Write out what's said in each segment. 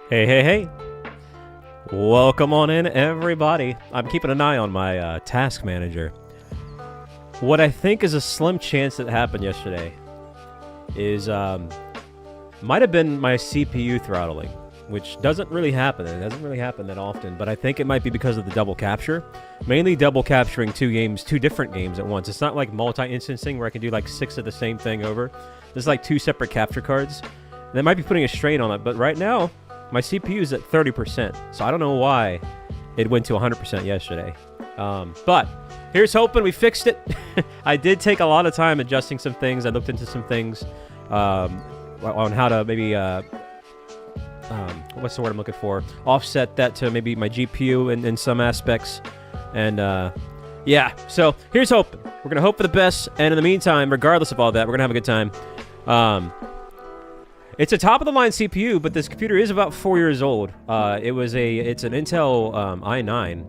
Hey, hey, hey. Welcome on in, everybody. I'm keeping an eye on my task manager. What I think is a slim chance that happened yesterday is, might have been my CPU throttling, which doesn't really happen. It doesn't really happen that often, but I think it might be because of the double capture. Mainly double capturing two different games at once. It's not like multi-instancing where I can do like 6 of the same thing over. There's like 2 separate capture cards. And that might be putting a strain on it, but right now, my CPU is at 30%, so I don't know why it went to 100% yesterday. But here's hoping we fixed it. I did take a lot of time adjusting some things. I looked into some things on how to maybe, what's the word I'm looking for? Offset that to maybe my GPU in some aspects. And yeah, so here's hoping. We're going to hope for the best. And in the meantime, regardless of all that, we're going to have a good time. It's a top-of-the-line CPU, but this computer is about 4 years old. It's an Intel i9,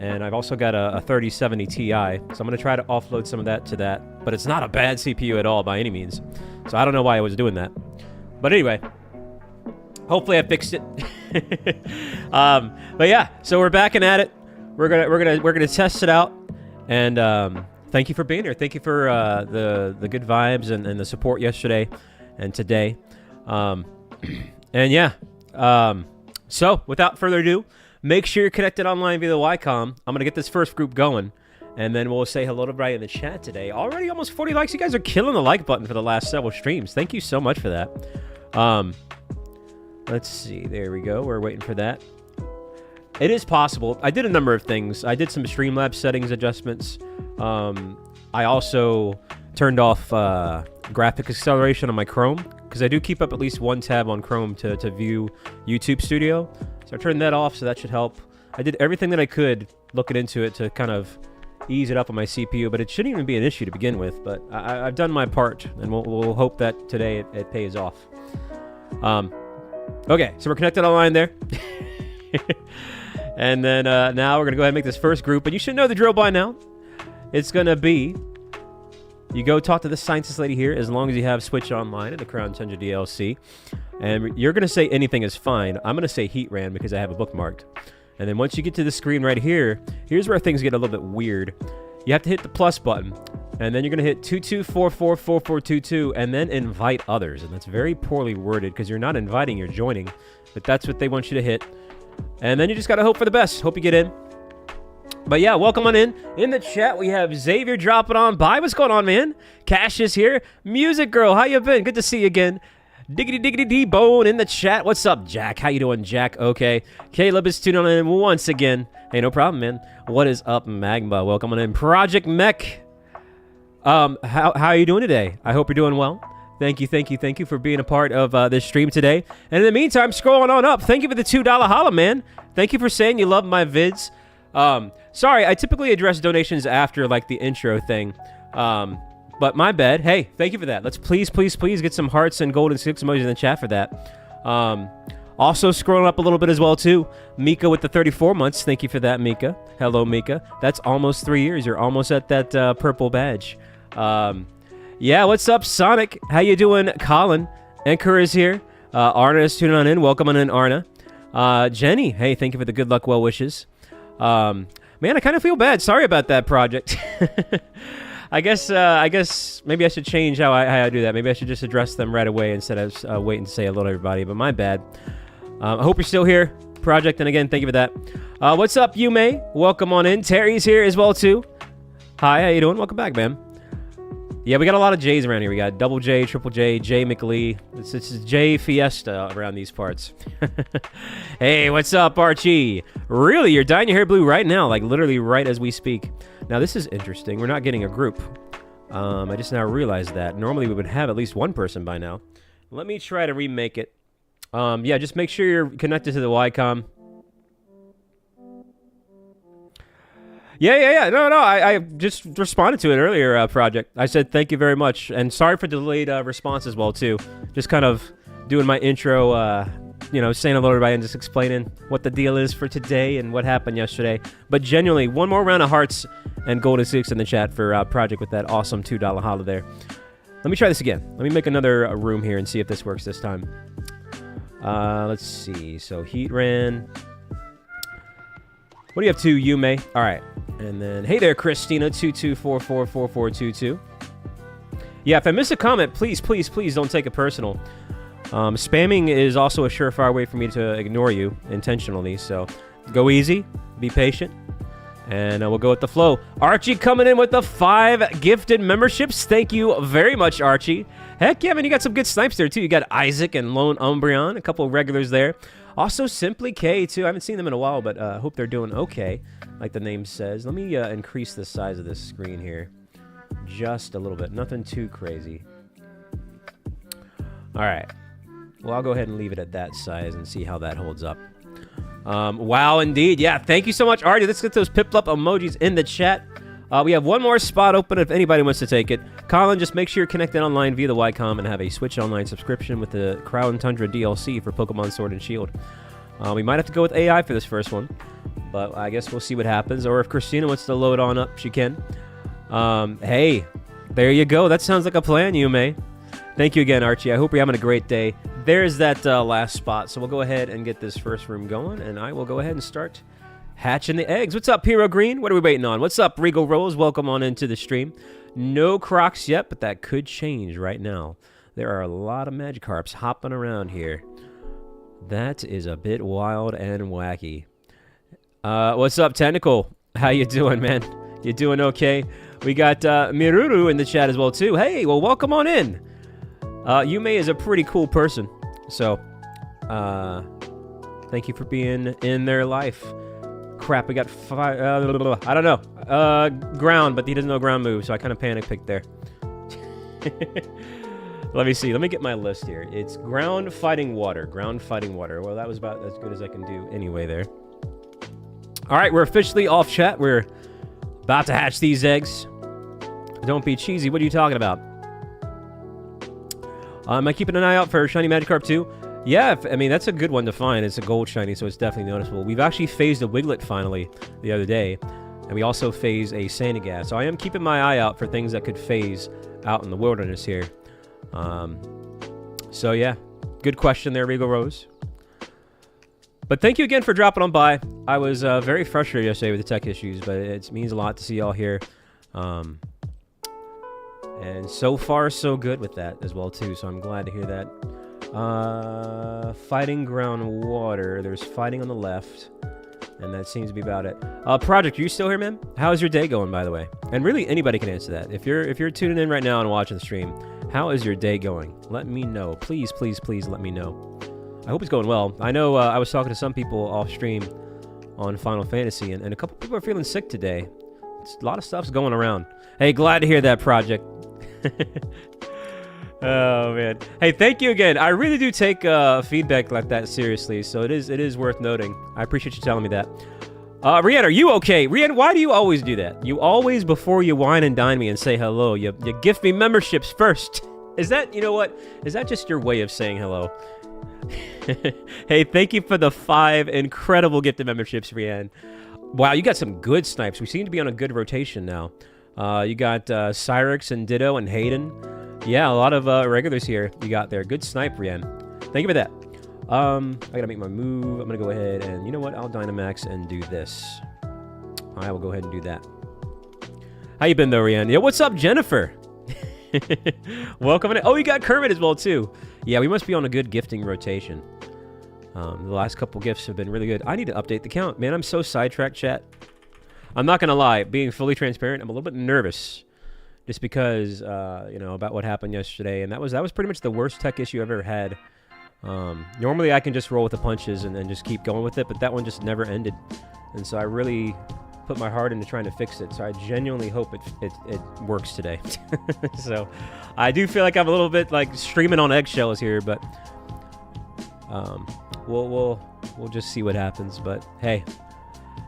and I've also got a 3070 Ti, so I'm going to try to offload some of that to that. But it's not a bad CPU at all by any means, so I don't know why I was doing that. But anyway, hopefully I fixed it. But yeah, so we're back and at it. We're gonna test it out, and thank you for being here. Thank you for the good vibes and the support yesterday and today. And yeah, so without further ado, make sure you're connected online via the Ycom. I'm gonna get this first group going, and then we'll say hello to everybody in the chat today. Already almost 40 likes. You guys are killing the like button for the last several streams. Thank you so much for that. Let's see. There we go. We're waiting for that. It is possible. I did a number of things. I did some Streamlabs settings adjustments. I also turned off graphic acceleration on my Chrome, because I do keep up at least one tab on Chrome to view YouTube Studio. So I turned that off, so that should help. I did everything that I could looking into it to kind of ease it up on my CPU, but it shouldn't even be an issue to begin with. But I've done my part, and we'll hope that today it pays off. Okay, so we're connected online there. And then now we're going to go ahead and make this first group. And you should know the drill by now. It's going to be... You go talk to the scientist lady here as long as you have Switch Online and the Crown Tundra DLC. And you're going to say anything is fine. I'm going to say Heatran because I have it bookmarked. And then once you get to the screen right here, here's where things get a little bit weird. You have to hit the plus button. And then you're going to hit 22444422 and then invite others. And that's very poorly worded because you're not inviting, you're joining. But that's what they want you to hit. And then you just got to hope for the best. Hope you get in. But yeah, welcome on in. In the chat, we have Xavier dropping on by. What's going on, man? Cash is here. Music Girl, how you been? Good to see you again. Diggity diggity D-Bone in the chat. What's up, Jack? How you doing, Jack? Okay. Caleb is tuning in once again. Hey, no problem, man. What is up, Magma? Welcome on in. Project Mech. How are you doing today? I hope you're doing well. Thank you for being a part of this stream today. And in the meantime, scrolling on up, thank you for the $2 holla, man. Thank you for saying you love my vids. Sorry, I typically address donations after, like, the intro thing. But my bad. Hey, thank you for that. Let's please get some hearts and golden 6 emojis in the chat for that. Also scrolling up a little bit as well, too. Mika with the 34 months. Thank you for that, Mika. Hello, Mika. That's almost 3 years. You're almost at that purple badge. Yeah, what's up, Sonic? How you doing, Colin? Anchor is here. Arna is tuning on in. Welcome on in, Arna. Jenny, hey, thank you for the good luck, well wishes. Man, I kind of feel bad. Sorry about that project. I guess maybe I should change how I do that. Maybe I should just address them right away instead of waiting to say hello to everybody. But my bad. I hope you're still here, project. And again, thank you for that. What's up, Yume? Welcome on in. Terry's here as well too. Hi, how you doing? Welcome back, man. Yeah, we got a lot of J's around here. We got Double J, Triple J, J McLee. It's J Fiesta around these parts. Hey, what's up, Archie? Really? You're dyeing your hair blue right now, like literally right as we speak. Now, this is interesting. We're not getting a group. I just now realized that. Normally, we would have at least one person by now. Let me try to remake it. Yeah, just make sure you're connected to the Ycom. Yeah. No. I just responded to it earlier, project. I said thank you very much, and sorry for delayed response as well too. Just kind of doing my intro, saying hello to everybody and just explaining what the deal is for today and what happened yesterday. But genuinely, one more round of hearts and golden 6 in the chat for project with that awesome $2 holiday. Let me try this again. Let me make another room here and see if this works this time. Let's see. So Heatran. What do you have to, Yume? All right. And then, hey there, Christina, 22444422. Yeah, if I miss a comment, please don't take it personal. Spamming is also a surefire way for me to ignore you intentionally. So go easy, be patient, and we'll go with the flow. Archie coming in with the 5 gifted memberships. Thank you very much, Archie. Heck yeah, man, you got some good snipes there, too. You got Isaac and Lone Umbreon, a couple of regulars there. Also, Simply K, too. I haven't seen them in a while, but I hope they're doing okay, like the name says. Let me increase the size of this screen here just a little bit. Nothing too crazy. All right. Well, I'll go ahead and leave it at that size and see how that holds up. Wow, indeed. Yeah, thank you so much, Artie. Let's get those Piplup emojis in the chat. We have one more spot open if anybody wants to take it. Colin, just make sure you're connected online via the Ycom and have a Switch Online subscription with the Crown Tundra DLC for Pokemon Sword and Shield. We might have to go with AI for this first one, but I guess we'll see what happens. Or if Christina wants to load on up, she can. Hey, there you go. That sounds like a plan, Yume. Thank you again, Archie. I hope you're having a great day. There's that last spot, so we'll go ahead and get this first room going, and I will go ahead and start hatching the eggs. What's up, Hero Green? What are we waiting on? What's up, Regal Rose? Welcome on into the stream. No Crocs yet, but that could change right now. There are a lot of Magikarps hopping around here. That is a bit wild and wacky. What's up, Tentacle? How you doing, man? You doing okay? We got Miruru in the chat as well, too. Hey, well, welcome on in. Yume is a pretty cool person, so thank you for being in their life. Crap, we got 5, I don't know, ground, but he doesn't know ground moves, so I kind of panic picked there. Let me see, let me get my list here. It's ground, fighting, water. Well, that was about as good as I can do anyway there. All right, we're officially off chat. We're about to hatch these eggs. Don't be cheesy, what are you talking about? Am I keeping an eye out for Shiny Magikarp too? Yeah, I mean, that's a good one to find. It's a gold shiny, so it's definitely noticeable. We've actually phased a Wiglet finally the other day, and we also phased a Sandygast. So I am keeping my eye out for things that could phase out in the wilderness here. So yeah, good question there, Regal Rose. But thank you again for dropping on by. I was very frustrated yesterday with the tech issues, but it means a lot to see y'all here. And so far, so good with that as well, too. So I'm glad to hear that. Fighting ground water. There's fighting on the left. And that seems to be about it. Project, are you still here, man? How's your day going, by the way? And really, anybody can answer that. If you're tuning in right now and watching the stream, how is your day going? Let me know. Please, please, please let me know. I hope it's going well. I know I was talking to some people off stream on Final Fantasy, and a couple people are feeling sick today. A lot of stuff's going around. Hey, glad to hear that, Project. Oh man, hey, thank you again. I really do take feedback like that seriously, so it is worth noting. I appreciate you telling me that. Rianne, are you okay? Rianne, why do you always do that? You always, before you wine and dine me and say hello, you gift me memberships first. Is that, you know what, is that just your way of saying hello? Hey, thank you for the 5 incredible gifted memberships, Rianne. Wow, you got some good snipes. We seem to be on a good rotation now. You got Cyrix and Ditto and Hayden. Yeah, a lot of regulars here you got there. Good snipe, Rianne. Thank you for that. I gotta make my move. I'm gonna go ahead and, you know what? I'll Dynamax and do this. I will go ahead and do that. How you been, though, Rianne? Yeah, what's up, Jennifer? Welcome in. Oh, you got Kermit as well, too. Yeah, we must be on a good gifting rotation. The last couple gifts have been really good. I need to update the count. Man, I'm so sidetracked, chat. I'm not going to lie. Being fully transparent, I'm a little bit nervous. Just because, you know, about what happened yesterday. And that was pretty much the worst tech issue I've ever had. Normally, I can just roll with the punches and just keep going with it. But that one just never ended. And so I really put my heart into trying to fix it. So I genuinely hope it works today. So I do feel like I'm a little bit like streaming on eggshells here. But we'll just see what happens. But hey,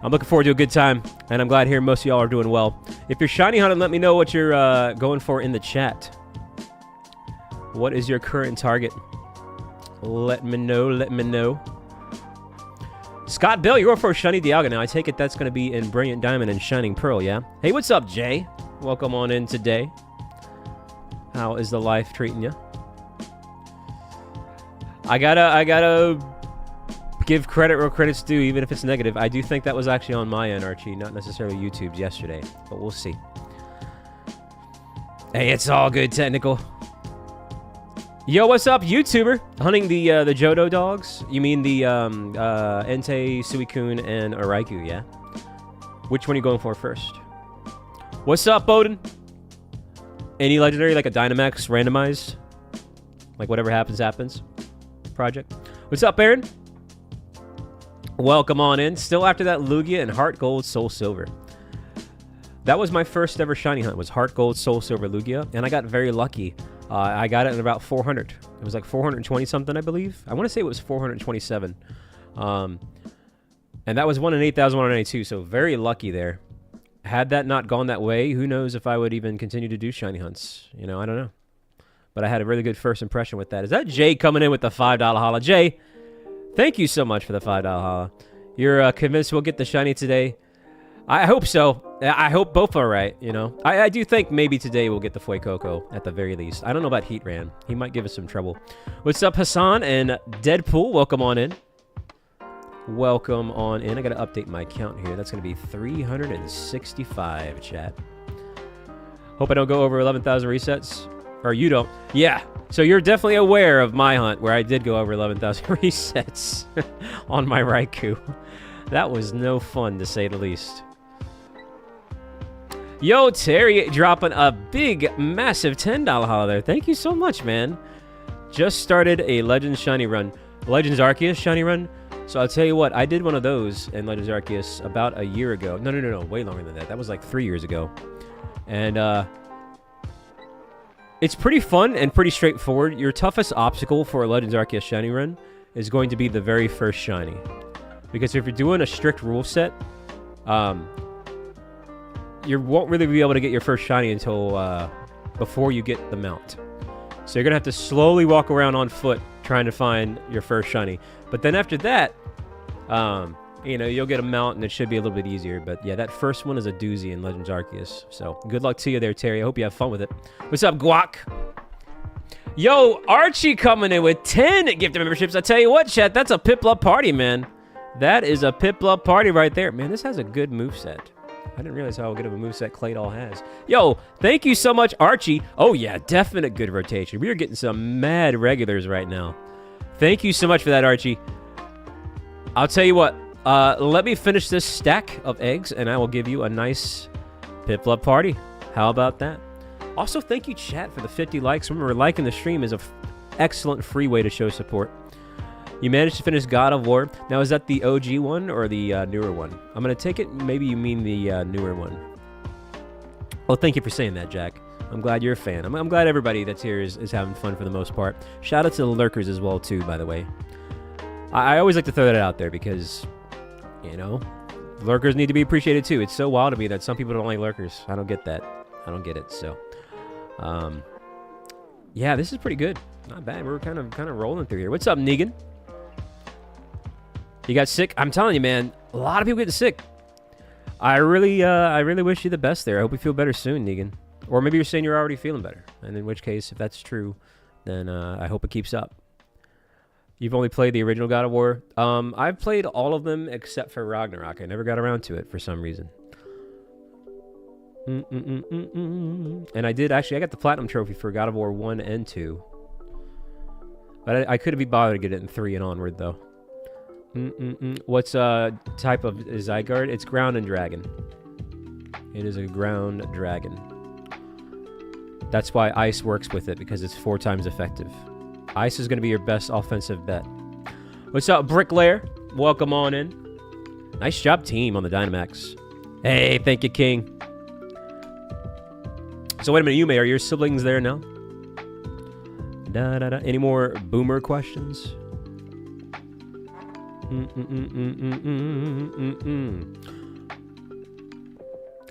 I'm looking forward to a good time, and I'm glad to hear most of y'all are doing well. If you're shiny hunting, let me know what you're going for in the chat. What is your current target? Let me know, let me know. Scott Bell, you're for Shiny Dialga now. I take it that's going to be in Brilliant Diamond and Shining Pearl, yeah? Hey, what's up, Jay? Welcome on in today. How is the life treating you? I gotta give credit where credit's due, even if it's negative. I do think that was actually on my end, Archie, not necessarily YouTube's yesterday, but we'll see. Hey, it's all good, technical. Yo, what's up, YouTuber? Hunting the Johto dogs? You mean the Entei, Suicune, and Araiku, yeah? Which one are you going for first? What's up, Bowden? Any legendary, like a Dynamax randomized? Like whatever happens, happens project. What's up, Aaron? Welcome on in. Still after that Lugia and Heart Gold, Soul Silver. That was my first ever shiny hunt, was Heart Gold, Soul Silver, Lugia. And I got very lucky. I got it in about 400. It was like 420 something, I believe. I want to say it was 427. And that was 1 in 8,192, so very lucky there. Had that not gone that way, who knows if I would even continue to do shiny hunts. You know, I don't know. But I had a really good first impression with that. Is that Jay coming in with the $5 holla? Jay, thank you so much for the $5 holla. You're convinced we'll get the shiny today? I hope so. I hope both are right, you know. I do think maybe today we'll get the Fuecoco at the very least. I don't know about Heatran. He might give us some trouble. What's up, Hassan and Deadpool? Welcome on in. Welcome on in. I got to update my count here. That's going to be 365, chat. Hope I don't go over 11,000 resets. Or you don't. Yeah. So you're definitely aware of my hunt where I did go over 11,000 resets on my Raikou. That was no fun, to say the least. Yo, Terry, dropping a big, massive $10 holla there. Thank you so much, man. Just started a Legends Shiny run. Legends Arceus Shiny run. So I'll tell you what, I did one of those in Legends Arceus about a year ago. No, way longer than that. That was like 3 years ago. And, it's pretty fun and pretty straightforward. Your toughest obstacle for a Legends Arceus Shiny run is going to be the very first Shiny. Because if you're doing a strict rule set, you won't really be able to get your first Shiny until before you get the mount. So you're going to have to slowly walk around on foot trying to find your first Shiny. But then after that, you know, you'll get a mount and it should be a little bit easier. But yeah, that first one is a doozy in Legends Arceus. So good luck to you there, Terry. I hope you have fun with it. What's up, Guac? Yo, Archie coming in with 10 gifted memberships. I tell you what, chat, that's a Piplup party, man. That is a Piplup party right there. Man, this has a good moveset. I didn't realize how good of a moveset Claydol has. Yo, thank you so much, Archie. Oh, yeah, definite good rotation. We are getting some mad regulars right now. Thank you so much for that, Archie. I'll tell you what. Let me finish this stack of eggs, and I will give you a nice Piplup party. How about that? Also, thank you, chat, for the 50 likes. Remember, liking the stream is an excellent free way to show support. You managed to finish God of War. Now, is that the OG one or the newer one? I'm going to take it. Maybe you mean the newer one. Well, thank you for saying that, Jack. I'm glad you're a fan. I'm glad everybody that's here is having fun for the most part. Shout out to the lurkers as well, too, by the way. I always like to throw that out there because, you know, lurkers need to be appreciated, too. It's so wild to me that some people don't like lurkers. I don't get that. I don't get it, so. Yeah, this is pretty good. Not bad. We're kind of rolling through here. What's up, Negan? You got sick? I'm telling you, man, a lot of people get sick. I really wish you the best there. I hope you feel better soon, Negan. Or maybe you're saying you're already feeling better. And in which case, if that's true, then I hope it keeps up. You've only played the original God of War. I've played all of them except for Ragnarok. I never got around to it for some reason. And I did, actually, I got the Platinum Trophy for God of War 1 and 2. But I couldn't be bothered to get it in 3 and onward, though. What's type of Zygarde? It's ground and dragon. It is a ground dragon. That's why ice works with it, because it's 4 times effective. Ice is going to be your best offensive bet. What's up, Bricklayer? Welcome on in. Nice job, team, on the Dynamax. Hey, thank you, King. So wait a minute, Yume, are your siblings there now? Any more boomer questions?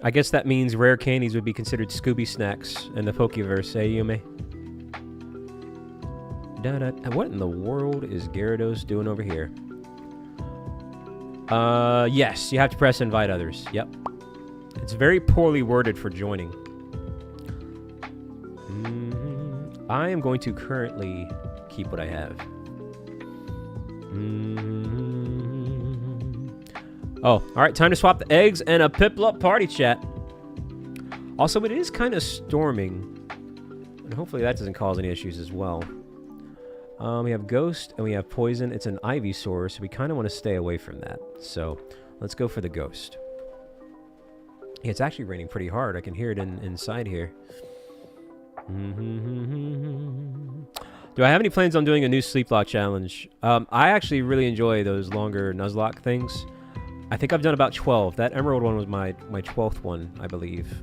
I guess that means rare candies would be considered Scooby snacks in the Pokeverse, eh, Yume? What in the world is Gyarados doing over here? Yes, you have to press invite others. Yep. It's very poorly worded for joining. I am going to currently keep what I have. Oh, all right. Time to swap the eggs and a Piplup party, chat. Also, it is kind of storming. And hopefully that doesn't cause any issues as well. We have Ghost and we have Poison. It's an Ivysaur, so we kind of want to stay away from that. So let's go for the Ghost. Yeah, it's actually raining pretty hard. I can hear it inside here. Do I have any plans on doing a new Sleep Lock challenge? I actually really enjoy those longer Nuzlocke things. I think I've done about 12. That Emerald one was my 12th one, I believe.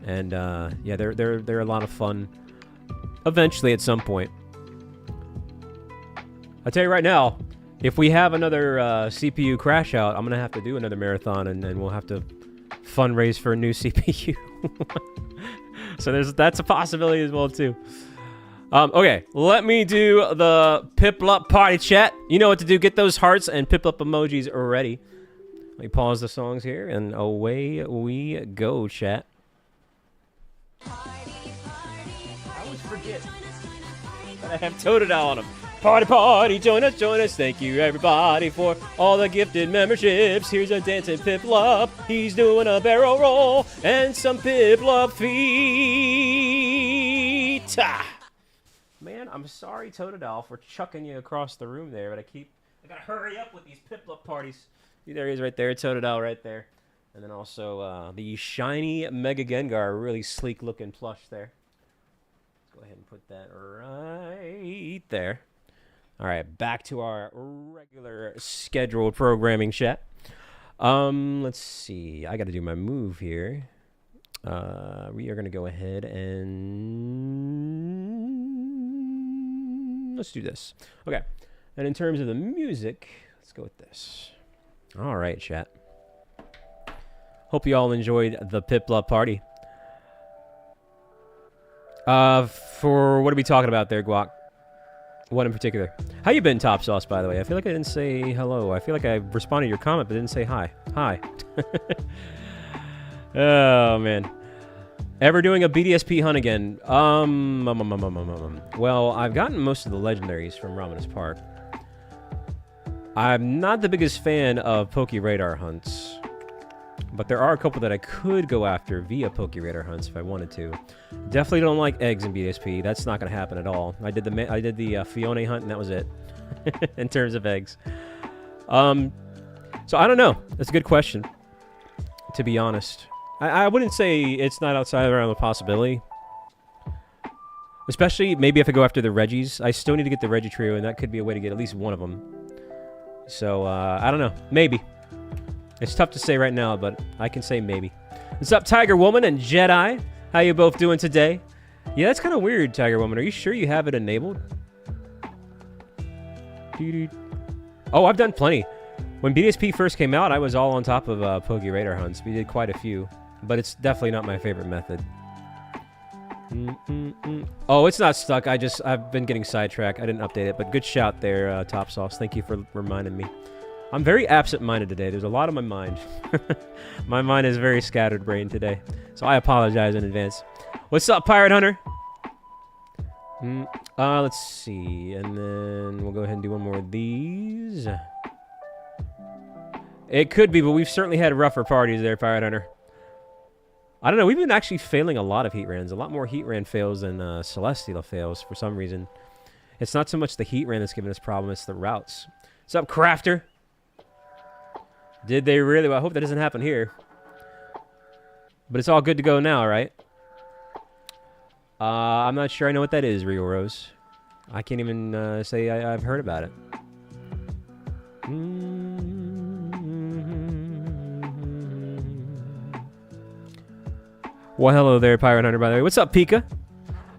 And yeah, they're a lot of fun. Eventually, at some point. I'll tell you right now, if we have another CPU crash out, I'm gonna have to do another marathon, and we'll have to fundraise for a new CPU. So that's a possibility as well too. Okay, let me do the Piplup party, chat. You know what to do. Get those hearts and Piplup emojis ready. Let me pause the songs here, and away we go, chat. I always forget that I have Totodile on them. Party, party, join us, join us. Thank you, everybody, for all the gifted memberships. Here's a dancing Piplup. He's doing a barrel roll and some Piplup feet. Man, I'm sorry, Totodile, for chucking you across the room there, but I gotta hurry up with these Piplup parties. See, there he is right there, Totodile right there. And then also the shiny Mega Gengar, really sleek looking plush there. Let's go ahead and put that right there. All right, back to our regular scheduled programming, chat. Let's see. I got to do my move here. We are going to go ahead and let's do this. Okay. And in terms of the music, let's go with this. All right, chat. Hope you all enjoyed the Piplup party. For what are we talking about there, Guac? What in particular? How you been, Top Sauce, by the way? I feel like I didn't say hello. I feel like I responded to your comment, but didn't say hi. Hi. Oh, man. Ever doing a BDSP hunt again? Well, I've gotten most of the legendaries from Ramadas Park. I'm not the biggest fan of Poke Radar hunts. But there are a couple that I could go after via Poke Radar hunts if I wanted to. Definitely don't like eggs in BDSP. That's not going to happen at all. I did the Fione hunt, and that was it. In terms of eggs. So I don't know. That's a good question, to be honest. I wouldn't say it's not outside of the realm of possibility. Especially maybe if I go after the Reggies. I still need to get the Reggie trio, and that could be a way to get at least one of them. So I don't know. Maybe. It's tough to say right now, but I can say maybe. What's up, Tiger Woman and Jedi? How you both doing today? Yeah, that's kind of weird, Tiger Woman. Are you sure you have it enabled? Oh, I've done plenty. When BDSP first came out, I was all on top of Poke Radar hunts. We did quite a few, but it's definitely not my favorite method. Oh, it's not stuck. I've been getting sidetracked. I didn't update it, but good shout there, Top Sauce. Thank you for reminding me. I'm very absent-minded today. There's a lot on my mind. My mind is very scattered brain today. So I apologize in advance. What's up, Pirate Hunter? Let's see. And then we'll go ahead and do one more of these. It could be, but we've certainly had rougher parties there, Pirate Hunter. I don't know. We've been actually failing a lot of Heatrans. A lot more Heatran fails than Celestial fails for some reason. It's not so much the Heatran that's giving us problems. It's the routes. What's up, Crafter? Did they really? Well, I hope that doesn't happen here. But it's all good to go now, right? I'm not sure I know what that is, Real Rose. I can't even say I've heard about it. Well, hello there, Pirate Hunter, by the way. What's up, Pika?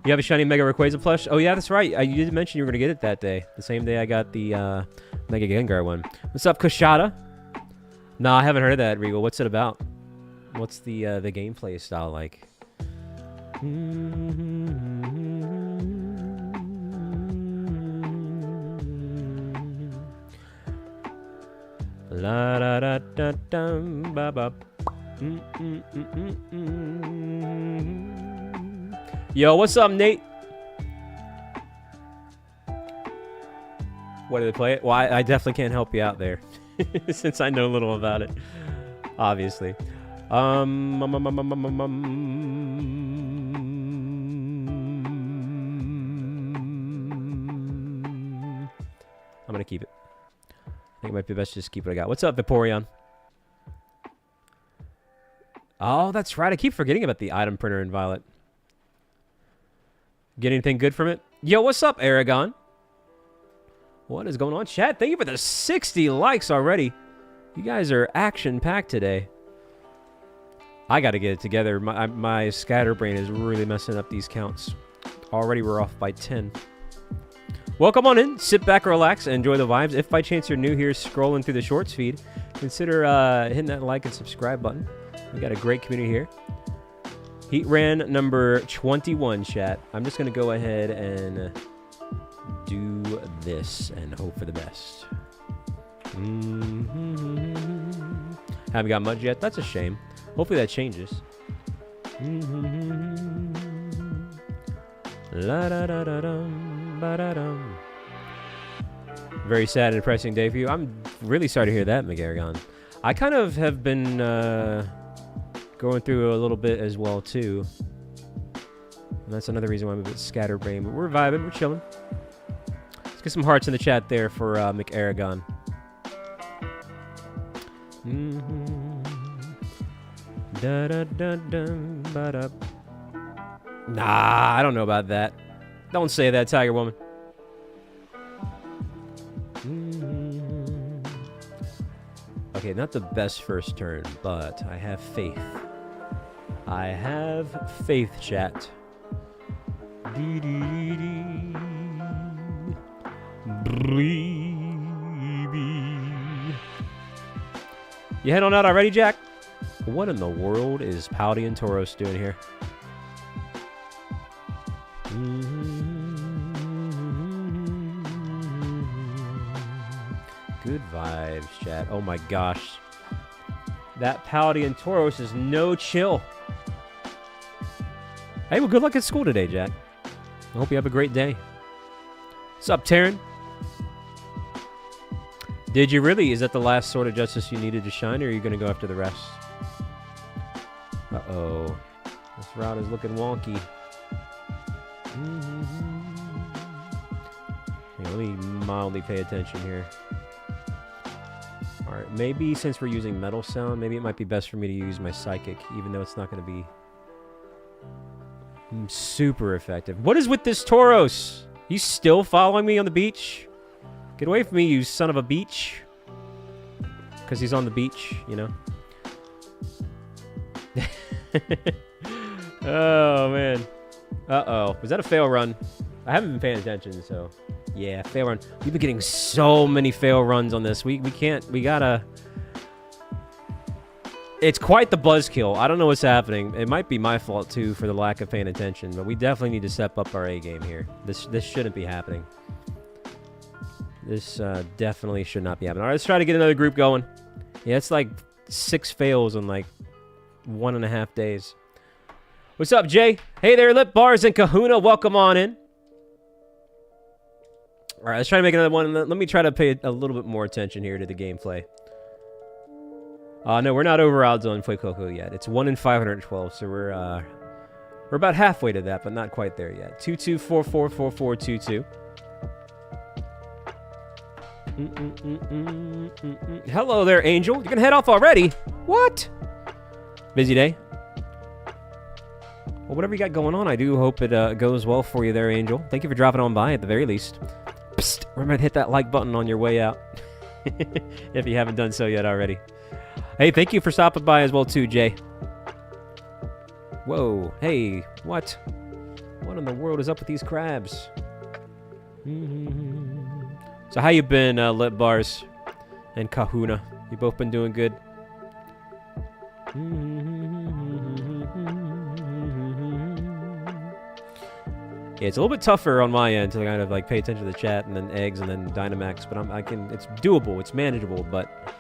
You have a shiny Mega Rayquaza plush? Oh, yeah, that's right. You did mention you were going to get it that day. The same day I got the Mega Gengar one. What's up, Kushada? No, I haven't heard of that, Regal. What's it about? What's the gameplay style like? La da da da dum ba ba. Yo, what's up, Nate? What do they play it? Well, I definitely can't help you out there. Since I know little about it. Obviously. I'm gonna keep it. I think it might be best to just keep what I got. What's up, Vaporeon? Oh, that's right. I keep forgetting about the item printer in Violet. Get anything good from it? Yo, what's up, Aragon? What is going on, chat? Thank you for the 60 likes already. You guys are action-packed today. I got to get it together. My scatterbrain is really messing up these counts. Already we're off by 10. Welcome on in. Sit back, relax, and enjoy the vibes. If by chance you're new here scrolling through the shorts feed, consider hitting that like and subscribe button. We got a great community here. Heatran number 21, chat. I'm just going to go ahead and do this and hope for the best. Haven't got much yet. That's a shame. Hopefully that changes. Very sad and depressing day for you. I'm really sorry to hear that, McGarrigon. I kind of have been going through a little bit as well, too. And that's another reason why I'm a bit scatterbrained. But we're vibing. We're chilling. Let's get some hearts in the chat there for McAragon. Nah, I don't know about that. Don't say that, Tiger Woman. Okay, not the best first turn, but I have faith. I have faith, chat. You head on out already, Jack? What in the world is Pouty and Tauros doing here? Good vibes, chat. Oh my gosh. That Pouty and Tauros is no chill. Hey, well, good luck at school today, Jack. I hope you have a great day. What's up, Taryn? Did you really? Is that the last Sword of Justice you needed to shine, or are you going to go after the rest? Uh-oh. This route is looking wonky. Okay, let me mildly pay attention here. Alright, maybe since we're using Metal Sound, maybe it might be best for me to use my Psychic, even though it's not going to be super effective. What is with this Tauros? He's still following me on the beach? Get away from me, you son of a beach. Because he's on the beach, you know? Oh, man. Uh-oh. Was that a fail run? I haven't been paying attention, so... Yeah, fail run. We've been getting so many fail runs on this. We can't... We gotta... It's quite the buzzkill. I don't know what's happening. It might be my fault, too, for the lack of paying attention. But we definitely need to step up our A game here. This shouldn't be happening. This definitely should not be happening. All right, let's try to get another group going. Yeah, it's like 6 fails in like 1.5 days. What's up, Jay? Hey there, Lip Bars and Kahuna. Welcome on in. All right, let's try to make another one. Let me try to pay a little bit more attention here to the gameplay. No, we're not over odds on Fuecoco yet. It's 1 in 512, so we're about halfway to that, but not quite there yet. 22444422. Hello there, Angel. You're gonna head off already? What? Busy day? Well, whatever you got going on, I do hope it goes well for you there, Angel. Thank you for dropping on by at the very least. Psst, remember to hit that like button on your way out. If you haven't done so yet already. Hey, thank you for stopping by as well too, Jay. Whoa, hey, what? What in the world is up with these crabs? So how you been, Lip Bars and Kahuna? You both been doing good? Yeah, it's a little bit tougher on my end to kind of like pay attention to the chat and then eggs and then Dynamax, but it's doable, it's manageable, but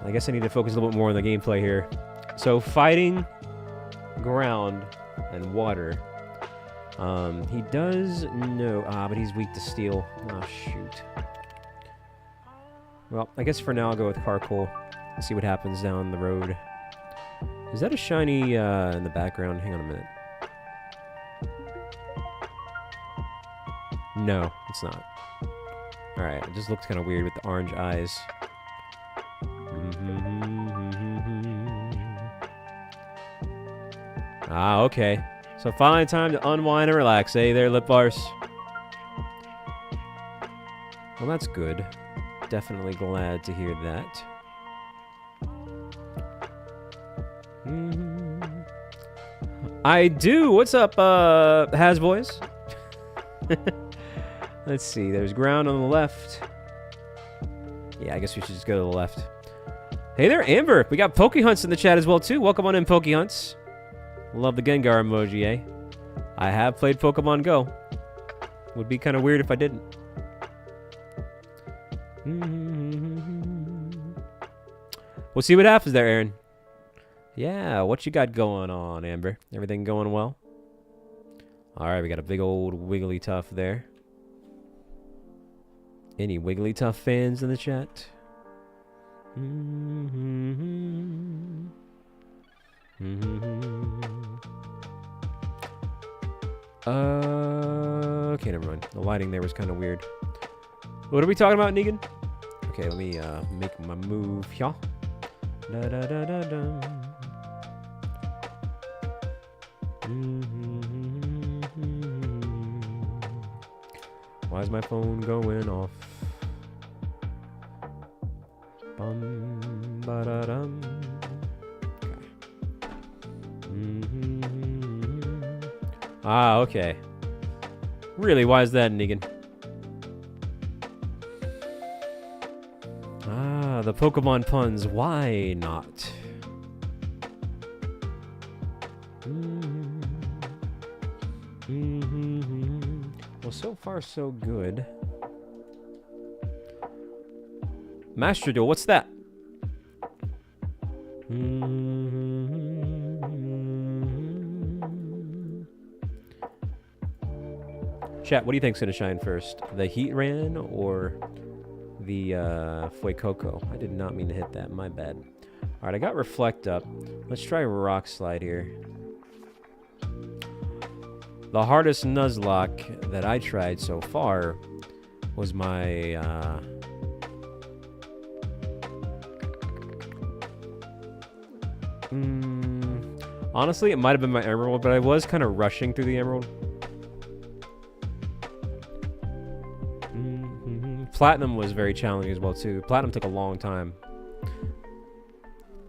I guess I need to focus a little bit more on the gameplay here. So fighting, ground, and water. He does know... but he's weak to steel. Oh, shoot. Well, I guess for now I'll go with Carcoal. See what happens down the road. Is that a shiny in the background? Hang on a minute. No, it's not. Alright, it just looks kind of weird with the orange eyes. Okay. So finally time to unwind and relax. Hey there, Lip Bars. Well, that's good. Definitely glad to hear that. I do. What's up, Has Boys? Let's see. There's ground on the left. Yeah, I guess we should just go to the left. Hey there, Amber. We got Pokehunts in the chat as well, too. Welcome on in, Pokehunts. Love the Gengar emoji, eh? I have played Pokemon Go. Would be kind of weird if I didn't. We'll see what happens there, Aaron. Yeah, what you got going on, Amber? Everything going well? Alright, we got a big old Wigglytuff there. Any Wigglytuff fans in the chat? Okay, never mind. The lighting there was kind of weird. What are we talking about, Negan? Okay, let me make my move here. Da da da da da. Why is my phone going off? Bum ba da dum. Okay. Really, why is that, Negan? The Pokemon puns. Why not? Well, so far so good. Master Duel, what's that? Chat, what do you think's gonna shine first? The Heatran or the Fuecoco? I did not mean to hit that, my bad. Alright, I got Reflect up. Let's try Rock Slide here. The hardest Nuzlocke that I tried so far was my honestly, it might have been my Emerald, but I was kind of rushing through the Emerald. Platinum was very challenging as well, too. Platinum took a long time.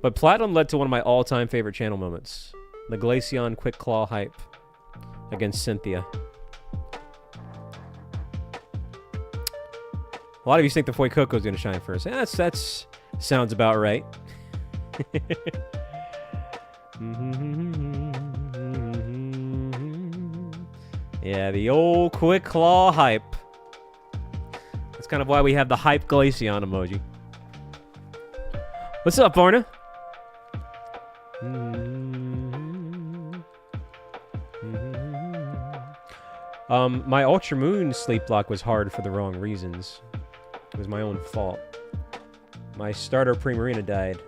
But Platinum led to one of my all-time favorite channel moments. The Glaceon Quick Claw hype against Cynthia. A lot of you think the Fuecoco is going to shine first. Yeah, that's sounds about right. Yeah, the old Quick Claw hype. That's kind of why we have the hype Glaceon emoji. What's up, Barna? My Ultra Moon sleep block was hard for the wrong reasons. It was my own fault. My starter Primarina died.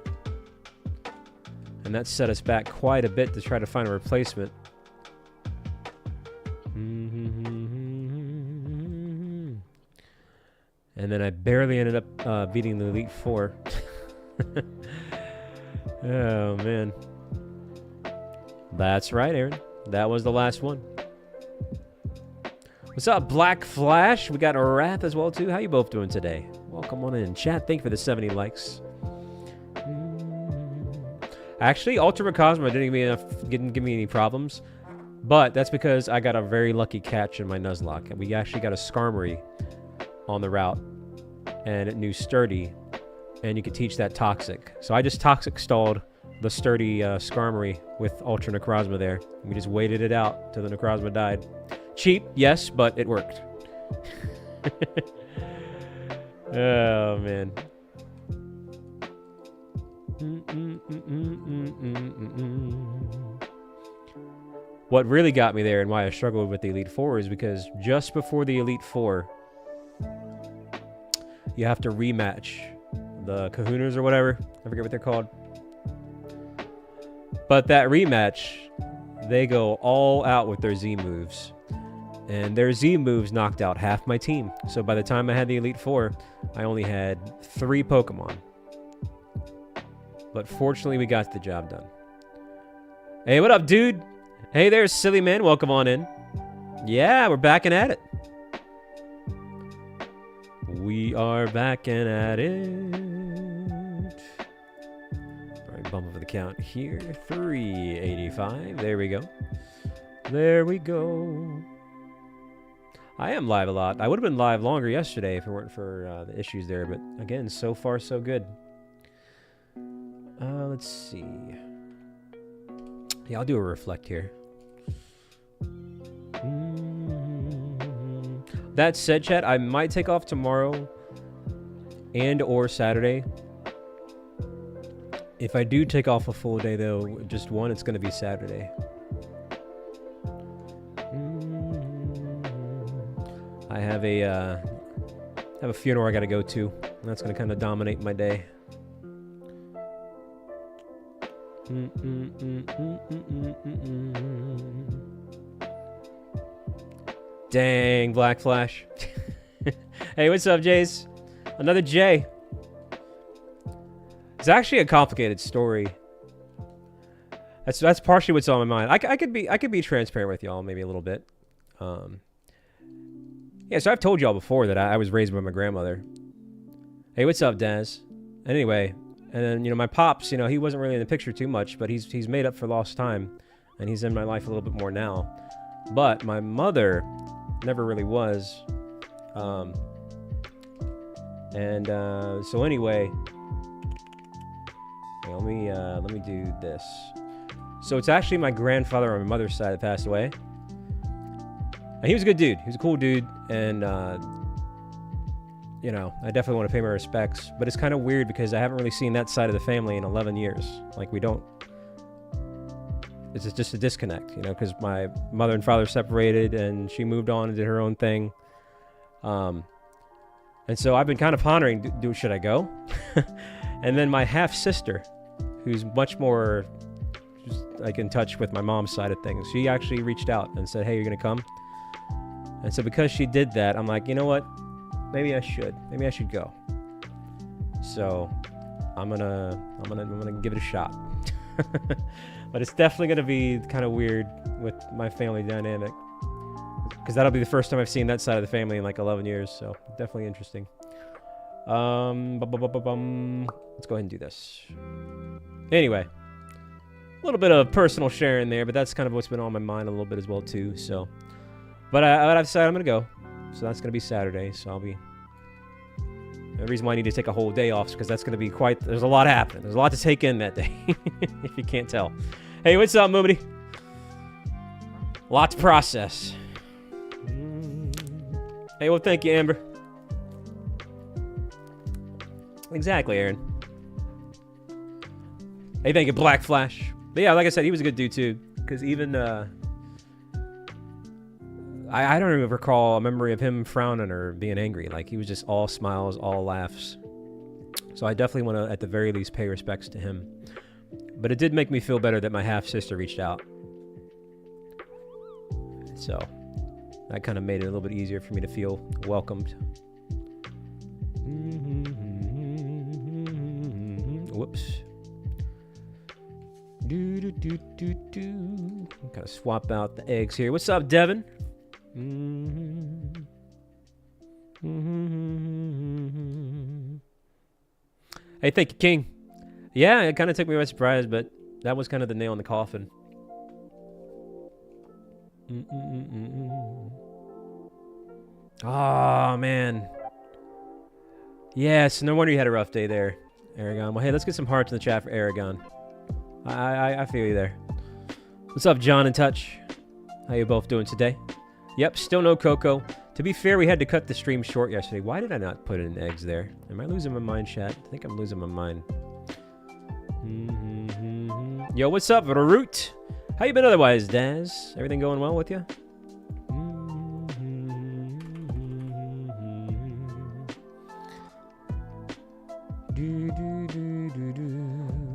And that set us back quite a bit to try to find a replacement. And then I barely ended up beating the Elite Four. Oh, man. That's right, Aaron. That was the last one. What's up, Black Flash? We got a Wrath as well, too. How you both doing today? Welcome on in. Chat, thank you for the 70 likes. Actually, Ultra Cosmo didn't give me any problems. But that's because I got a very lucky catch in my Nuzlocke. We actually got a Skarmory on the route, and it knew Sturdy, and you could teach that Toxic. So I just Toxic stalled the Sturdy Skarmory with Ultra Necrozma there. We just waited it out till the Necrozma died. Cheap, yes, but it worked. Oh, man. what really got me there and why I struggled with the Elite Four is because just before the Elite Four, you have to rematch the Kahunas or whatever. I forget what they're called. But that rematch, they go all out with their Z moves. And their Z moves knocked out half my team. So by the time I had the Elite Four, I only had 3 Pokemon. But fortunately, we got the job done. Hey, what up, dude? Hey there, silly man. Welcome on in. Yeah, we're backing at it. We are backing at it. All right, bump over the count here. 385. There we go. There we go. I am live a lot. I would have been live longer yesterday if it weren't for the issues there. But again, so far so good. Let's see. Yeah, I'll do a reflect here. That said, chat, I might take off tomorrow and or Saturday. If I do take off a full day, though, just one, it's going to be Saturday. I have a funeral I got to go to. And that's going to kind of dominate my day. Dang, Black Flash. Hey, what's up, Jace? Another J. It's actually a complicated story. That's partially what's on my mind. I could be transparent with y'all maybe a little bit. Yeah, so I've told y'all before that I was raised by my grandmother. Hey, what's up, Daz? Anyway, and then, you know, my pops, you know, he wasn't really in the picture too much, but he's made up for lost time, and he's in my life a little bit more now. But my mother never really was. So anyway, let me do this. So it's actually my grandfather on my mother's side that passed away. And he was a good dude. He was a cool dude, and you know, I definitely want to pay my respects. But it's kind of weird because I haven't really seen that side of the family in 11 years. Like, we don't. It's just a disconnect, you know, because my mother and father separated, and she moved on and did her own thing. And so I've been kind of pondering, should I go? And then my half sister, who's much more just, like, in touch with my mom's side of things, she actually reached out and said, "Hey, you're gonna come?" And so because she did that, I'm like, you know what? Maybe I should. Maybe I should go. So I'm gonna give it a shot. But it's definitely gonna be kind of weird with my family dynamic, because that'll be the first time I've seen that side of the family in like 11 years. So definitely interesting. Let's go ahead and do this. Anyway, a little bit of personal sharing there, but that's kind of what's been on my mind a little bit as well too. So, but I've decided I'm gonna go. So that's gonna be Saturday. So I'll be. The reason why I need to take a whole day off is because that's going to be quite... There's a lot happening. There's a lot to take in that day, if you can't tell. Hey, what's up, Moomity? A lot to process. Hey, well, thank you, Amber. Exactly, Aaron. Hey, thank you, Black Flash. But yeah, like I said, he was a good dude, too. Because even... I don't even recall a memory of him frowning or being angry. Like, he was just all smiles, all laughs. So I definitely want to, at the very least, pay respects to him. But it did make me feel better that my half-sister reached out. So that kind of made it a little bit easier for me to feel welcomed. Whoops. Kind of swap out the eggs here. What's up, Devin? Hey, thank you, King. Yeah, it kind of took me by surprise, but that was kind of the nail in the coffin. Oh, man. Yes, no wonder you had a rough day there, Aragon. Well, hey, let's get some hearts in the chat for Aragon. I feel you there. What's up, John in Touch? How you both doing today? Yep, still no Coco. To be fair, we had to cut the stream short yesterday. Why did I not put in eggs there? Am I losing my mind, chat? I think I'm losing my mind. Yo, what's up, Root? How you been otherwise, Daz? Everything going well with you?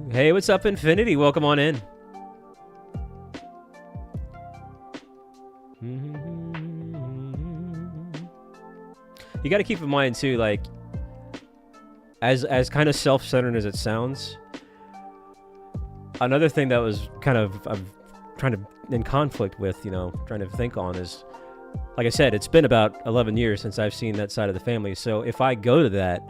Hey, what's up, Infinity? Welcome on in. You got to keep in mind too, like, as kind of self-centered as it sounds, another thing that was kind of I'm trying to in conflict with, you know, trying to think on is, like I said, it's been about 11 years since I've seen that side of the family. So if I go to that,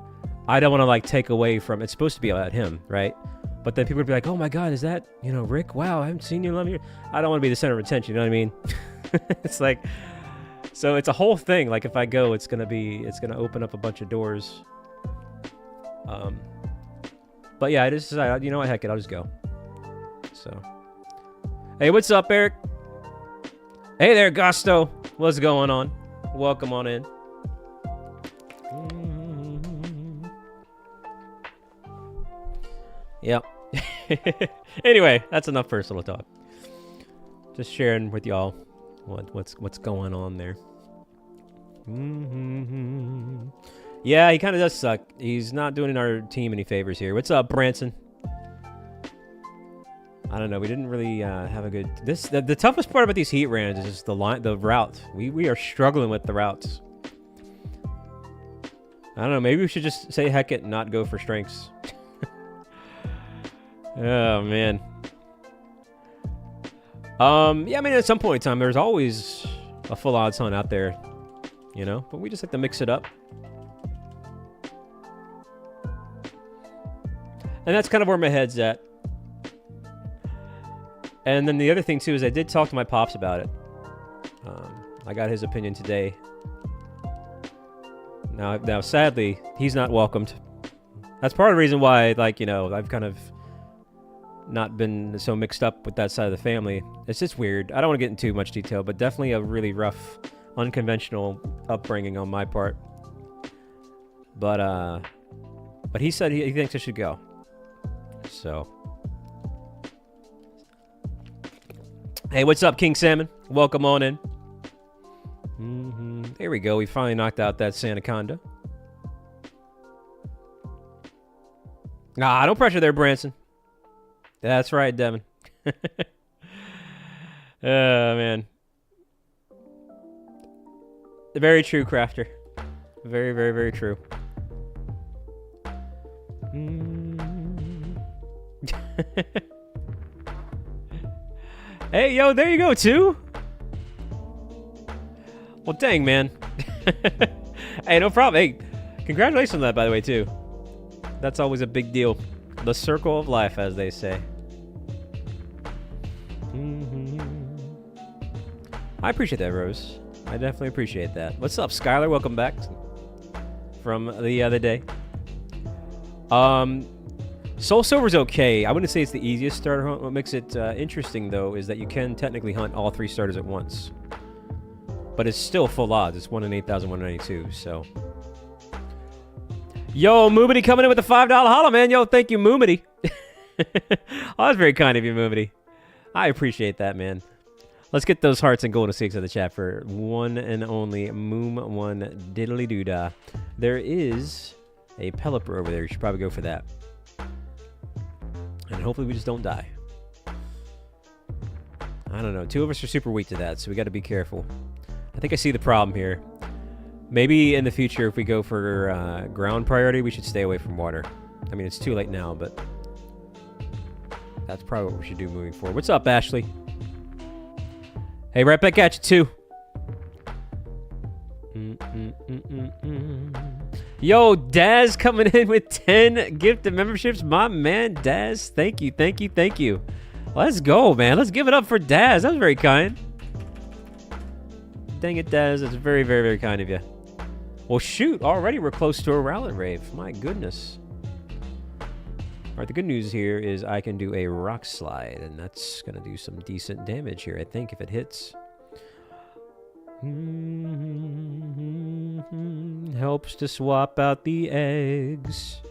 I don't want to like take away from. It's supposed to be about him, right? But then people would be like, "Oh my God, is that, you know, Rick? Wow, I haven't seen you in 11 years." I don't want to be the center of attention. You know what I mean? It's like, so it's a whole thing. Like if I go, it's gonna open up a bunch of doors. But yeah, I just decided, you know what, heck it, I'll just go. So, hey, what's up, Eric? Hey there, Gusto. What's going on? Welcome on in. Yep. Anyway, that's enough personal talk. Just sharing with y'all what's going on there. Yeah, he kind of does suck. He's not doing our team any favors here. What's up, Branson? I don't know. We didn't really have a good. The toughest part about these Heatrans is just the route. We are struggling with the routes. I don't know. Maybe we should just say heck it and not go for strengths. Oh man. Yeah, I mean, at some point in time, there's always a full odds hunt out there, you know. But we just like to mix it up. And that's kind of where my head's at. And then the other thing, too, is I did talk to my pops about it. I got his opinion today. Now, sadly, he's not welcomed. That's part of the reason why, like, you know, I've kind of not been so mixed up with that side of the family. It's just weird. I don't want to get into too much detail, but definitely a really rough, unconventional upbringing on my part. But he said he thinks I should go. So, hey, what's up, King Salmon? Welcome on in. There we go. We finally knocked out that Sanaconda. Nah, don't pressure there, Branson. That's right, Devin. Oh, man. Very true, Crafter. Very, very, very true. Hey, yo, there you go, too. Well, dang, man. Hey, no problem. Hey, congratulations on that, by the way, too. That's always a big deal. The circle of life, as they say. I appreciate that, Rose. I definitely appreciate that. What's up, Skylar? Welcome back from the other day. Soul Silver's okay. I wouldn't say it's the easiest starter hunt. What makes it interesting, though, is that you can technically hunt all 3 starters at once. But it's still full odds. It's 1 in 8,192, so. Yo, Moomity coming in with a $5 holla, man. Yo, thank you, Moomity. Oh, that's very kind of you, Moomity. I appreciate that, man. Let's get those hearts and golden sticks in the chat for one and only Moom1 Diddly Doodah. There is a Pelipper over there. You should probably go for that. And hopefully we just don't die. I don't know. 2 of us are super weak to that, so we got to be careful. I think I see the problem here. Maybe in the future, if we go for ground priority, we should stay away from water. I mean, it's too late now, but that's probably what we should do moving forward. What's up, Ashley? Hey, right back at you, too. Yo, Daz coming in with 10 gifted memberships. My man, Daz. Thank you, thank you, thank you. Let's go, man. Let's give it up for Daz. That was very kind. Dang it, Daz. That's very, very, very kind of you. Well, shoot. Already we're close to a Rowlet Rave. My goodness. All right, the good news here is I can do a Rock Slide, and that's going to do some decent damage here, I think, if it hits. Helps to swap out the eggs.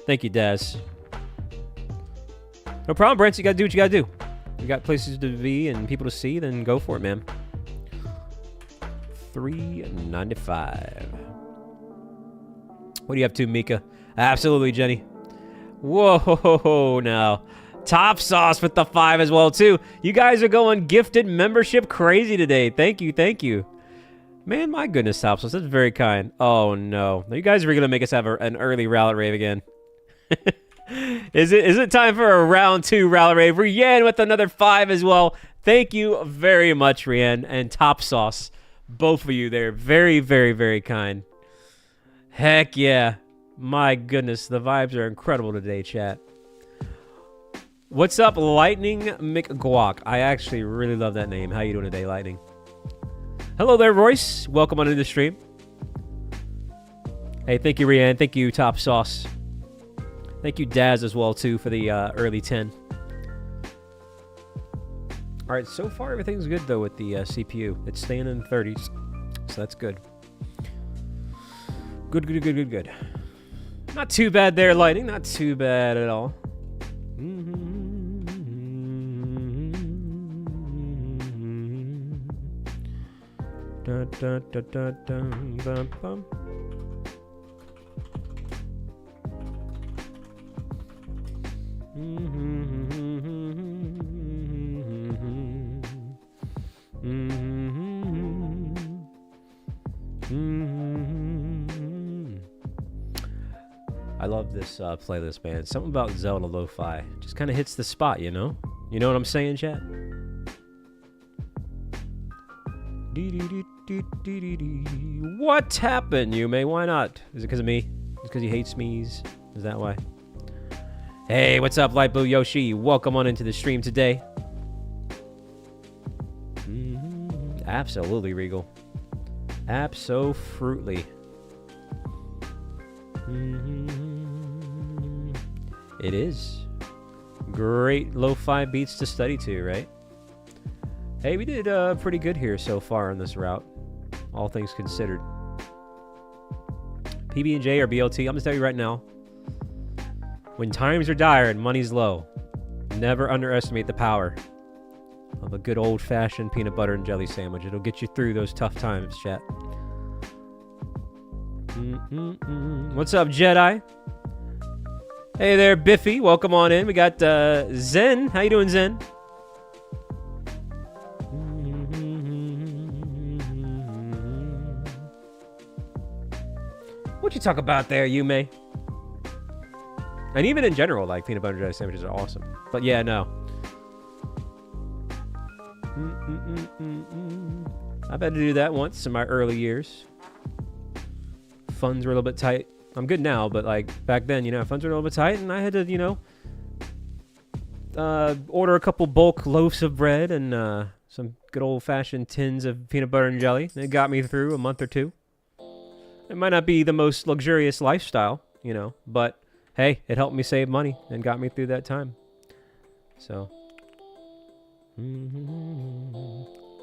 Thank you, Daz. No problem, Brent. You got to do what you got to do. you got places to be and people to see, then go for it, man. $3.95. What do you have to, Mika? Absolutely, Jenny. Whoa, now. Top Sauce with the 5 as well, too. You guys are going gifted membership crazy today. Thank you, thank you. Man, my goodness, Top Sauce. That's very kind. Oh, no. You guys are going to make us have an early Rowlet Rave again. Is it time for a round 2 Rowlet Rave? Rianne with another 5 as well. Thank you very much, Rianne and Top Sauce. Both of you there. Very, very, very kind. Heck yeah. My goodness, the vibes are incredible today, chat. What's up, Lightning McGuac? I actually really love that name. How you doing today, Lightning? Hello there, Royce. Welcome onto the stream. Hey, thank you, Rianne. Thank you, Top Sauce. Thank you, Daz, as well, too, for the early 10. All right, so far everything's good, though, with the CPU. It's staying in the 30s, so that's good. Good, good, good, good, good. Not too bad there, Lightning. Not too bad at all. Da, da, da, da, da, bum, bum. I love this playlist, man. Something about Zelda Lo-Fi just kind of hits the spot, you know? You know what I'm saying, chat? What happened, Yume? Why not? Is it because of me? Is it because he hates me's? Is that why? Hey, what's up, Light Blue Yoshi? Welcome on into the stream today. Absolutely, Regal. Abso-fruitly. It is. Great lo-fi beats to study to, right? Hey, we did pretty good here so far on this route. All things considered. PB&J or BLT, I'm going to tell you right now. When times are dire and money's low, never underestimate the power of a good old-fashioned peanut butter and jelly sandwich. It'll get you through those tough times, chat. What's up, Jedi? Hey there, Biffy. Welcome on in. We got Zen. How you doing, Zen? What you talk about there, Yume? And even in general, like, peanut butter and jelly sandwiches are awesome. But yeah, no. I've had to do that once in my early years. Funds were a little bit tight. I'm good now, but like back then, you know, funds were a little bit tight, and I had to, you know, order a couple bulk loaves of bread and some good old-fashioned tins of peanut butter and jelly. It got me through a month or two. It might not be the most luxurious lifestyle, you know, but hey, it helped me save money and got me through that time. So, all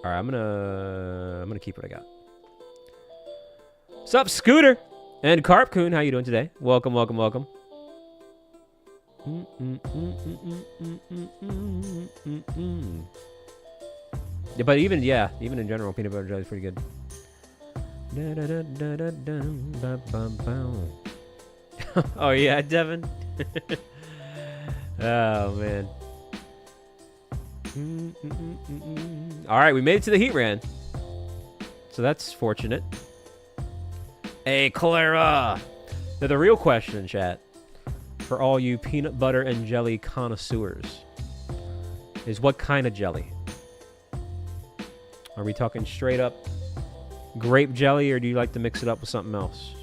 right, I'm gonna keep what I got. What's up, Scooter? And Carpcoon, how you doing today? Welcome, welcome, welcome. Yeah, but even in general, peanut butter jelly is pretty good. Oh yeah, Devin. Oh man. All right, we made it to the Heatran, so that's fortunate. Hey, Clara! Now, the real question, chat, for all you peanut butter and jelly connoisseurs, is what kind of jelly? Are we talking straight up grape jelly, or do you like to mix it up with something else?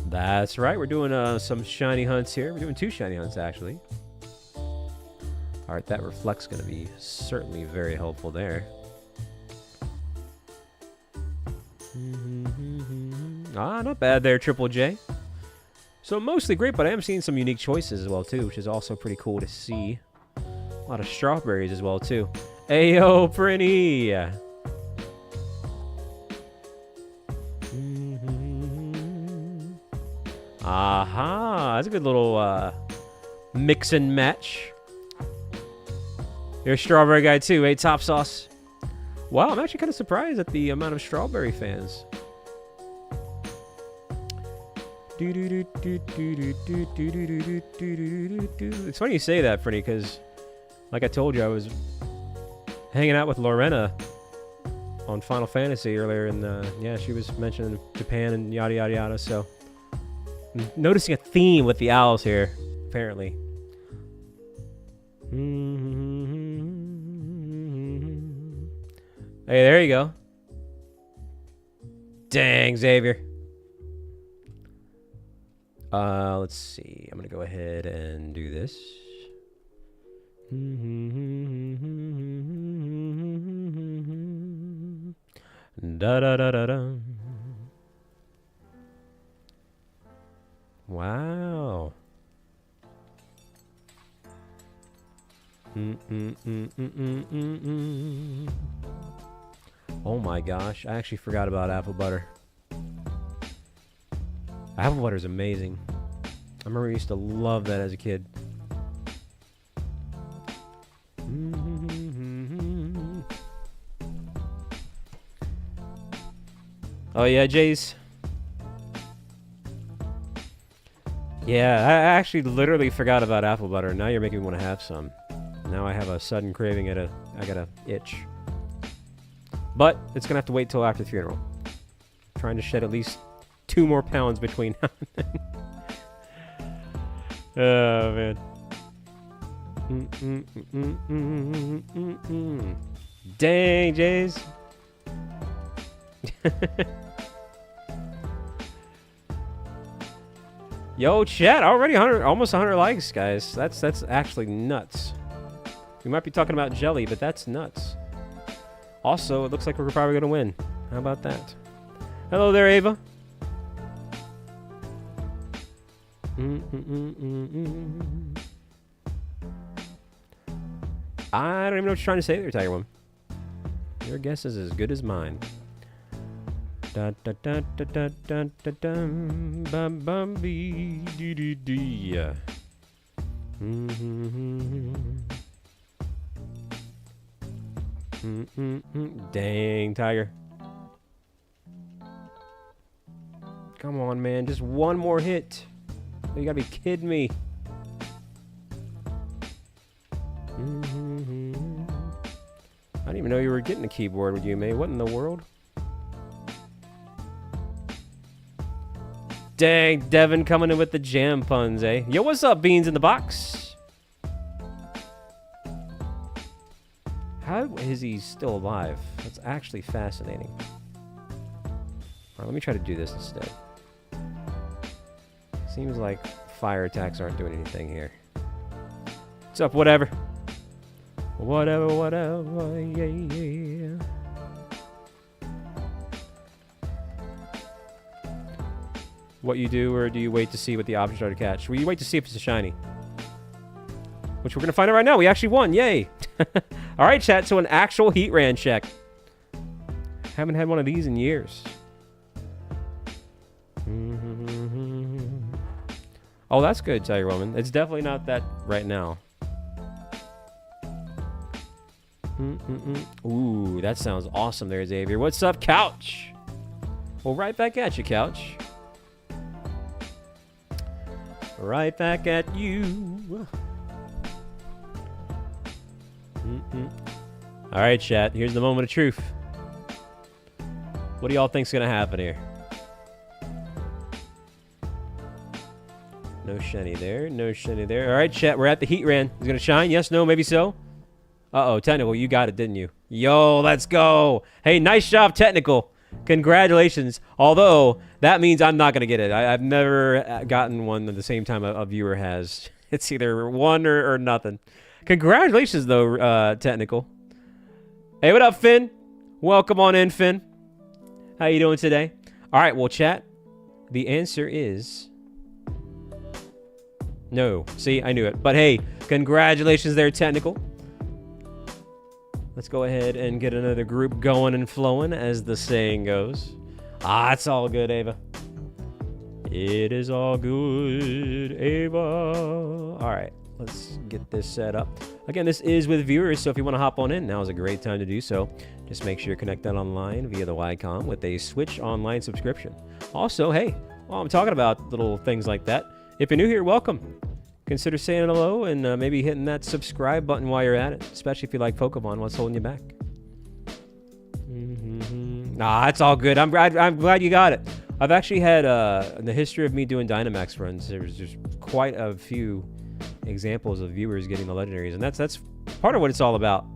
That's right, we're doing some shiny hunts here. We're doing 2 shiny hunts, actually. All right, that reflect's going to be certainly very helpful there. Not bad there, Triple J. So mostly great, but I am seeing some unique choices as well, too, which is also pretty cool to see. A lot of strawberries as well, too. Ayo, Prinny! Aha. That's a good little mix and match. You're a strawberry guy too, eh, Top Sauce? Wow, I'm actually kind of surprised at the amount of strawberry fans. It's funny you say that, Freddie, because like I told you, I was hanging out with Lorena on Final Fantasy earlier, and yeah, she was mentioning Japan and yada yada yada, so I'm noticing a theme with the owls here, apparently. Hey, there you go. Dang, Xavier. Let's see. I'm going to go ahead and do this. Da-da-da-da-da. Wow. Oh my gosh, I actually forgot about apple butter. Apple butter is amazing. I remember I used to love that as a kid. Oh yeah, Jace. Yeah, I actually literally forgot about apple butter. Now you're making me want to have some. Now I have a sudden craving I got a itch. But it's gonna have to wait till after the funeral. I'm trying to shed at least 2 more pounds between now and then. Oh man. Dang, Jays. Yo, chat, already 100, almost 100 likes, guys. That's actually nuts. We might be talking about jelly, but that's nuts. Also, it looks like we're probably gonna win. How about that? Hello there, Ava. I don't even know what you're trying to say there, Tiger Woman. Your guess is as good as mine. Da da da da da da da dum bum bum bee doo doo doo. Dang, Tiger. Come on, man. Just one more hit. You gotta be kidding me. I didn't even know you were getting a keyboard with you, May. What in the world? Dang, Devin coming in with the jam puns, eh? Yo, what's up, Beans in the Box? How is he still alive? That's actually fascinating. Alright, let me try to do this instead. Seems like fire attacks aren't doing anything here. What's up, whatever? Whatever, whatever, yeah, yeah. What you do, or do you wait to see what the options are to catch? Well, you wait to see if it's a shiny. Which we're going to find out right now. We actually won. Yay. All right, chat. So an actual Heatran check. Haven't had one of these in years. Oh, that's good, Tiger Woman. It's definitely not that right now. Ooh, that sounds awesome there, Xavier. What's up, Couch? Well, right back at you, Couch. Right back at you. All right, chat. Here's the moment of truth. What do y'all think's gonna happen here? No shiny there. No shiny there. All right, chat. We're at the Heatran. Is it gonna shine? Yes, no, maybe so. Uh-oh, Technical. You got it, didn't you? Yo, let's go. Hey, nice job, Technical. Congratulations. Although, that means I'm not going to get it. I've never gotten one at the same time a viewer has. It's either one or nothing. Congratulations, though, Technical. Hey, what up, Finn? Welcome on in, Finn. How you doing today? All right, well, chat, the answer is no. See, I knew it. But, hey, congratulations there, Technical. Let's go ahead and get another group going and flowing, as the saying goes. Ah, it's all good, Ava. It is all good, Ava. All right, let's get this set up. Again, this is with viewers, so if you want to hop on in, now is a great time to do so. Just make sure you're connected online via the Wycom with a Switch Online subscription. Also, hey, while I'm talking about little things like that, if you're new here, welcome. Consider saying hello and maybe hitting that subscribe button while you're at it, especially if you like Pokemon. What's holding you back? Nah, it's all good. I'm glad you got it. I've actually had, in the history of me doing Dynamax runs, there's just quite a few examples of viewers getting the legendaries, and that's part of what it's all about.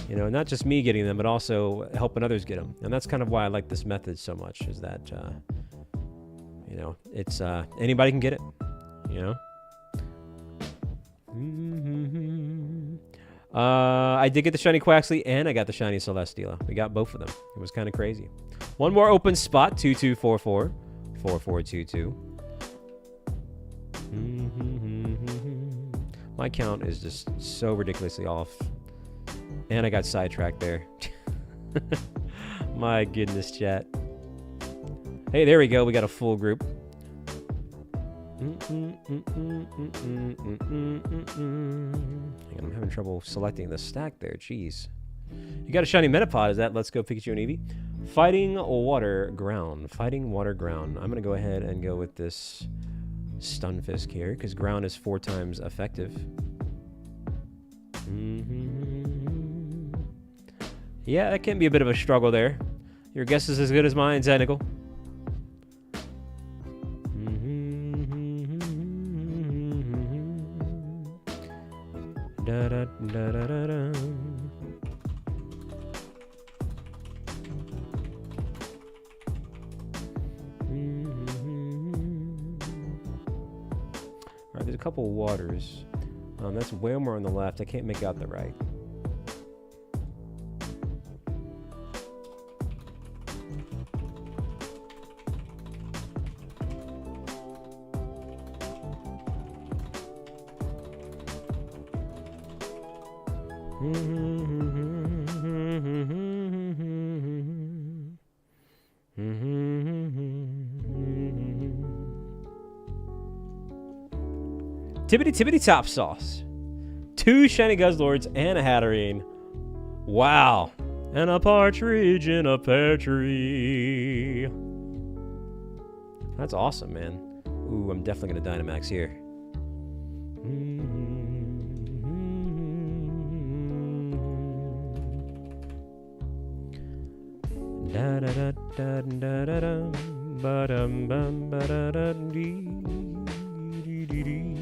You know, not just me getting them, but also helping others get them. And that's kind of why I like this method so much, is that, you know, it's, anybody can get it, you know? I did get the shiny Quaxley, and I got the shiny Celesteela. We got both of them. It was kind of crazy. One more open spot, 2244, 4422. My count is just so ridiculously off. And I got sidetracked there. My goodness, chat. Hey, there we go. We got a full group. Hang on, I'm having trouble selecting the stack there. Jeez. You got a shiny Metapod. Is that Let's Go Pikachu and Eevee? Fighting Water Ground. Fighting Water Ground. I'm going to go ahead and go with this Stunfisk here, because Ground is 4 times effective. Yeah, that can be a bit of a struggle there. Your guess is as good as mine, Zenical. Da da da da da da. Alright, there's a couple of waters. That's way more on the left. I can't make out the right. Tippity top sauce. 2 shiny Guzzlords and a Hatterene. Wow. And a partridge in a pear tree. That's awesome, man. Ooh, I'm definitely going to Dynamax here. Da da da da da da da ba dum bum ba da da dee dee dee dee.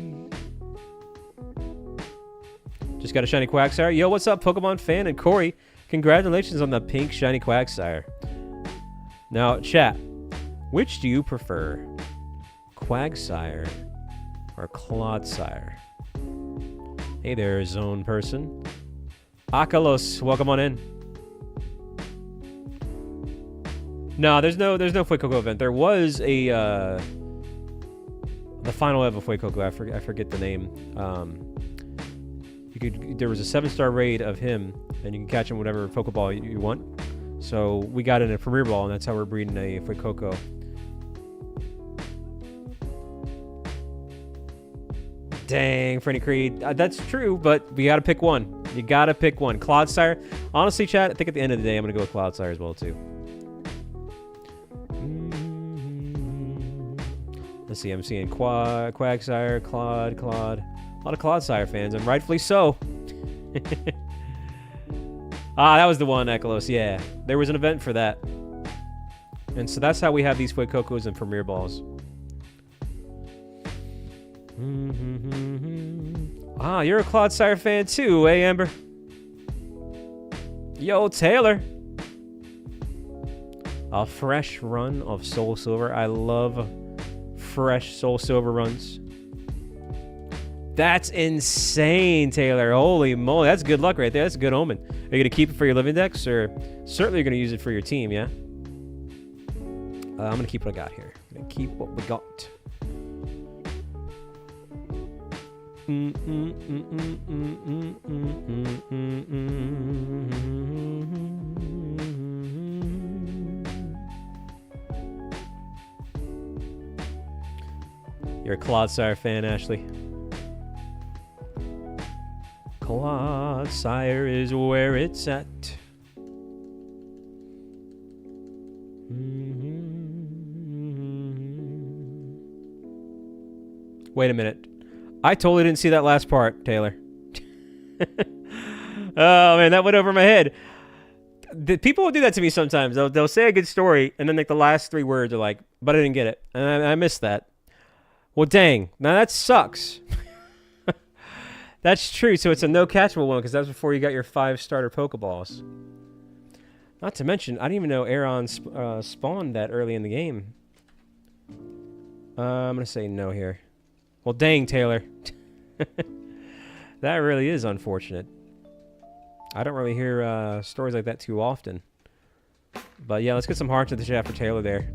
Just got a shiny Quagsire. Yo, what's up, Pokemon fan? And Corey, congratulations on the pink shiny Quagsire. Now, chat, which do you prefer? Quagsire or Clodsire? Hey there, zone person. Akalos, welcome on in. No, there's no Fuecoco event. There was a the final ever Fuecoco. I forget the name. There was a 7-star raid of him, and you can catch him whatever Pokeball you want. So we got in a Premier Ball, and that's how we're breeding a Fuecoco. Dang, Freddy Creed. That's true, but we got to pick one. You got to pick one. Clodsire. Honestly, chat, I think at the end of the day, I'm going to go with Clodsire as well, too. Let's see, I'm seeing Quagsire, Clod. A lot of Clodsire fans, and rightfully so. That was the one, Eklos, yeah. There was an event for that. And so that's how we have these Fuecocos and Premier Balls. You're a Clodsire fan too, eh, Amber? Yo, Taylor. A fresh run of Soul Silver. I love fresh Soul Silver runs. That's insane, Taylor. Holy moly. That's good luck right there. That's a good omen. Are you going to keep it for your living decks, or certainly you're going to use it for your team, yeah? I'm going to keep what I got here. I'm going to keep what we got. You're a Clodsire fan, Ashley. Clodsire is where it's at. Wait a minute. I totally didn't see that last part, Taylor. Oh, man, that went over my head. People will do that to me sometimes. They'll say a good story, and then like the last 3 words are like, but I didn't get it. And I missed that. Well, dang. Now that sucks. That's true. So it's a no-catchable one because that's before you got your 5 starter Pokeballs. Not to mention, I didn't even know Aeron spawned that early in the game. I'm going to say no here. Well, dang, Taylor. That really is unfortunate. I don't really hear stories like that too often. But yeah, let's get some hearts in the chat for Taylor there.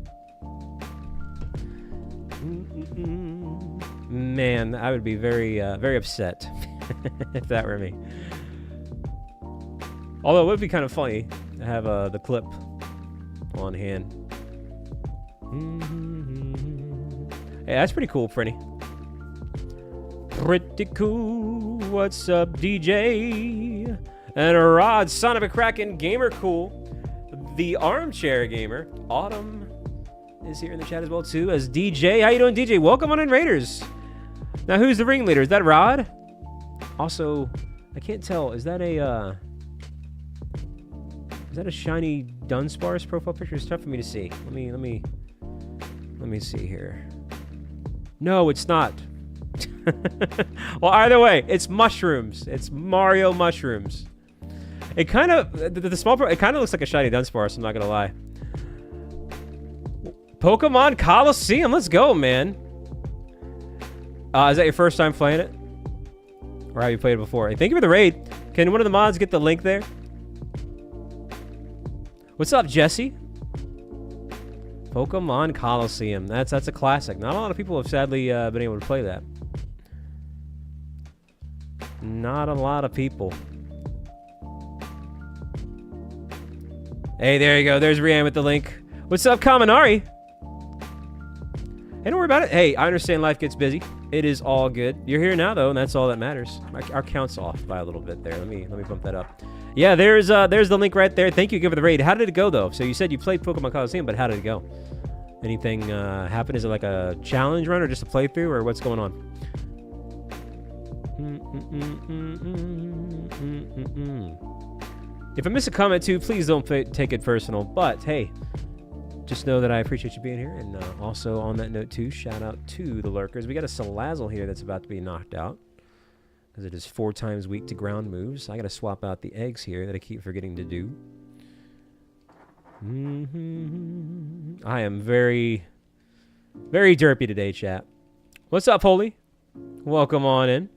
Man, I would be very, very upset if that were me. Although it would be kind of funny to have the clip on hand. Hey, that's pretty cool, Freddy. Pretty cool. What's up, DJ? And Rod, son of a Kraken, Gamer Cool. The Armchair Gamer. Autumn is here in the chat as well, too, as DJ. How you doing, DJ? Welcome on in, Raiders. Now, who's the ringleader? Is that Rod? Also, I can't tell. Is that a shiny Dunsparce profile picture? It's tough for me to see. Let me see here. No, it's not. Well, either way, it's mushrooms. It's Mario mushrooms. It kind of the small. It kind of looks like a shiny Dunsparce. I'm not gonna lie. Pokemon Coliseum. Let's go, man. Is that your first time playing it, or have you played it before? Hey, thank you for the raid. Can one of the mods get the link there? What's up, Jesse? Pokemon Coliseum. That's a classic. Not a lot of people have sadly been able to play that. Not a lot of people. Hey, there you go. There's Rianne with the link. What's up, Kaminari? Hey, don't worry about it. Hey, I understand life gets busy. It is all good. You're here now, though, and that's all that matters. Our count's off by a little bit there. Let me bump that up. Yeah, there's the link right there. Thank you again for the raid. How did it go, though? So you said you played Pokemon Coliseum, but how did it go? Anything happen? Is it like a challenge run or just a playthrough, or what's going on? If I miss a comment, too, please don't take it personal. But, hey, just know that I appreciate you being here. And also, on that note, too, shout out to the lurkers. We got a Salazzle here that's about to be knocked out, because it is 4 times weak to ground moves. I got to swap out the eggs here that I keep forgetting to do. I am very, very derpy today, chat. What's up, Holy? Welcome on in.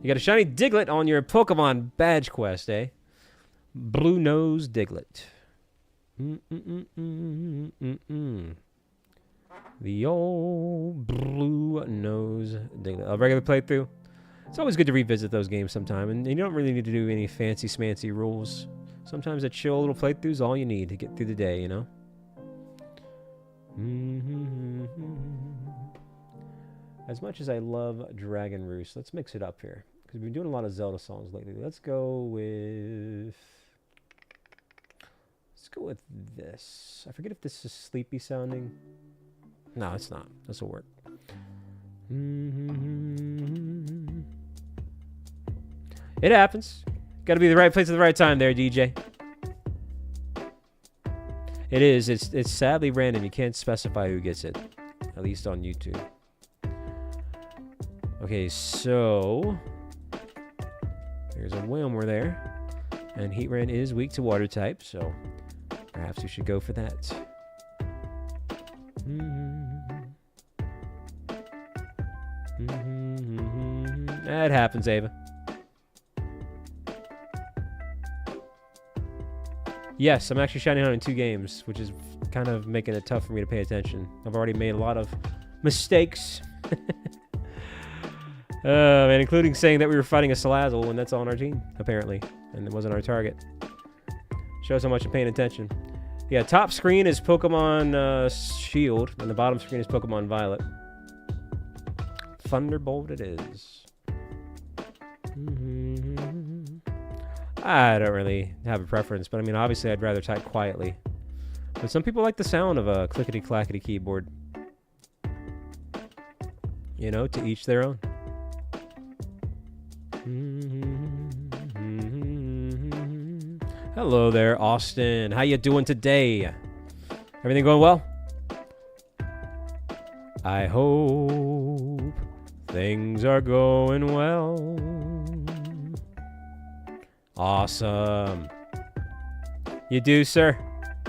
You got a shiny Diglett on your Pokemon badge quest, eh? Blue Nose Diglett. The old Blue Nose Diglett. A regular playthrough. It's always good to revisit those games sometime, and you don't really need to do any fancy smancy rules. Sometimes a chill little playthrough is all you need to get through the day, you know? As much as I love Dragon Roost, let's mix it up here, because we've been doing a lot of Zelda songs lately. Let's go with this. I forget if this is sleepy sounding. No, it's not. This will work. It happens. Got to be the right place at the right time there, DJ. It is. It's sadly random. You can't specify who gets it, at least on YouTube. Okay, so there's a Whalmer there, and Heatran is weak to water type, so perhaps we should go for that. That happens, Ava. Yes, I'm actually shining out in 2 games, which is kind of making it tough for me to pay attention. I've already made a lot of mistakes. And including saying that we were fighting a Salazzle when that's on our team, apparently, and it wasn't our target. Shows how much I'm paying attention. Yeah, top screen is Pokemon Shield, and the bottom screen is Pokemon Violet. Thunderbolt it is. I don't really have a preference, but I mean, obviously I'd rather type quietly. But some people like the sound of a clickety-clackety keyboard. You know, to each their own. Hello there, Austin. How you doing today? Everything going well? I hope things are going well. Awesome. You do, sir?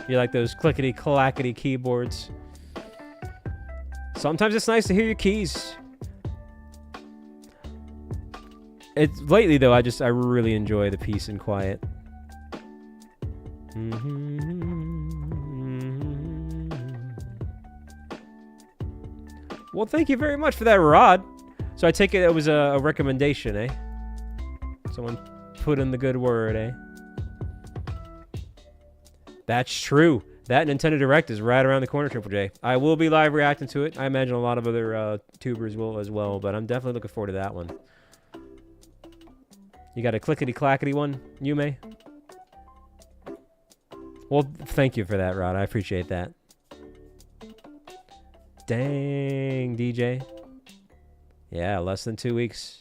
You like those clickety-clackety keyboards? Sometimes it's nice to hear your keys. Lately though, I really enjoy the peace and quiet. Well, thank you very much for that, Rod. So I take it was a recommendation, eh? Someone put in the good word, eh? That's true. That Nintendo Direct is right around the corner, Triple J. I will be live reacting to it. I imagine a lot of other tubers will as well, but I'm definitely looking forward to that one. You got a clickety-clackety one, Yume? Well, thank you for that, Rod. I appreciate that. Dang, DJ. Yeah, less than 2 weeks.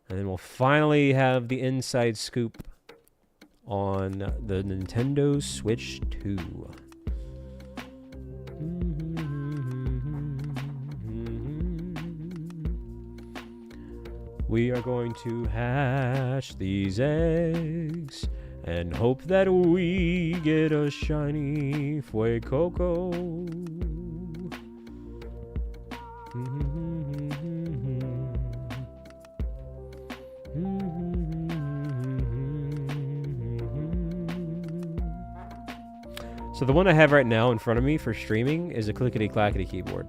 And then we'll finally have the inside scoop on the Nintendo Switch 2. We are going to hatch these eggs and hope that we get a shiny Fuecoco. So the one I have right now in front of me for streaming is a clickety-clackety keyboard.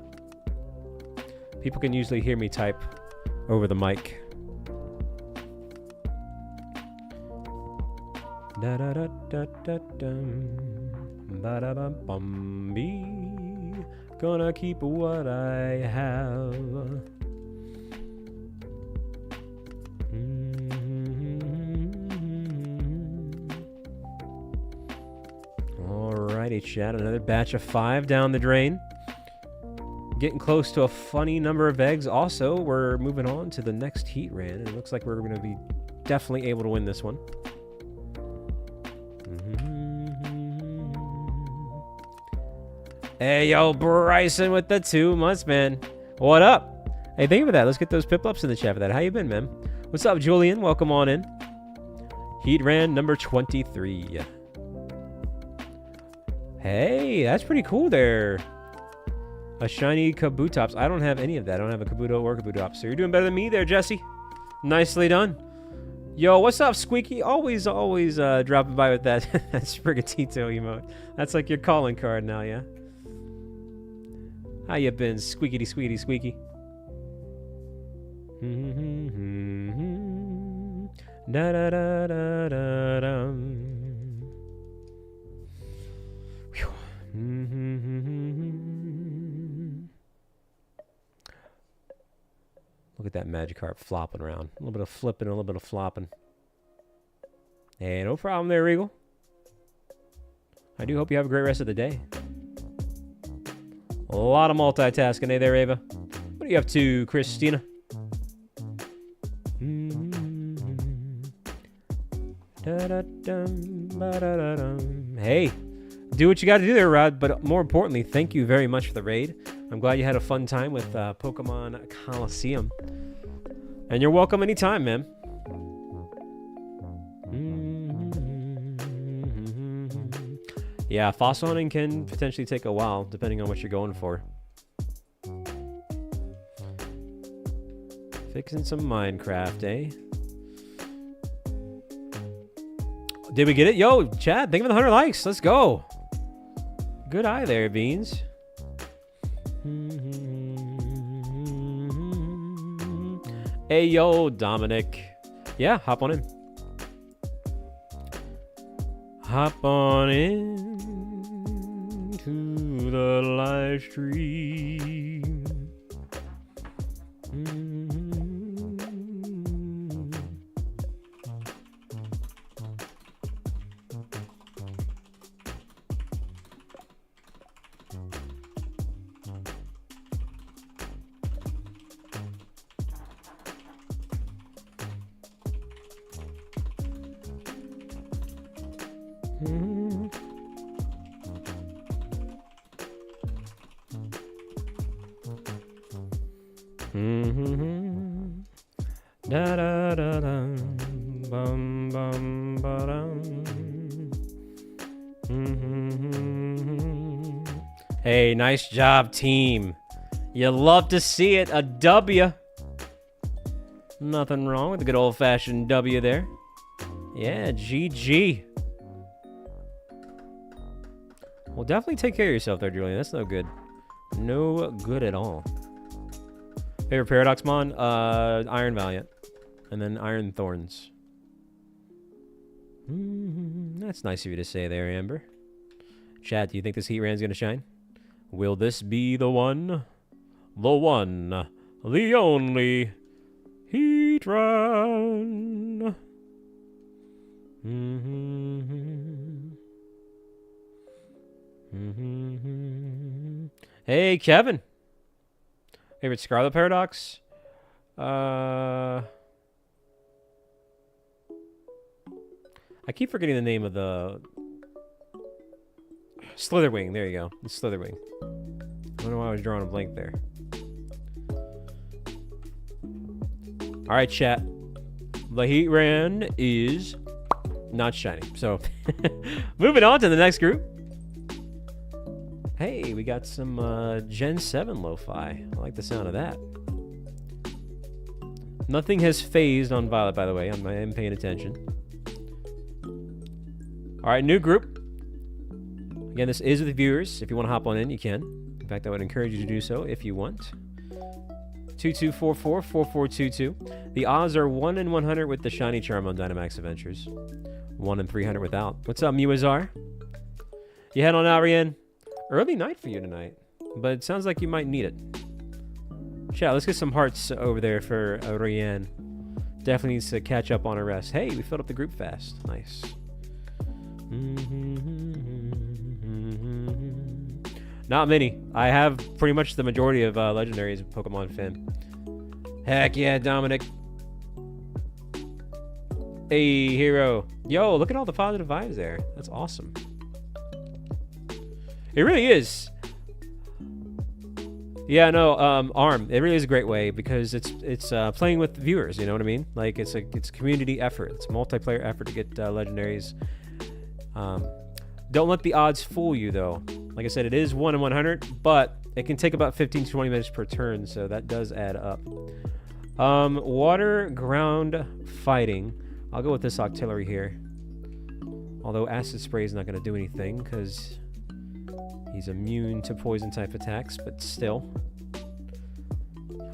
People can usually hear me type over the mic. Da da da da da dum, ba da bum bum bee. Gonna keep what I have. Alrighty, chat. Another batch of 5 down the drain. Getting close to a funny number of eggs. Also, we're moving on to the next Heatran, and it looks like we're going to be definitely able to win this one. Hey, yo, Bryson with the 2 months, man. What up? Hey, thank you for that. Let's get those Piplups in the chat for that. How you been, man? What's up, Julian? Welcome on in. Heatran number 23. Hey, that's pretty cool there. A shiny Kabutops. I don't have any of that. I don't have a Kabuto or Kabutops. So you're doing better than me there, Jesse. Nicely done. Yo, what's up, Squeaky? Always dropping by with that, that Sprigatito emote. That's like your calling card now, yeah? How you been, squeaky squeaky? Da da da da da dum. Look at that Magikarp flopping around. A little bit of flipping, a little bit of flopping. Hey, no problem there, Regal. I do hope you have a great rest of the day. A lot of multitasking, hey there, Ava. What are you up to, Christina? Hey, do what you got to do there, Rod. But more importantly, thank you very much for the raid. I'm glad you had a fun time with Pokemon Coliseum. And you're welcome anytime, man. Yeah, fossil hunting can potentially take a while, depending on what you're going for. Fixing some Minecraft, eh? Did we get it? Yo, Chad, thank you for the 100 likes. Let's go. Good eye there, Beans. Hey, yo, Dominic. Yeah, hop on in. Hop on in. to the live stream. Da da da da, bum bum ba dum. Hey, nice job, team. You love to see it. A W. Nothing wrong with a good old-fashioned W there. Yeah, GG. Well, definitely take care of yourself there, Julian. That's no good. No good at all. Favorite Paradox Mon? Iron Valiant. And then Iron Thorns. That's nice of you to say there, Amber. Chat, do you think this Heatran's going to shine? Will this be the one? The one. The only. Heatran. Hey, Kevin. Favorite Scarlet Paradox? I keep forgetting the name of the... Slitherwing. There you go. It's Slitherwing. I don't know why I was drawing a blank there. Alright, chat. The Heatran is not shiny. So, moving on to the next group. Hey, we got some Gen 7 lo-fi. I like the sound of that. Nothing has phased on Violet, by the way. I am paying attention. Alright, new group. Again, this is with the viewers. If you want to hop on in, you can. In fact, I would encourage you to do so if you want. 2244-4422. The odds are 1 in 100 with the shiny charm on Dynamax Adventures. 1 in 300 without. What's up, Muazar? You head on out, Rian. Early night for you tonight, but it sounds like you might need it. Chat, let's get some hearts over there for Rian. Definitely needs to catch up on her rest. Hey, we filled up the group fast. Nice. Not many. I have pretty much the majority of legendaries of Pokemon Finn. Heck yeah, Dominic. Hey, hero. Yo, look at all the positive vibes there. That's awesome. It really is. Yeah, no, ARM. It really is a great way because it's playing with viewers. You know what I mean? Like it's a community effort. It's a multiplayer effort to get legendaries. Don't let the odds fool you, though. Like I said, it is 1 in 100, but it can take about 15 to 20 minutes per turn, so that does add up. Water, ground, fighting. I'll go with this Octillery here. Although Acid Spray is not going to do anything, because he's immune to poison-type attacks, but still.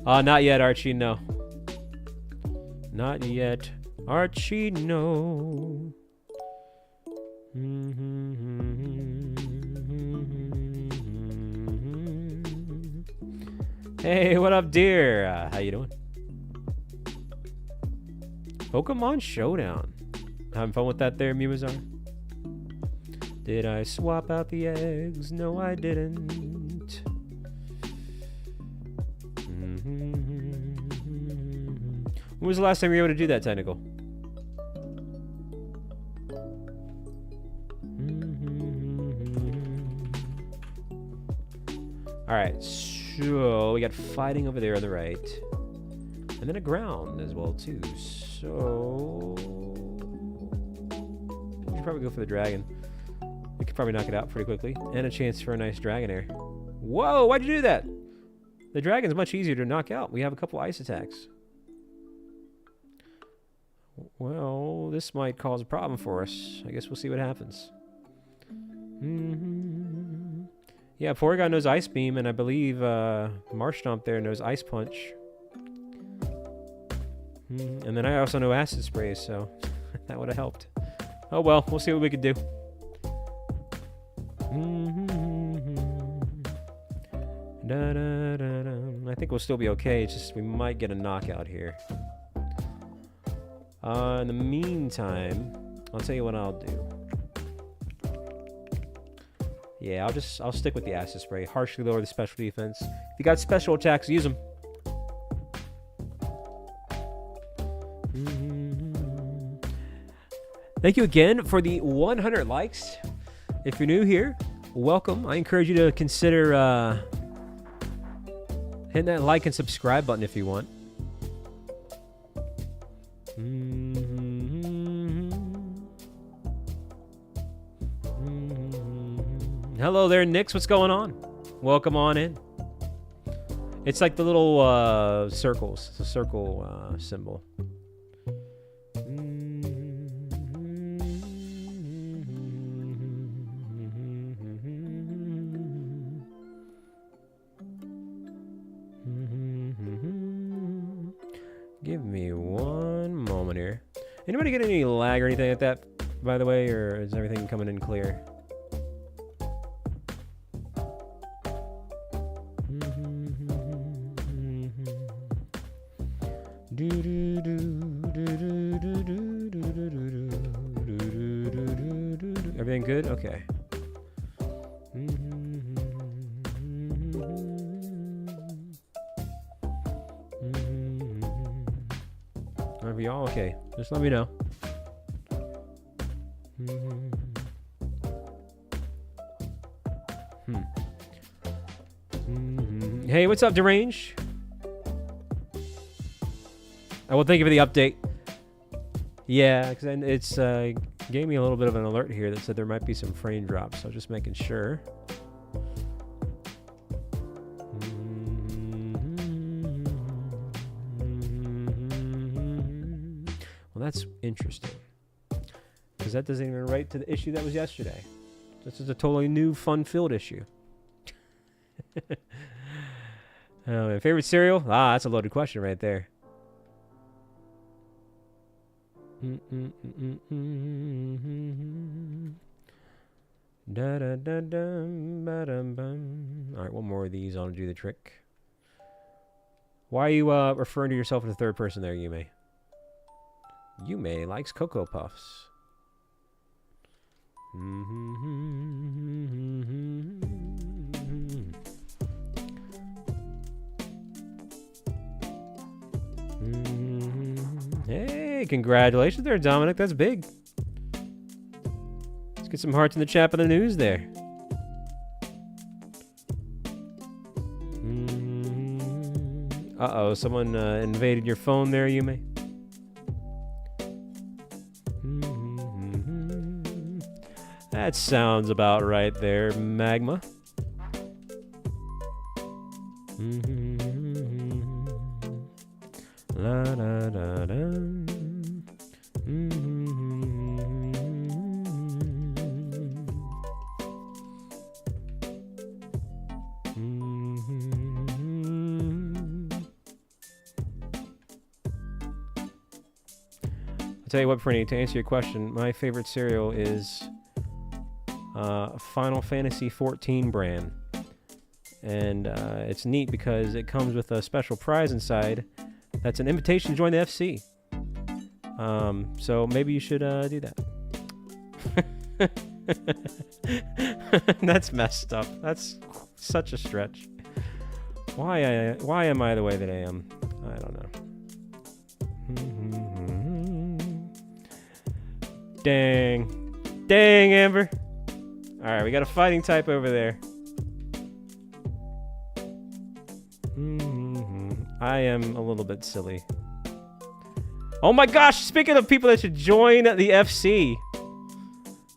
Not yet, Archie, no. Not yet. Archie, no. Hey, what up, dear? How you doing? Pokemon Showdown. Having fun with that there, Mimazar? Did I swap out the eggs? No, I didn't. When was the last time you were able to do that, Technical? Alright, so we got fighting over there on the right. And then a ground as well, too. So we should probably go for the dragon. We could probably knock it out pretty quickly. And a chance for a nice Dragonair. Whoa, why'd you do that? The dragon's much easier to knock out. We have a couple ice attacks. Well, this might cause a problem for us. I guess we'll see what happens. Yeah, Porygon knows Ice Beam, and I believe Marshtomp there knows Ice Punch. And then I also know Acid Spray, so that would have helped. Oh well, we'll see what we could do. I think we'll still be okay. It's just we might get a knockout here. In the meantime, I'll tell you what I'll do. Yeah, I'll stick with the acid spray. Harshly lower the special defense. If you got special attacks, use them. Thank you again for the 100 likes. If you're new here, welcome. I encourage you to consider hitting that like and subscribe button if you want. Hello there, Nix. What's going on? Welcome on in. It's like the little circles. It's a circle symbol. Give me one moment here. Anybody get any lag or anything like that, by the way, or is everything coming in clear? Everything good? Okay. Are y'all okay? Just let me know. Hey, what's up, Derange? Oh, well, thank you for the update. Yeah, because it's gave me a little bit of an alert here that said there might be some frame drops, so just making sure. Well, that's interesting, because that doesn't even relate to the issue that was yesterday. This is a totally new, fun-filled issue. My favorite cereal? Ah, that's a loaded question right there. Alright, one more of these on to do the trick. Why are you referring to yourself in the third person there, Yume? Yume likes Cocoa Puffs. Hey, congratulations there, Dominic. That's big. Let's get some hearts in the chat for the news there. Uh-oh, someone invaded your phone there, Yume. That sounds about right there, Magma. La da da da. I'll tell you what, Franny, to answer your question, my favorite cereal is Final Fantasy XIV brand. And it's neat because it comes with a special prize inside. That's an invitation to join the FC. So maybe you should do that. That's messed up. That's such a stretch. Why am I the way that I am? I don't know. Dang. Dang, Amber. Alright, we got a fighting type over there. I am a little bit silly. Oh my gosh, speaking of people that should join the FC,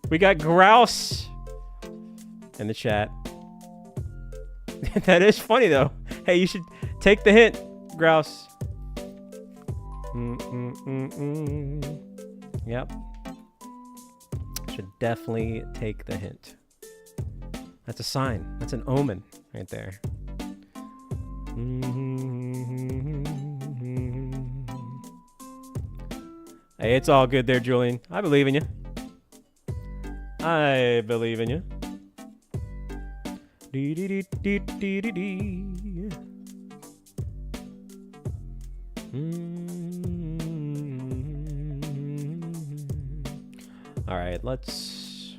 we got Grouse in the chat. That is funny though. Hey, you should take the hint, Grouse. Yep. Should definitely take the hint. That's a sign. That's an omen right there. Hey, it's all good there, Julian. I believe in you. I believe in you. Dee dee dee dee dee dee dee. All right, let's.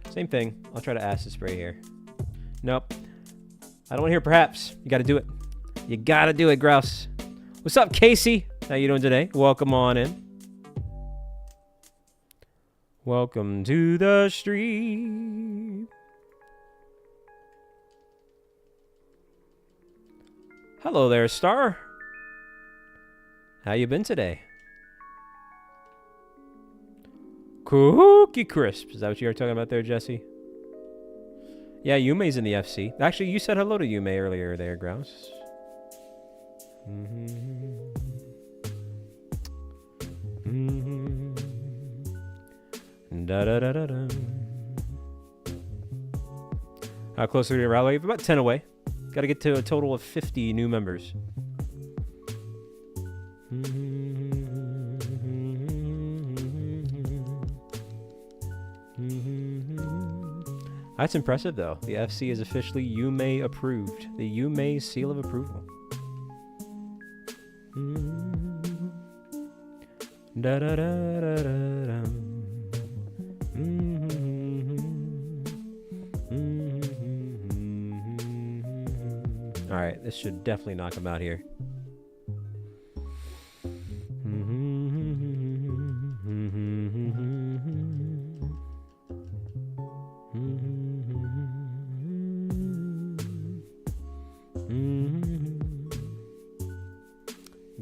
Same thing. I'll try to acid spray here. Nope. I don't want to hear perhaps. You got to do it. You got to do it, Grouse. What's up, Casey? How you doing today? Welcome on in. Welcome to the street. Hello there, Star. How you been today? Cookie Crisp. Is that what you were talking about there, Jesse? Yeah, Yume's in the FC. Actually, you said hello to Yume earlier there, Grouse. Da da da da da. How close are we to rally? About 10 away. Got to get to a total of 50 new members. That's impressive, though. The FC is officially Yume approved. The Yume seal of approval. Da da da da da. All right, this should definitely knock him out here.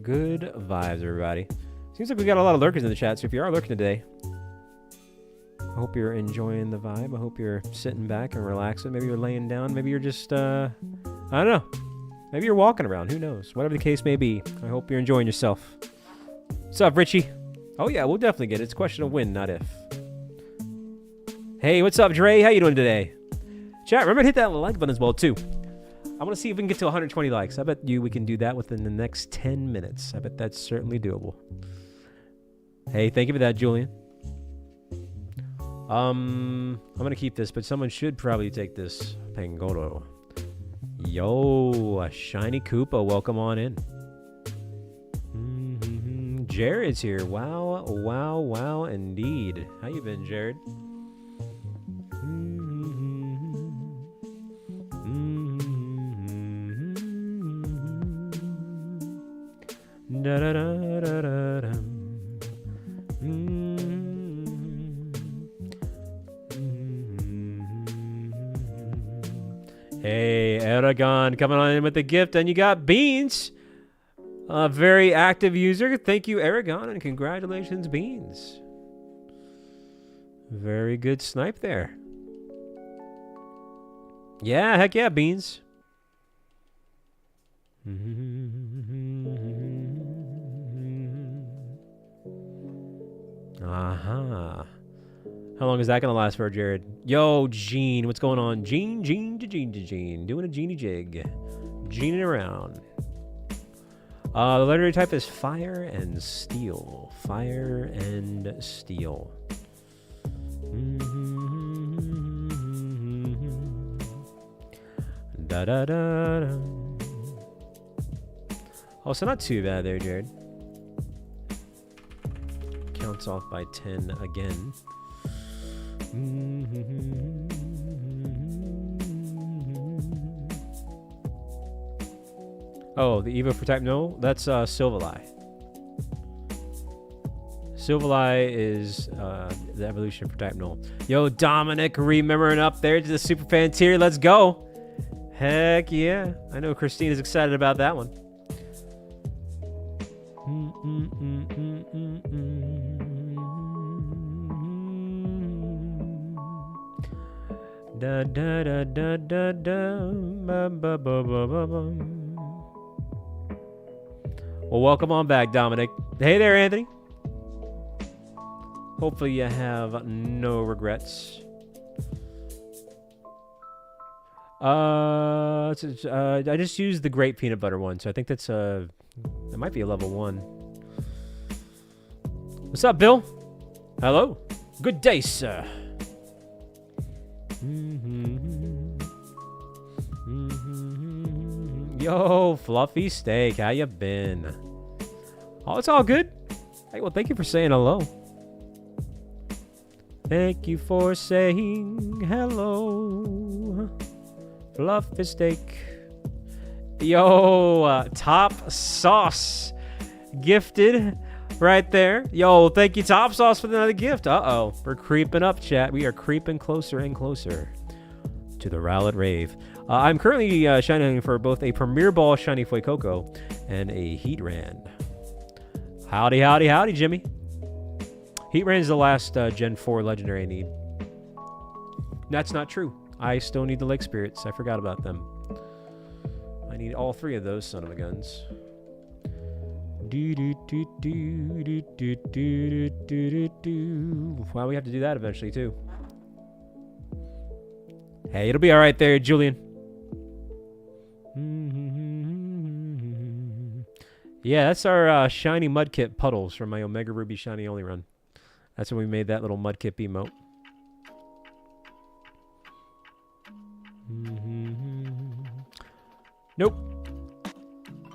Good vibes, everybody. Seems like we got a lot of lurkers in the chat, so if you are lurking today, I hope you're enjoying the vibe. I hope you're sitting back and relaxing. Maybe you're laying down. Maybe you're just, I don't know. Maybe you're walking around. Who knows? Whatever the case may be, I hope you're enjoying yourself. What's up, Richie? Oh, yeah, we'll definitely get it. It's a question of when, not if. Hey, what's up, Dre? How you doing today? Chat, remember to hit that like button as well, too. I want to see if we can get to 120 likes. I bet we can do that within the next 10 minutes. I bet that's certainly doable. Hey, thank you for that, Julian. I'm going to keep this, but someone should probably take this Pangoro. Yo, a shiny Koopa. Welcome on in. Jared's here. Wow, wow, wow, indeed. How you been, Jared? Da da da da da da. Hey, Aragon coming on in with the gift, and you got Beans, a very active user. Thank you, Aragon, and congratulations, Beans. Very good snipe there. Yeah, heck yeah, Beans. Aha. How long is that going to last for, Jared? Yo, Gene. What's going on? Gene. Doing a Genie jig. Gening around. The legendary type is Fire and Steel. Fire and Steel. Da da da da. Oh, so not too bad there, Jared. Counts off by 10 again. Oh, the Evo for type no? That's Silvalai. Silvalai is the evolution for type null. Yo, Dominic, remembering up there to the Superfan tier. Let's go. Heck yeah. I know Christine is excited about that one. Da da da da da da ba ba ba ba ba ba. Well, welcome on back, Dominic. Hey there, Anthony. Hopefully you have no regrets. I just used the grape peanut butter one, so I think that's that might be a level 1. What's up, Bill? Hello. Good day, sir. Yo, Fluffy Steak, how you been? Oh, it's all good. Hey, well, thank you for saying hello. Thank you for saying hello. Fluffy Steak. Yo, Top Sauce gifted right there. Yo, thank you, Top Sauce, for another gift. Uh-oh, we're creeping up, chat. We are creeping closer and closer to the Rowlet Rave. I'm currently shining for both a Premier Ball Shiny Fuecoco and a Heatran. Howdy, howdy, howdy, Jimmy. Heatran is the last Gen 4 Legendary I need. That's not true. I still need the Lake Spirits. I forgot about them. I need all 3 of those son of a guns. Well, we have to do that eventually, too. Hey, it'll be all right there, Julian. Yeah, that's our shiny Mudkip Puddles from my Omega Ruby Shiny Only run. That's when we made that little Mudkip emote. Nope.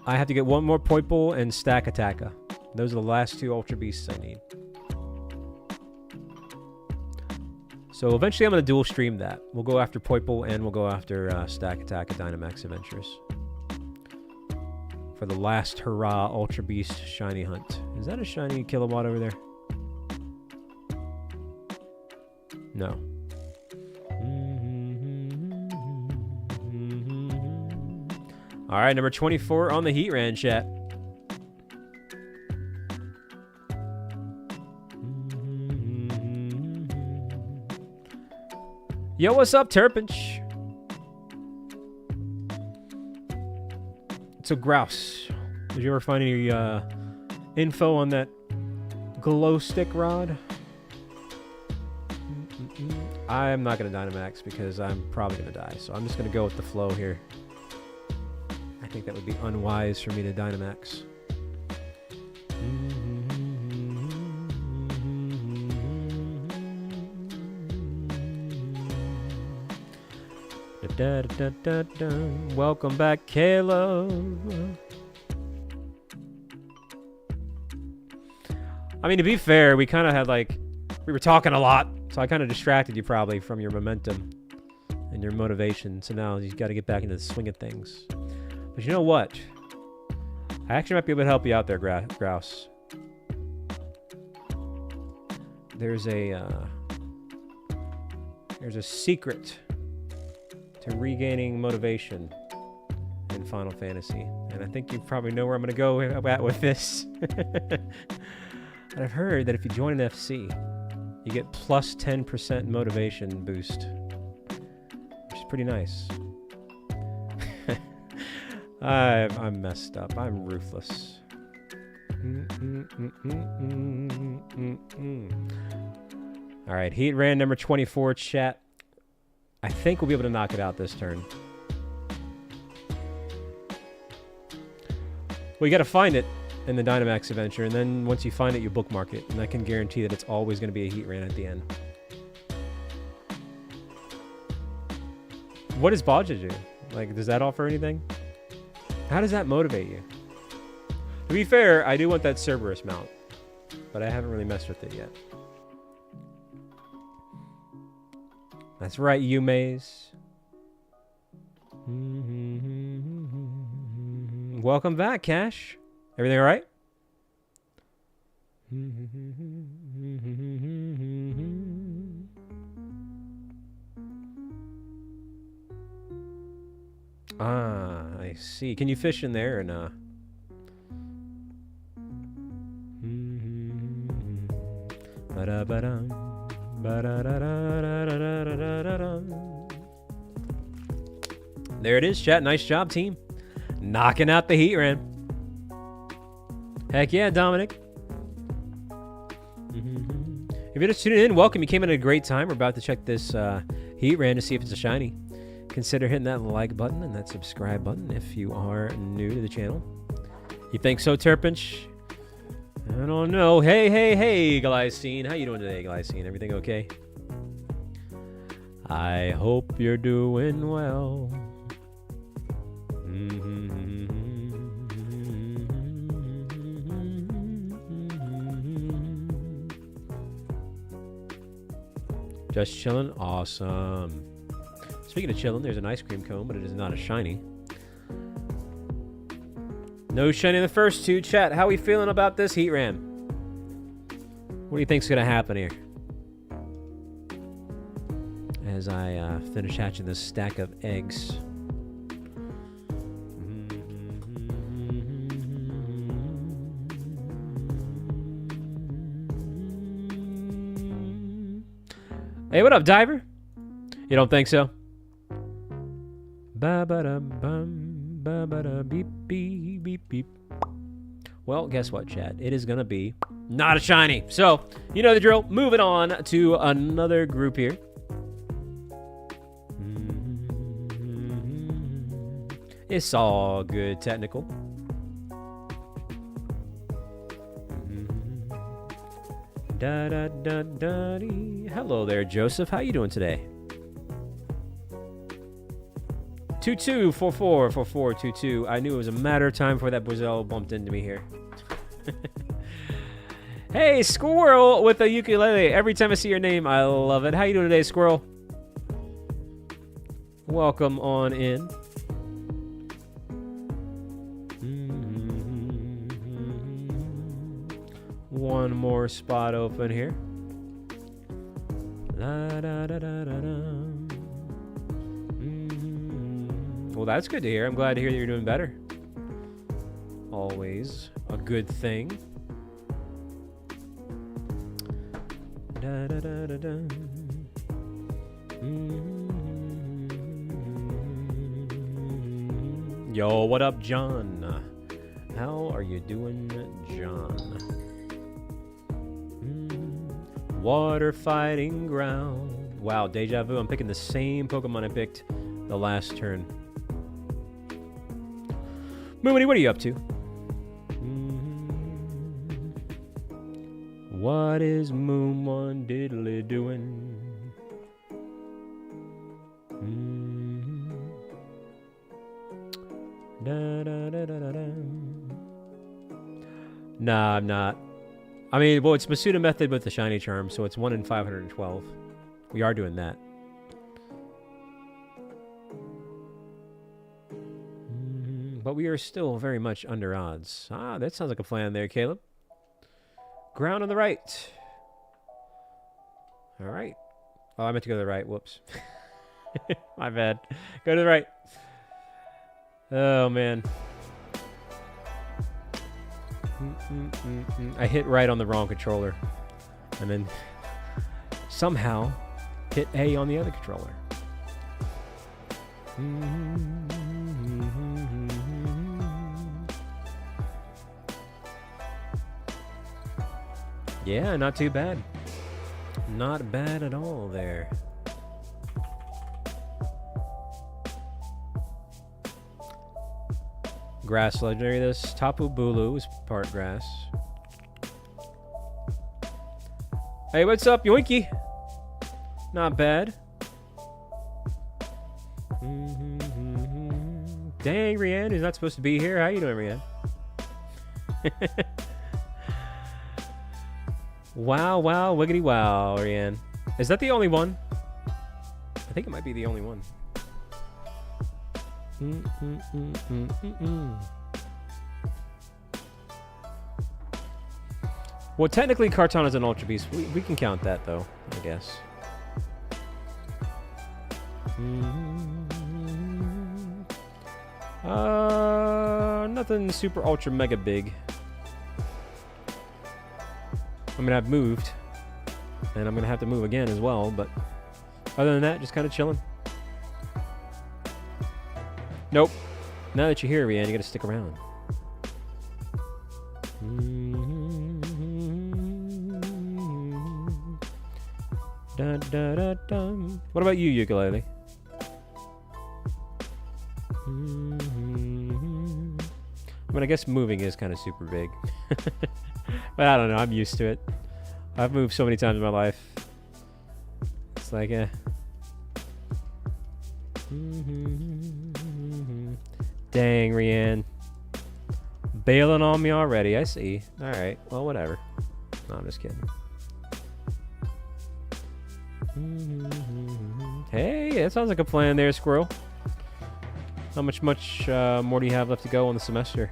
I have to get one more Poipole and Stack Attacka. Those are the last 2 Ultra Beasts I need. So eventually I'm going to dual stream that. We'll go after Poipole and we'll go after Stack Attack at Dynamax Adventures. For the last hurrah Ultra Beast shiny hunt. Is that a shiny Killowatt over there? No. All right, number 24 on the Heatran, chat. Yo, what's up, Turpinch? So, Grouse, did you ever find any info on that glow stick rod? I'm not going to Dynamax because I'm probably going to die. So I'm just going to go with the flow here. I think that would be unwise for me to Dynamax. Da, da, da, da. Welcome back, Caleb. I mean, to be fair, we kind of had we were talking a lot. So I kind of distracted you probably from your momentum and your motivation. So now you've got to get back into the swing of things. But you know what? I actually might be able to help you out there, Grouse. There's a secret to regaining motivation in Final Fantasy. And I think you probably know where I'm going to go at with this. And I've heard that if you join an FC, you get plus 10% motivation boost, which is pretty nice. I'm messed up. I'm ruthless. All right, Heatran number 24, chat. I think we'll be able to knock it out this turn. Well, you got to find it in the Dynamax adventure, and then once you find it, you bookmark it, and I can guarantee that it's always going to be a Heatran at the end. What does Bodja do? Does that offer anything? How does that motivate you? To be fair, I do want that Cerberus mount, but I haven't really messed with it yet. That's right, Yumeis. Welcome back, Cash. Everything all right? Ah, I see. Can you fish in there or not? There it is, chat. Nice job, team. Knocking out the Heatran. Heck yeah, Dominic. If you're just tuning in, welcome. You came in at a great time. We're about to check this Heatran to see if it's a shiny. Consider hitting that like button and that subscribe button if you are new to the channel. You think so, Turpinch? I don't know. Hey, Glycine. How you doing today, Glycine? Everything okay? I hope you're doing well. Just chilling. Awesome. Speaking of chilling, there's an ice cream cone, but it is not a shiny. No shiny in the first two. Chat, how are we feeling about this Heatran? What do you think's going to happen here? As I finish hatching this stack of eggs. Hey, what up, Diver? You don't think so? Ba-ba-da-bum, ba-ba-da-beep, beep, beep, beep. Well, guess what, Chad? It is going to be not a shiny. So, you know the drill. Moving on to another group here. It's all good, technical. Da da da da dee. Hello there, Joseph. How you doing today? 22444422. I knew it was a matter of time before that Brazil bumped into me here. Hey, Squirrel with a ukulele. Every time I see your name, I love it. How you doing today, Squirrel? Welcome on in. One more spot open here. La, da, da, da, da, da. Well, that's good to hear. I'm glad to hear that you're doing better. Always a good thing. Da, da, da, da, da. Yo, what up, John? How are you doing, John? Water fighting ground. Wow, deja vu. I'm picking the same Pokemon I picked the last turn. Moomity, what are you up to? What is Moon One Diddly doing? Da, da, da, da, da, da. Nah, I'm not. I mean, well, it's Masuda method with the shiny charm, so it's 1 in 512. We are doing that. But we are still very much under odds. Ah, that sounds like a plan there, Caleb. Ground on the right. All right. Oh, I meant to go to the right. Whoops. My bad. Go to the right. Oh, man. I hit right on the wrong controller. And then somehow hit A on the other controller. Yeah, not too bad. Not bad at all there. Grass legendary. This Tapu Bulu is part grass. Hey, what's up, Yoinky? Not bad. Dang, Rianne, who's not supposed to be here. How you doing, Rianne? Wow, wow, wiggity wow, Rianne. Is that the only one? I think it might be the only one. Well, technically, Kartana's an Ultra Beast. We can count that, though, I guess. Nothing super ultra mega big. I mean, I've moved, and I'm gonna have to move again as well. But other than that, just kind of chilling. Nope. Now that you're here, Rianne, you gotta stick around. Da, da, da, da. What about you, ukulele? I mean, I guess moving is kind of super big. But I don't know, I'm used to it. I've moved so many times in my life. It's like, Dang, Rianne. Bailing on me already, I see. Alright, well, whatever. No, I'm just kidding. Hey, that sounds like a plan there, Squirrel. How much more do you have left to go on the semester?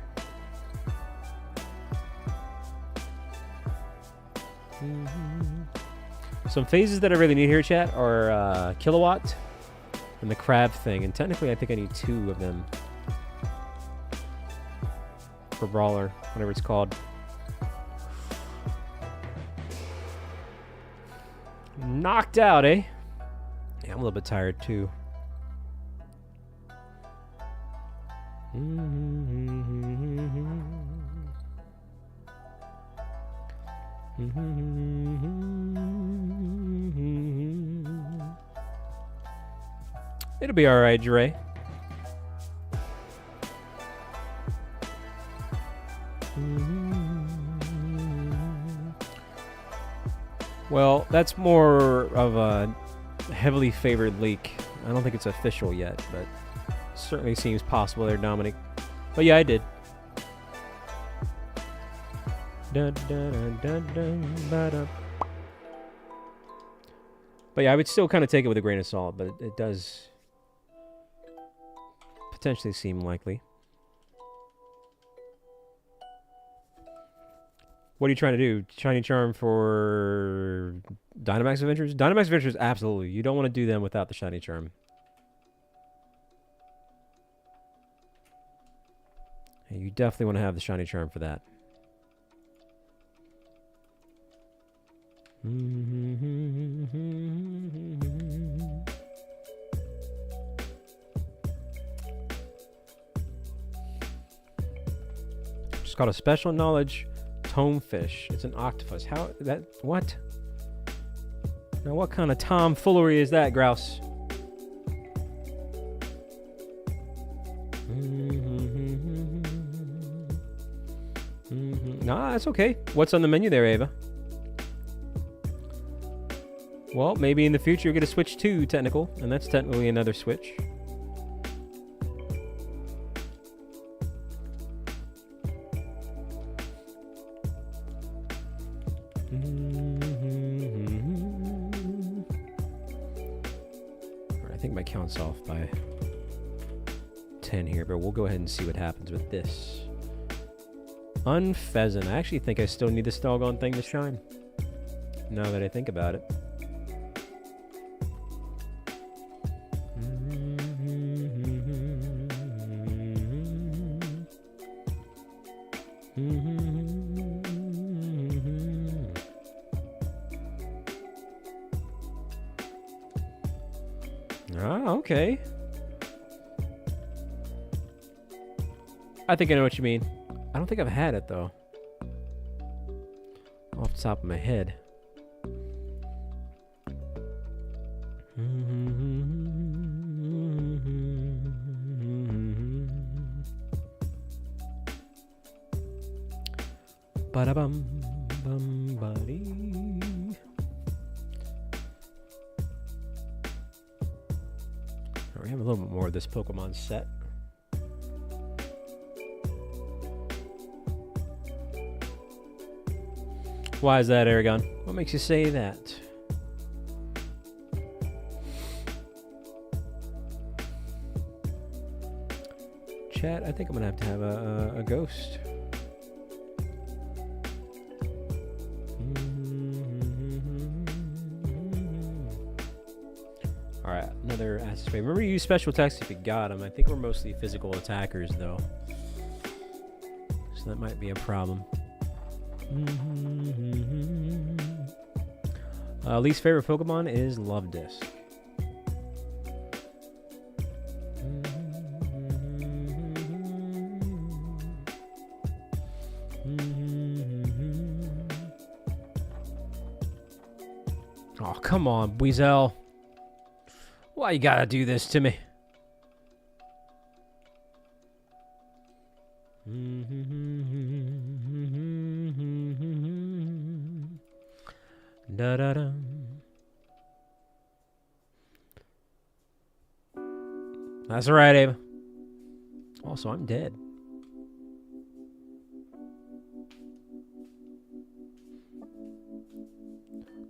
Some phases that I really need here, chat, are Killowatt and the crab thing. And technically, I think I need 2 of them. For Brawler, whatever it's called. Knocked out, eh? Yeah, I'm a little bit tired too. It'll be all right, Dre. Well, that's more of a heavily favored leak. I don't think it's official yet, but certainly seems possible there, Dominic. But yeah, I did. But yeah, I would still kind of take it with a grain of salt, but it does potentially seem likely. What are you trying to do? Shiny Charm for Dynamax Adventures? Dynamax Adventures, absolutely. You don't want to do them without the Shiny Charm. And you definitely want to have the Shiny Charm for that. Just got a special knowledge. Tomefish. It's an octopus. How that? What? Now, what kind of tomfoolery is that, Grouse? Nah, that's okay. What's on the menu there, Ava? Well, maybe in the future you'll get a Switch 2 technical, and that's technically another Switch. I think my count's off by 10 here, but we'll go ahead and see what happens with this. Unpheasant. I actually think I still need this doggone thing to shine. Now that I think about it. Ah, okay. I think I know what you mean. I don't think I've had it, though. Off the top of my head. Ba-da-bum, bum, buddy. We have a little bit more of this Pokemon set. Why is that, Aragon? What makes you say that? Chat, I think I'm gonna have a ghost. Alright, another Acid Spray. Remember to use special attacks if you got them. I think we're mostly physical attackers, though. So that might be a problem. Least favorite Pokemon is Love Disc. Oh, come on, Weasel. Why you gotta do this to me? Da-da-da. That's right, Ava. Also, I'm dead.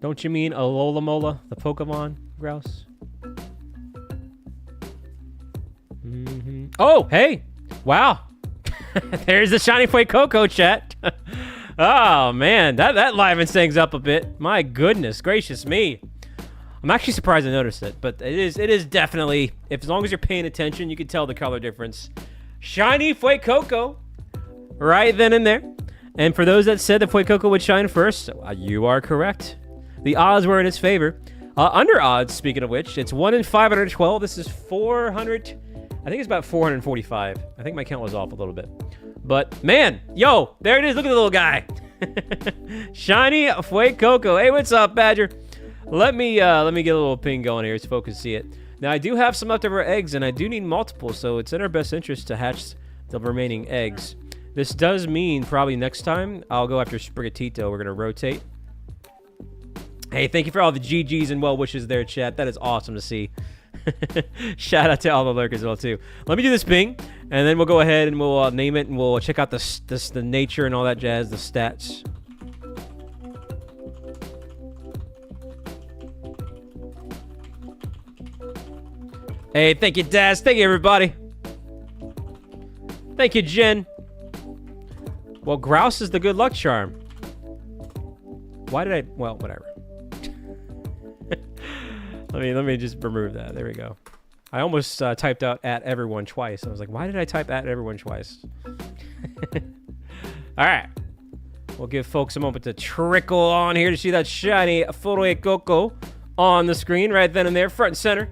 Don't you mean Alola, the Pokemon, Grouse? Oh, hey! Wow! There's the shiny Fuecoco, chat. Oh, man. That livens things up a bit. My goodness gracious me. I'm actually surprised I noticed it, but it is definitely, as long as you're paying attention, you can tell the color difference. Shiny Fuecoco right then and there. And for those that said that Fuecoco would shine first, you are correct. The odds were in its favor. Under odds, speaking of which, it's 1 in 512. This is 400. I think it's about 445. I think my count was off a little bit. But, man, yo, there it is. Look at the little guy. Shiny Fuecoco. Hey, what's up, Badger? Let me get a little ping going here so folks can see it. Now, I do have some leftover eggs, and I do need multiple, so it's in our best interest to hatch the remaining eggs. This does mean probably next time I'll go after Sprigatito. We're going to rotate. Hey, thank you for all the GGs and well wishes there, chat. That is awesome to see. Shout out to all the lurkers as well, too. Let me do this ping, and then we'll go ahead and we'll name it, and we'll check out the nature and all that jazz, the stats. Hey, thank you, Daz. Thank you, everybody. Thank you, Jen. Well, Grouse is the good luck charm. Why did I... Well, whatever. Let me just remove that. There we go. I almost typed out at everyone twice. I was like, why did I type at everyone twice? All right. We'll give folks a moment to trickle on here to see that shiny Fuecoco on the screen right then and there, front and center.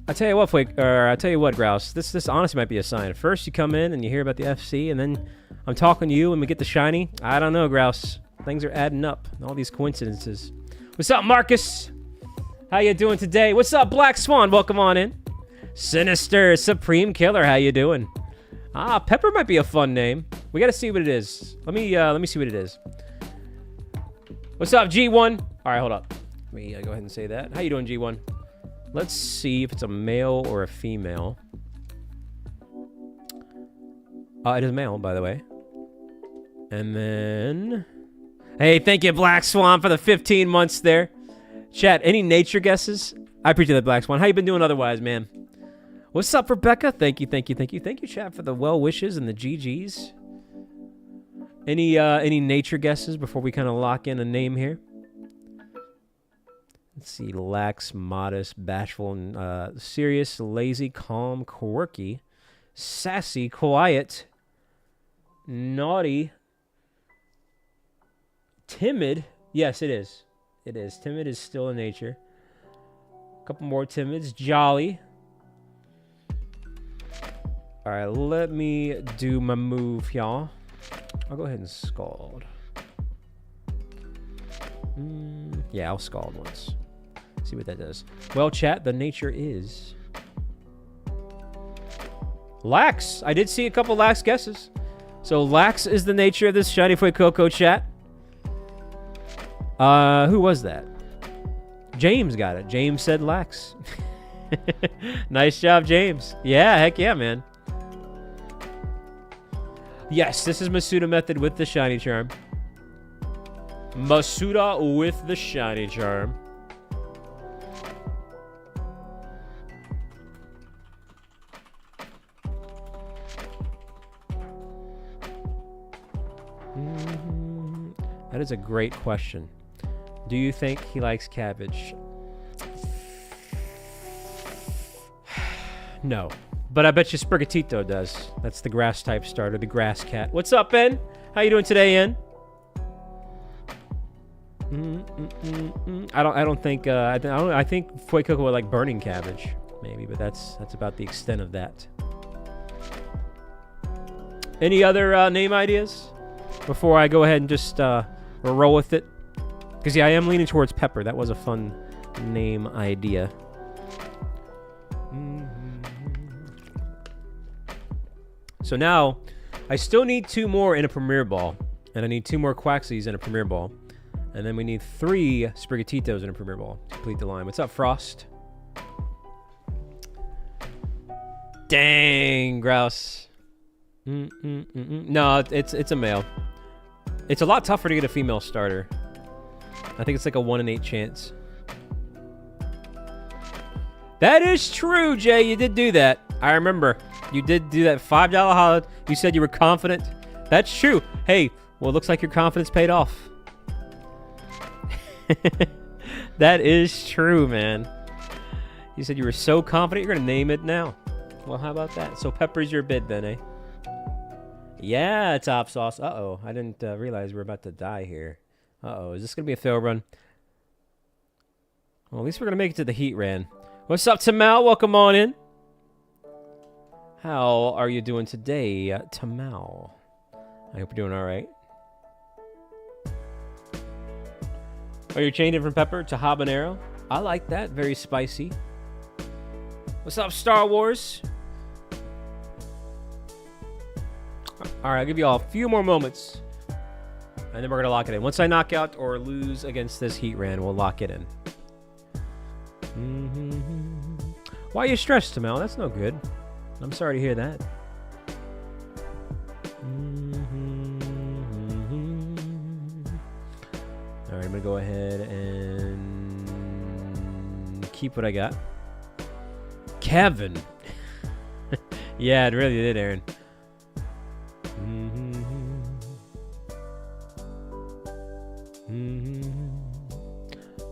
I tell you what, Grouse. This honestly might be a sign. First, you come in and you hear about the FC, and then I'm talking to you and we get the shiny. I don't know, Grouse. Things are adding up. All these coincidences. What's up, Marcus? How you doing today? What's up, Black Swan? Welcome on in. Sinister Supreme Killer. How you doing? Ah, Pepper might be a fun name. We gotta see what it is. Let me see what it is. What's up, G1? All right, hold up. Let me go ahead and say that. How you doing, G1? Let's see if it's a male or a female. It is male, by the way. And then... Hey, thank you, Black Swan, for the 15 months there. Chat, any nature guesses? I appreciate that, Black Swan. How you been doing otherwise, man? What's up, Rebecca? Thank you, thank you, thank you. Thank you, chat, for the well wishes and the GGs. Any nature guesses before we kind of lock in a name here? Let's see. Lax, modest, bashful, and serious, lazy, calm, quirky, sassy, quiet, naughty, timid. Yes, it is. It is. Timid is still a nature. A couple more timids. Jolly. All right, let me do my move, y'all. I'll go ahead and scald. Yeah, I'll scald once. See what that does. Well, chat, the nature is... Lax. I did see a couple Lax guesses. So Lax is the nature of this shiny Fuecoco, chat. Who was that? James got it. James said Lax. Nice job, James. Yeah, heck yeah, man. Yes, this is Masuda method with the shiny charm. Masuda with the shiny charm. That is a great question. Do you think he likes cabbage? No. But I bet you Sprigatito does. That's the grass type starter, the grass cat. What's up, Ben? How you doing today, En? I think Fuecoco would like burning cabbage, maybe, but that's about the extent of that. Any other name ideas before I go ahead and just roll with it? Because yeah, I am leaning towards Pepper. That was a fun name idea. So now, I still need 2 more in a Premier Ball. And I need 2 more Quaxies in a Premier Ball. And then we need 3 Sprigatitos in a Premier Ball to complete the line. What's up, Frost? Dang, grouse. No, it's a male. It's a lot tougher to get a female starter. I think it's like a 1 in 8 chance. That is true, Jay. You did do that. I remember. You did do that $5 holo. You said you were confident. That's true. Hey, well, it looks like your confidence paid off. That is true, man. You said you were so confident you're going to name it now. Well, how about that? So Pepper's your bid then, eh? Yeah, top sauce. Uh-oh. I didn't realize we were about to die here. Uh-oh. Is this going to be a fail run? Well, at least we're going to make it to the Heatran. What's up, Tamal? Welcome on in. How are you doing today, Tamal? I hope you're doing all right. Oh, you're changing from pepper to habanero? I like that. Very spicy. What's up, Star Wars? All right, I'll give you all a few more moments. And then we're going to lock it in. Once I knock out or lose against this Heatran, we'll lock it in. Why are you stressed, Tamal? That's no good. I'm sorry to hear that. All right, I'm going to go ahead and keep what I got. Kevin. Yeah, it really did, Aaron.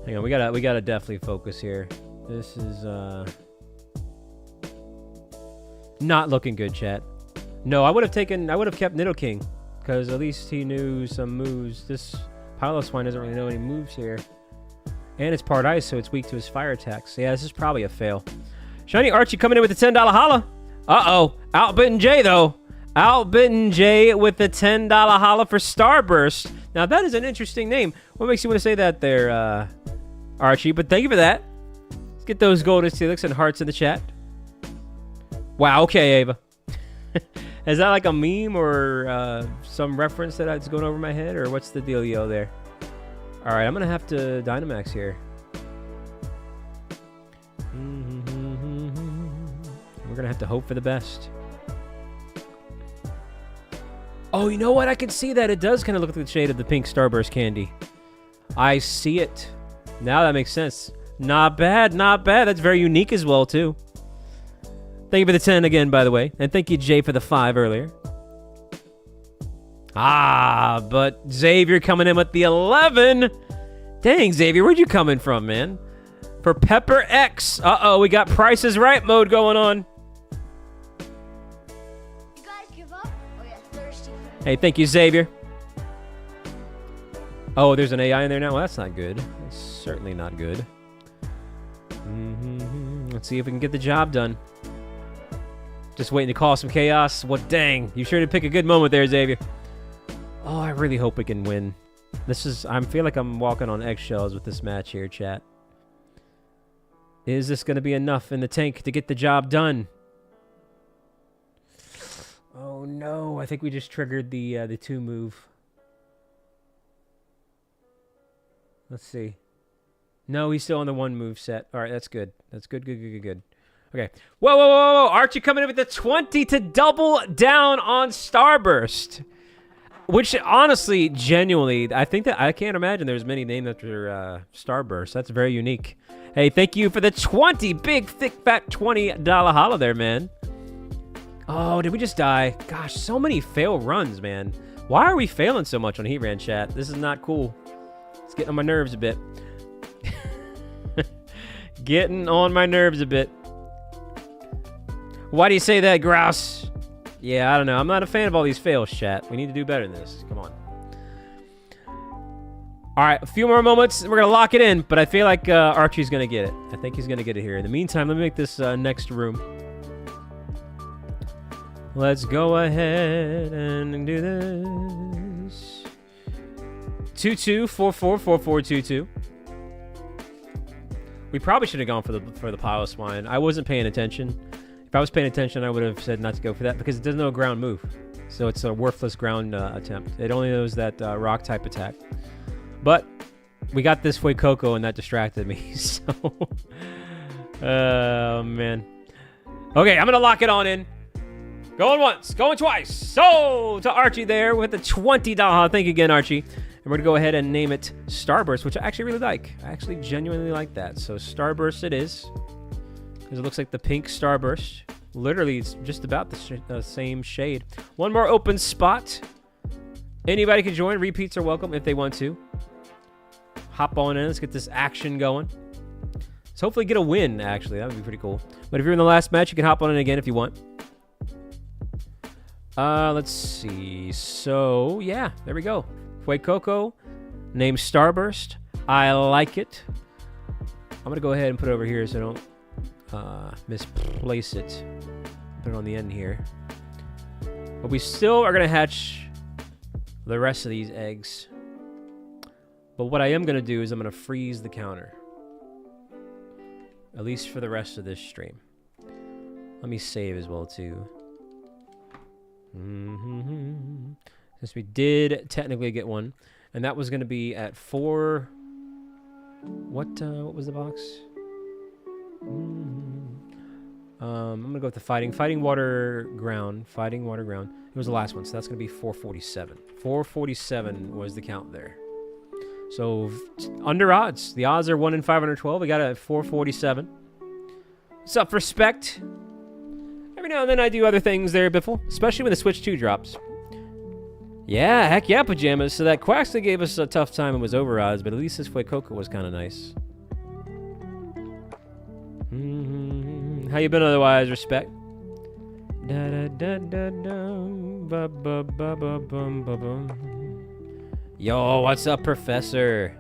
Hang on, we gotta definitely focus here. This is not looking good, chat. No, I would have kept Nidoking, because at least he knew some moves. This Piloswine doesn't really know any moves here. And it's part ice, so it's weak to his fire attacks. So yeah, this is probably a fail. Shiny Archie coming in with a $10 holla. Uh-oh. Outbitten Jay, though. Outbitten Jay with the $10 holla for Starburst. Now, that is an interesting name. What makes you want to say that there, Archie? But thank you for that. Let's get those golden Steelix and hearts in the chat. Wow, okay, Ava. Is that like a meme or some reference that's going over my head? Or what's the dealio there? All right, I'm going to have to Dynamax here. We're going to have to hope for the best. Oh, you know what? I can see that. It does kind of look like the shade of the pink Starburst candy. I see it. Now that makes sense. Not bad, not bad. That's very unique as well, too. Thank you for the 10 again, by the way. And thank you, Jay, for the 5 earlier. Ah, but Xavier coming in with the 11. Dang, Xavier, where'd you come in from, man? For Pepper X. Uh-oh, we got Price is Right mode going on. You guys give up? Oh, yeah, thirsty. Hey, thank you, Xavier. Oh, there's an AI in there now? Well, that's not good. That's certainly not good. Let's see if we can get the job done. Just waiting to call some chaos. What dang. You sure did pick a good moment there, Xavier. Oh, I really hope we can win. I feel like I'm walking on eggshells with this match here, chat. Is this going to be enough in the tank to get the job done? Oh, no. I think we just triggered the 2 move. Let's see. No, he's still on the 1 move set. All right, that's good. That's good, good. Okay. Whoa. Archie coming in with the 20 to double down on Starburst. Which, honestly, genuinely, I think that I can't imagine there's many named after Starburst. That's very unique. Hey, thank you for the 20. Big, thick, fat $20 holla there, man. Oh, did we just die? Gosh, so many fail runs, man. Why are we failing so much on Heatran, chat? This is not cool. It's getting on my nerves a bit. Getting on my nerves a bit. Why do you say that, Grouse? Yeah, I don't know. I'm not a fan of all these fails, chat. We need to do better than this. Come on. All right, a few more moments. We're going to lock it in, but I feel like Archie's going to get it. I think he's going to get it here. In the meantime, let me make this next room. Let's go ahead and do this. 22444422. We probably should have gone for the Piloswine. I wasn't paying attention. If I was paying attention, I would have said not to go for that because it doesn't know a ground move. So it's a worthless ground attempt. It only knows that rock type attack. But we got this Fuecoco and that distracted me. So, oh man. Okay, I'm going to lock it on in. Going once, going twice. So, to Archie there with the $20. Thank you again, Archie. And we're going to go ahead and name it Starburst, which I actually really like. I actually genuinely like that. So, Starburst it is. Because it looks like the pink Starburst. Literally, it's just about the same shade. One more open spot. Anybody can join. Repeats are welcome if they want to. Hop on in. Let's get this action going. Let's hopefully get a win, actually. That would be pretty cool. But if you're in the last match, you can hop on in again if you want. Let's see. So, yeah, there we go. Fuecoco, named Starburst. I like it. I'm going to go ahead and put it over here so I don't misplace it. Put it on the end here. But we still are going to hatch the rest of these eggs. But what I am going to do is I'm going to freeze the counter. At least for the rest of this stream. Let me save as well, too. Since we did technically get one, and that was going to be at 4. What was the box? I'm gonna go with the fighting water ground. It was the last one, so that's gonna be 447. 447 was the count there. So under odds. The odds are 1 in 512. We got it at 447. What's up, Respect? Every now and then I do other things there, Biffle, especially when the Switch 2 drops. Yeah, heck yeah, Pajamas. So that Quaxley gave us a tough time and was over odds, but at least this Fuecoco was kind of nice. How you been otherwise, Respect? Da da da da da ba ba ba ba bum ba bum. Yo, what's up, Professor?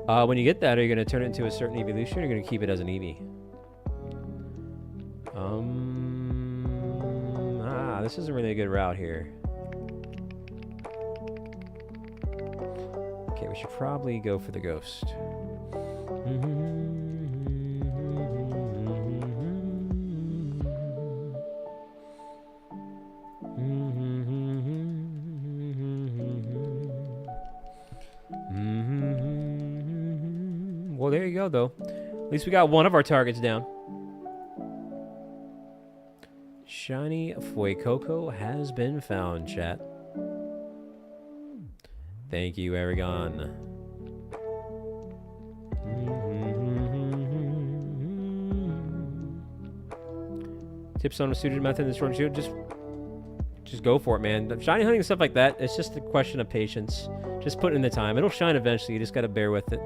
When you get that, are you gonna turn it into a certain evolution, or are you gonna keep it as an Eevee? This isn't really a good route here. Okay, we should probably go for the ghost. Well, there you go, though. At least we got one of our targets down. Shiny Fuecoco has been found, chat. Thank you, Aragon. Tips on a suited method in the short shoot. Just go for it, man. Shiny hunting and stuff like that, it's just a question of patience. Just put in the time. It'll shine eventually. You just got to bear with it.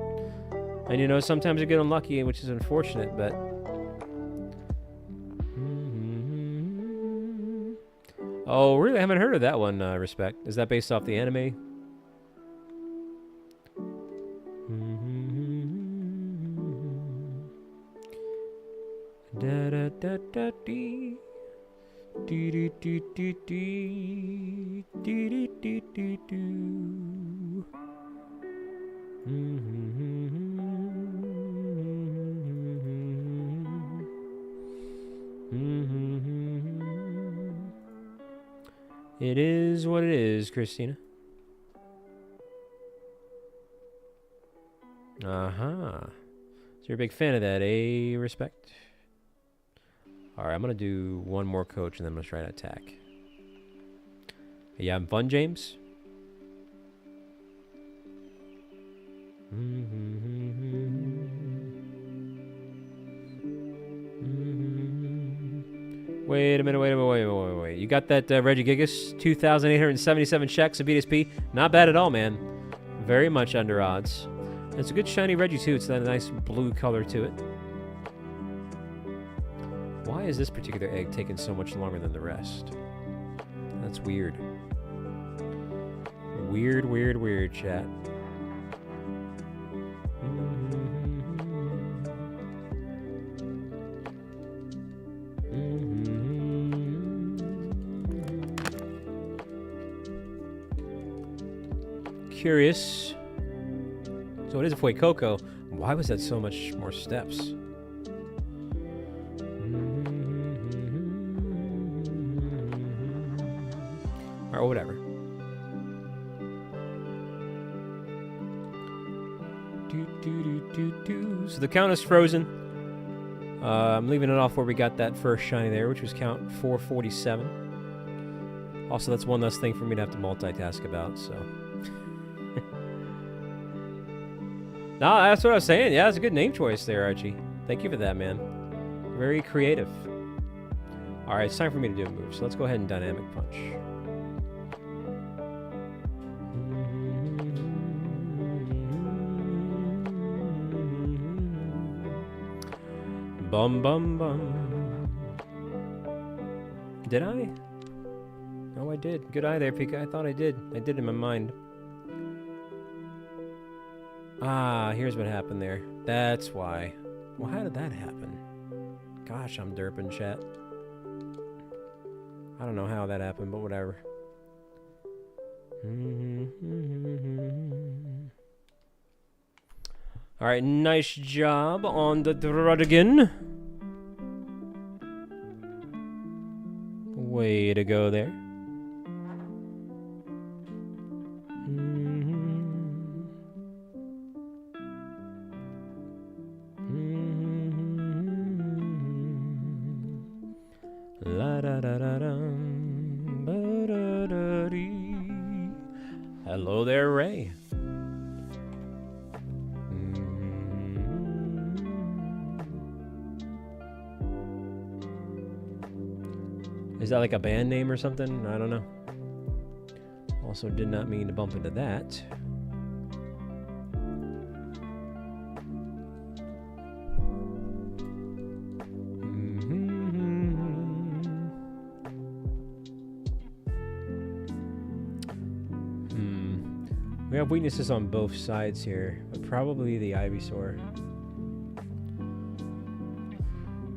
And, you know, sometimes you get unlucky, which is unfortunate, but... Oh, really? I haven't heard of that one, Respect. Is that based off the anime? Da da da da dee. Dee dee dee dee dee. Dee dee dee dee doo. It is what it is, Christina. So you're a big fan of that, eh, Respect? Alright, I'm going to do one more coach, and then I'm going to try to attack. Hey, you having fun, James? Wait a minute, wait. You got that Regigigas, 2,877 checks of BDSP. Not bad at all, man. Very much under odds. And it's a good shiny Regi, too. It's got a nice blue color to it. Why is this particular egg taking so much longer than the rest? That's weird. Weird, chat. Curious. So it is a Fuecoco. Why was that so much more steps? Or whatever. So the count is frozen. I'm leaving it off where we got that first shiny there, which was count 447. Also, that's one less thing for me to have to multitask about, so. No, that's what I was saying. Yeah, that's a good name choice there, Archie. Thank you for that, man. Very creative. All right, it's time for me to do a move, so let's go ahead and Dynamic Punch. Bum, bum, bum. Did I? Oh, I did. Good eye there, Pika. I thought I did. I did in my mind. Ah, here's what happened there. That's why. Well, how did that happen? Gosh, I'm derping, chat. I don't know how that happened, but whatever. Alright, nice job on the Drudigan. Way to go there. Hello there, Ray. Is that like a band name or something? I don't know. Also did not mean to bump into that. We have weaknesses on both sides here, but probably the Ivysaur.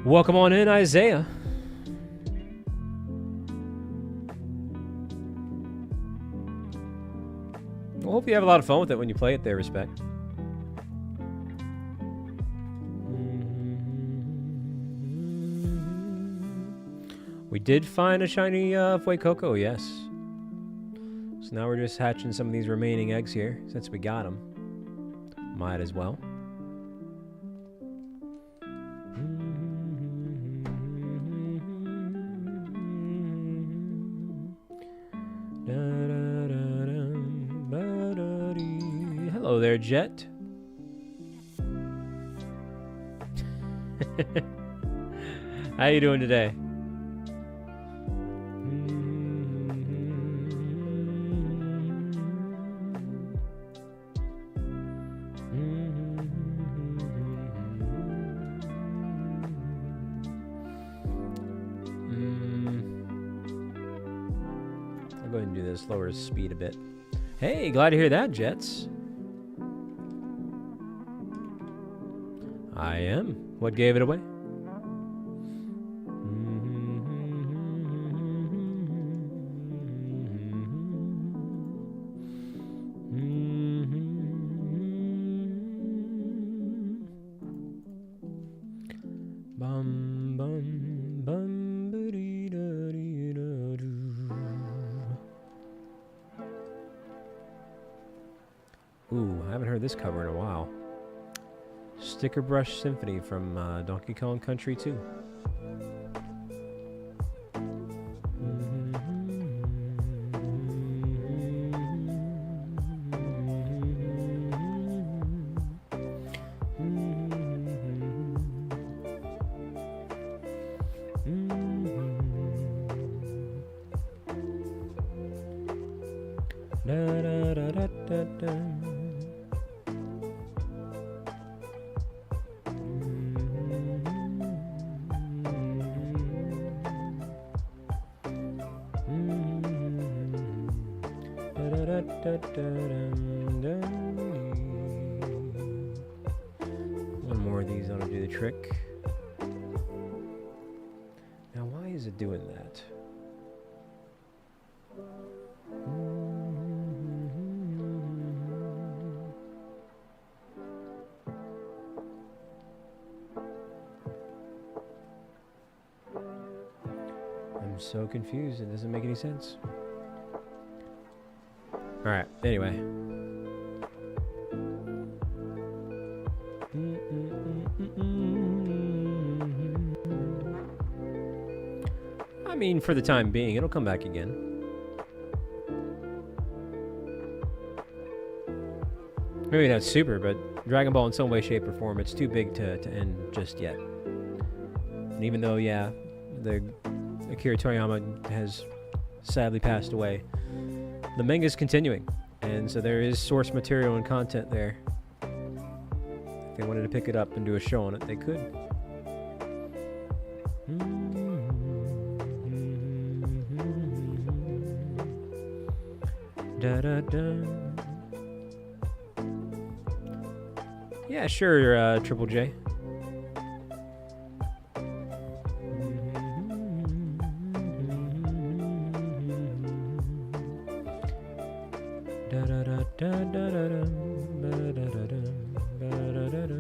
Welcome on in, Isaiah. I hope you have a lot of fun with it when you play it there, Respect. We did find a shiny Fuecoco, yes. So now we're just hatching some of these remaining eggs here, since we got them. Might as well. Hello there, Jet. How you doing today? I'll go ahead and do this, lower his speed a bit. Hey, glad to hear that, Jets. I am. What gave it away? Bum bum bum ba-dee da dee da doo. Ooh, I haven't heard this cover in a while. Sticker Brush Symphony from Donkey Kong Country 2. Da, da, da, da, da, da. One more of these ought to do the trick. Now, why is it doing that? I'm so confused. It doesn't make any sense. All right. Anyway. mean, for the time being, it'll come back again. Maybe not super, but Dragon Ball in some way, shape, or form, it's too big to end just yet. And even though, yeah, Akira Toriyama has sadly passed away, the manga's continuing. And so there is source material and content there. If they wanted to pick it up and do a show on it, they could. Da da da. Yeah, sure, Triple J. Da da da da da da da da da da da da da.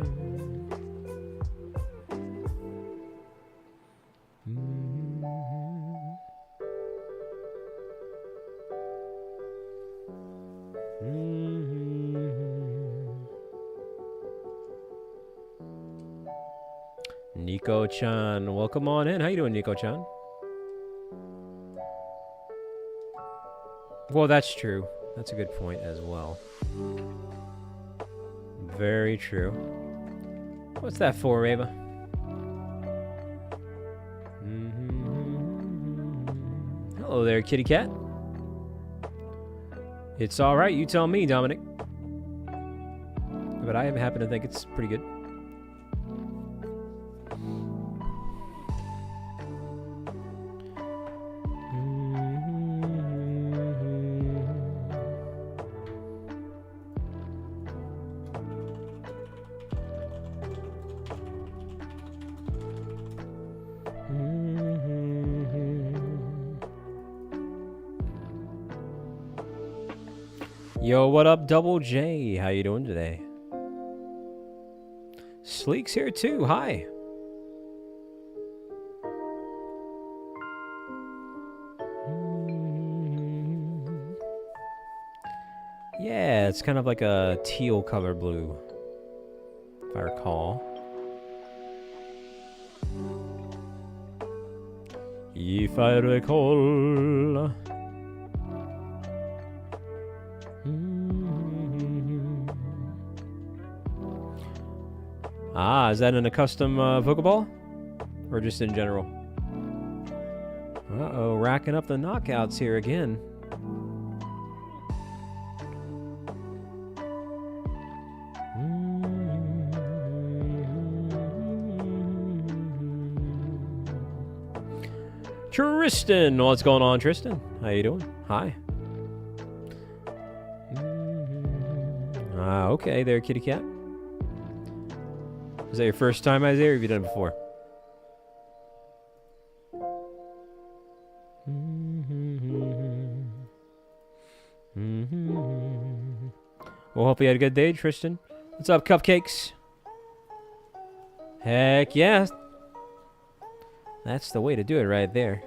Nico-chan, welcome on in. How you doing, Nico-chan? Well, that's true. That's a good point as well. Very true. What's that for, Ava? Hello there, kitty cat. It's all right. You tell me, Dominic. But I happen to think it's pretty good. Yo, what up, Double J? How you doing today? Sleek's here too. Hi. Yeah, it's kind of like a teal color blue, if I recall. If I recall. Ah, is that in a custom Pokeball? Or just in general? Uh-oh, racking up the knockouts here again. Tristan! What's going on, Tristan? How you doing? Hi. Ah, okay there, kitty cat. Is that your first time, Isaiah, or have you done it before? Well, hope you had a good day, Tristan. What's up, cupcakes? Heck yeah. That's the way to do it right there.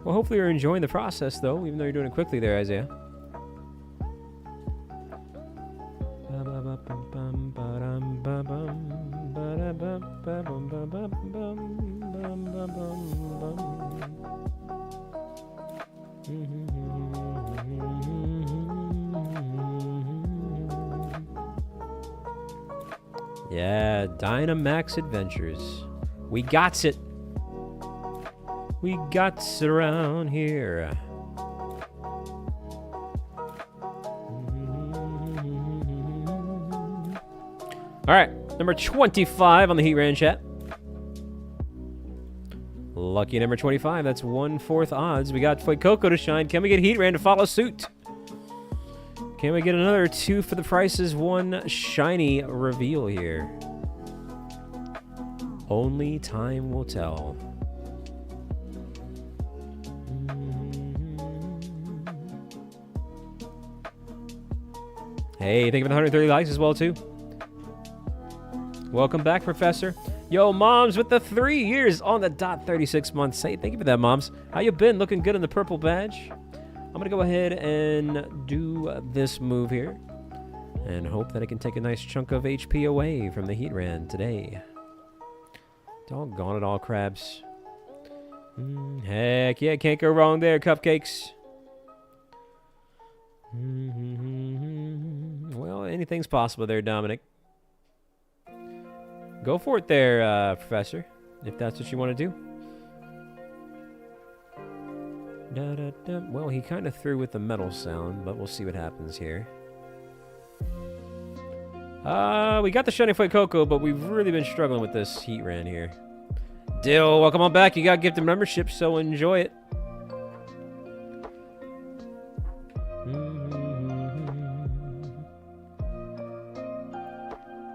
Well, hopefully you're enjoying the process, though, even though you're doing it quickly there, Isaiah. Yeah, Dynamax Adventures. We gots it. We gots it around here. All right, number 25 on the Heatran chat. Lucky number 25. That's 1/4 odds. We got Fuecoco to shine. Can we get Heatran to follow suit? Can we get another 2 for the prices? 1 shiny reveal here. Only time will tell. Hey, thank you for the 130 likes as well, too. Welcome back, Professor. Yo, Moms with the 3 years on the dot, 36 months. Hey, thank you for that, Moms. How you been? Looking good in the purple badge. I'm going to go ahead and do this move here. And hope that it can take a nice chunk of HP away from the Heatran today. Doggone it all, crabs. Heck yeah, can't go wrong there, cupcakes. Well, anything's possible there, Dominic. Go for it there, Professor, if that's what you want to do. Well, he kind of threw with the metal sound, but we'll see what happens here. We got the shiny Fuecoco, but we've really been struggling with this Heatran here. Dill, welcome on back. You got gifted membership, so enjoy it.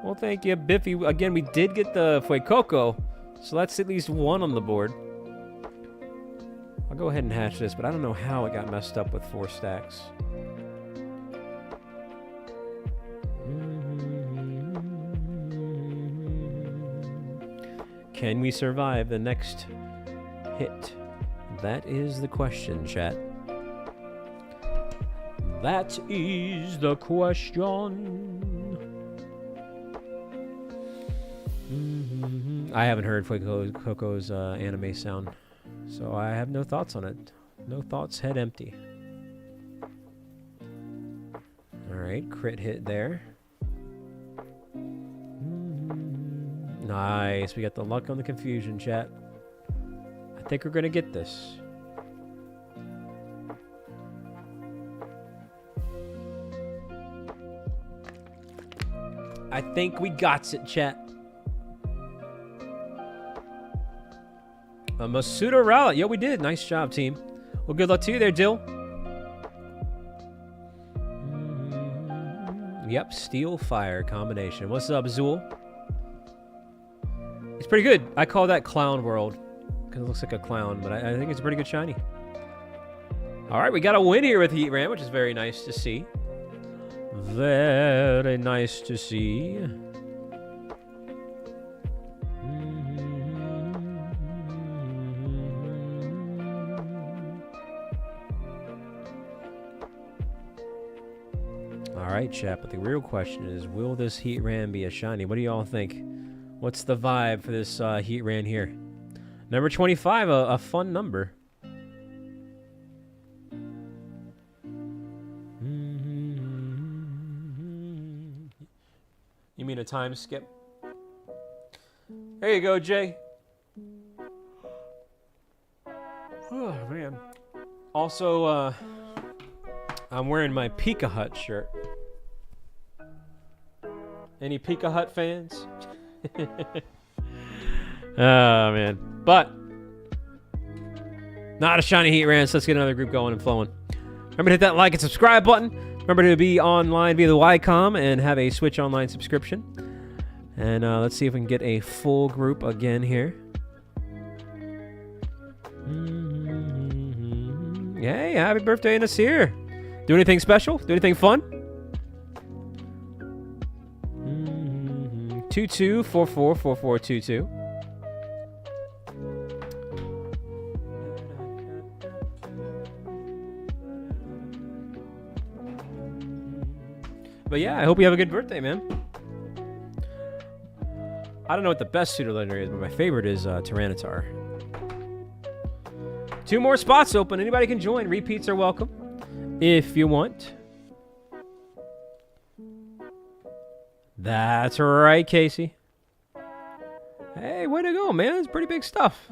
Well, thank you, Biffy. Again, we did get the Fuecoco, so that's at least one on the board. I'll go ahead and hatch this, but I don't know how it got messed up with 4 stacks. Can we survive the next hit? That is the question, chat. That is the question. I haven't heard Fuecoco's anime sound, so I have no thoughts on it. No thoughts, head empty. Alright, crit hit there. Nice, we got the luck on the confusion, chat. I think we're gonna get this. I think we got it, chat. A Masuda rally. Yo, we did. Nice job, team. Well, good luck to you there, Dill. Yep, steel fire combination. What's up, Zool? It's pretty good. I call that Clown World because it looks like a clown, but I think it's pretty good shiny. All right, we got a win here with Heatran, which is very nice to see. Very nice to see. All right, chat, but the real question is, will this Heatran be a shiny? What do y'all think? What's the vibe for this Heatran here? Number 25, a fun number. You mean a time skip? There you go, Jay. Oh, man. Also, I'm wearing my Pika Hut shirt. Any Pika Hut fans? Oh, man. But, not a shiny Heatran, so let's get another group going and flowing. Remember to hit that like and subscribe button. Remember to be online via the YCOM and have a Switch Online subscription. And let's see if we can get a full group again here. Hey, happy birthday, Nasir. Do anything special? Do anything fun? 22444422. But yeah, I hope you have a good birthday, man. I don't know what the best pseudo legendary is, but my favorite is Tyranitar. 2 more spots open. Anybody can join. Repeats are welcome if you want. That's right, Casey. Hey, way to go, man. It's pretty big stuff.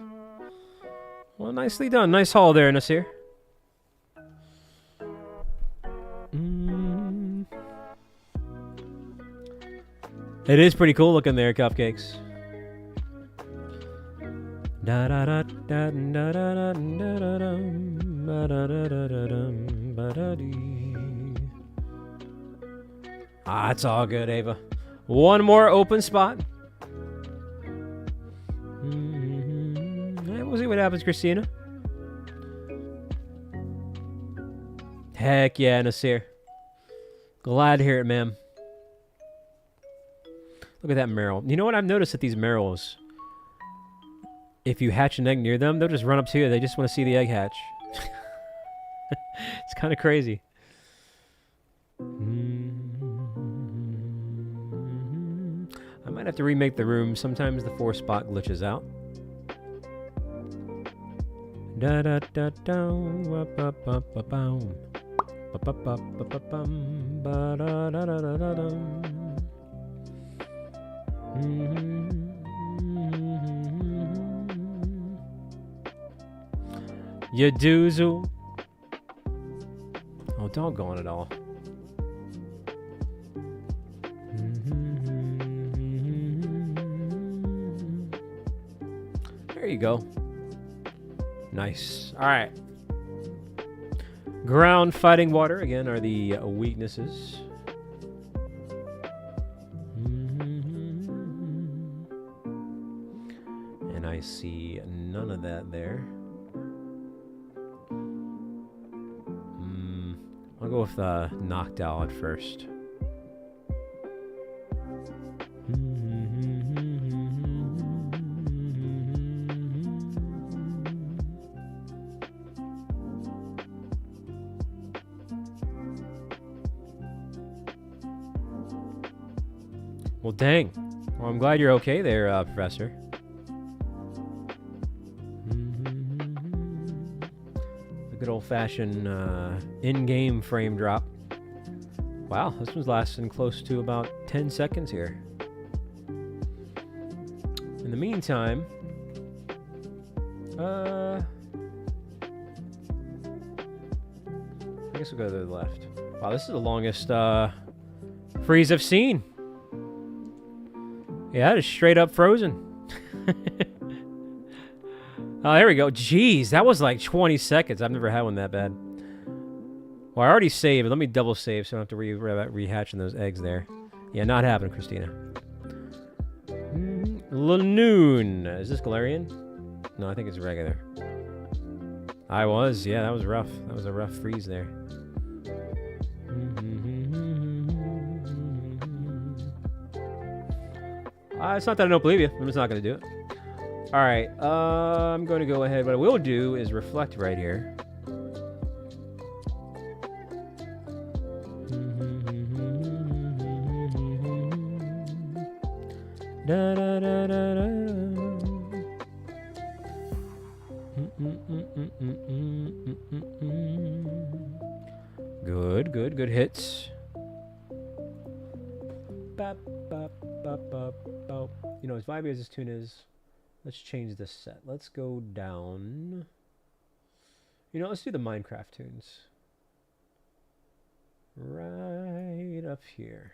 Well, nicely done. Nice haul there, Nasir. It is pretty cool looking there, Cupcakes. Ah, it's all good, Ava. One more open spot. We'll see what happens, Christina. Heck yeah, Nasir. Glad to hear it, ma'am. Look at that Meryl. You know what? I've noticed that these Meryls, if you hatch an egg near them, they'll just run up to you. They just want to see the egg hatch. It's kind of crazy. might have to remake the room. Sometimes the 4-spot glitches out. Da da da da ba ba ba ba boom. Ba ba ba ba ba bum. Ba da da da da da dum. You doozle. Oh, doggone it all. There you go. Nice. All right. Ground, fighting, water, again, are the weaknesses. And I see none of that there. I'll go with Noctowl at first. Well, dang. Well, I'm glad you're okay there, Professor. The good old-fashioned in-game frame drop. Wow, this one's lasting close to about 10 seconds here. In the meantime, I guess we'll go to the left. Wow, this is the longest freeze I've seen. Yeah, that is straight up frozen. Oh, there we go. Jeez, that was like 20 seconds. I've never had one that bad. Well, I already saved. Let me double save so I don't have to rehatching those eggs there. Yeah, not happening, Christina. Lanoon. Is this Galarian? No, I think it's regular. I was. Yeah, that was rough. That was a rough freeze there. It's not that I don't believe you. I'm just not going to do it. All right. I'm going to go ahead. What I will do is reflect right here. Da, da, da, da, da. Good, good, good hits. Bop, bop, bop, bop, bop. You know, as vibey as this tune is, let's change this set. Let's go down. You know, let's do the Minecraft tunes. Right up here.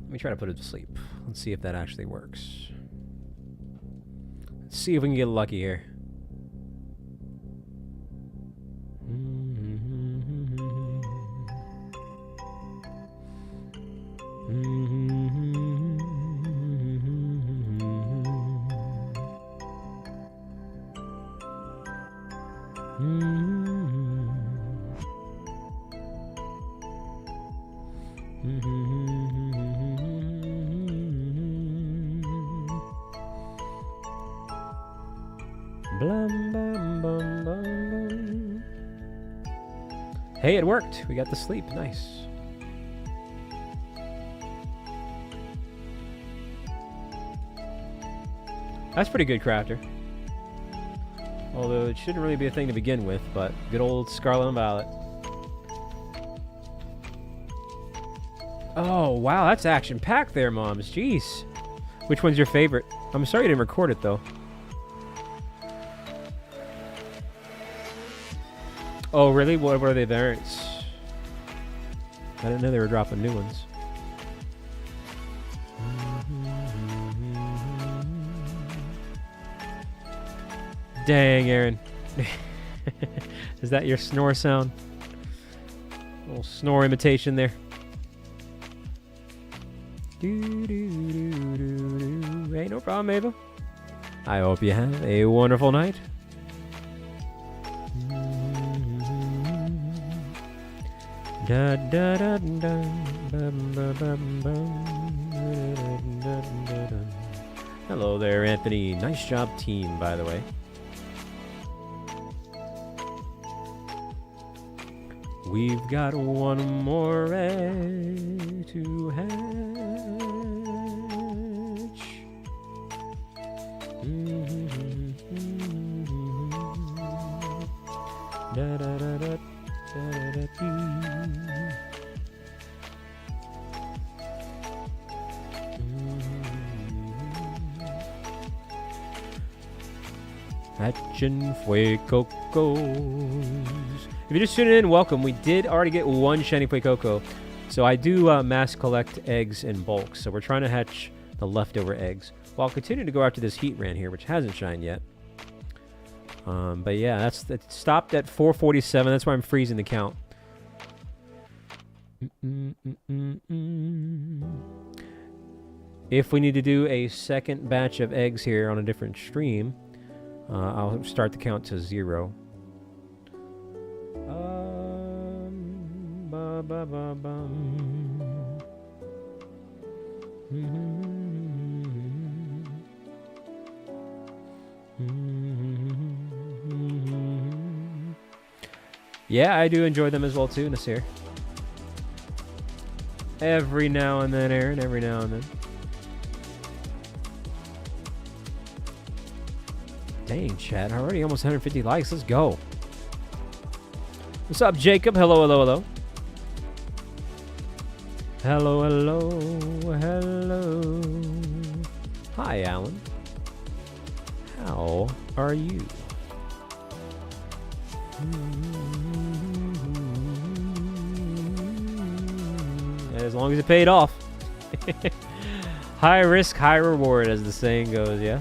Let me try to put it to sleep. Let's see if that actually works. Let's see if we can get lucky here. Blum, bum, bum, bum. Hey, it worked. We got the sleep. Nice. That's pretty good, Crafter. Although it shouldn't really be a thing to begin with, but good old Scarlet and Violet. Oh, wow, that's action-packed there, Moms. Jeez. Which one's your favorite? I'm sorry you didn't record it, though. Oh, really? What are they variants? I didn't know they were dropping new ones. Dang, Aaron. Is that your snore sound? A little snore imitation there. Hey, no problem, Ava. I hope you have a wonderful night. Da, da, da, da, bum, bum, bum, bum, da, da, da. Hello there, Anthony. Nice job, team, by the way. We've got one more egg to hatch. Da da da da da da da. Hatching Fuecocos. If you're just tuning in, welcome. We did already get one shiny Fuecoco. So I do mass collect eggs in bulk. So we're trying to hatch the leftover eggs while continuing to go after this Heatran here, which hasn't shined yet. But yeah, it stopped at 447. That's why I'm freezing the count. If we need to do a second batch of eggs here on a different stream, I'll start the count to 0. Yeah, I do enjoy them as well too, Nasir. Every now and then, Aaron, every now and then. Dang, chat, already almost 150 likes. Let's go. What's up, Jacob? Hello, hello, hello. Hello, hello, hello. Hi, Alan. How are you? As long as it paid off. High risk, high reward, as the saying goes, yeah?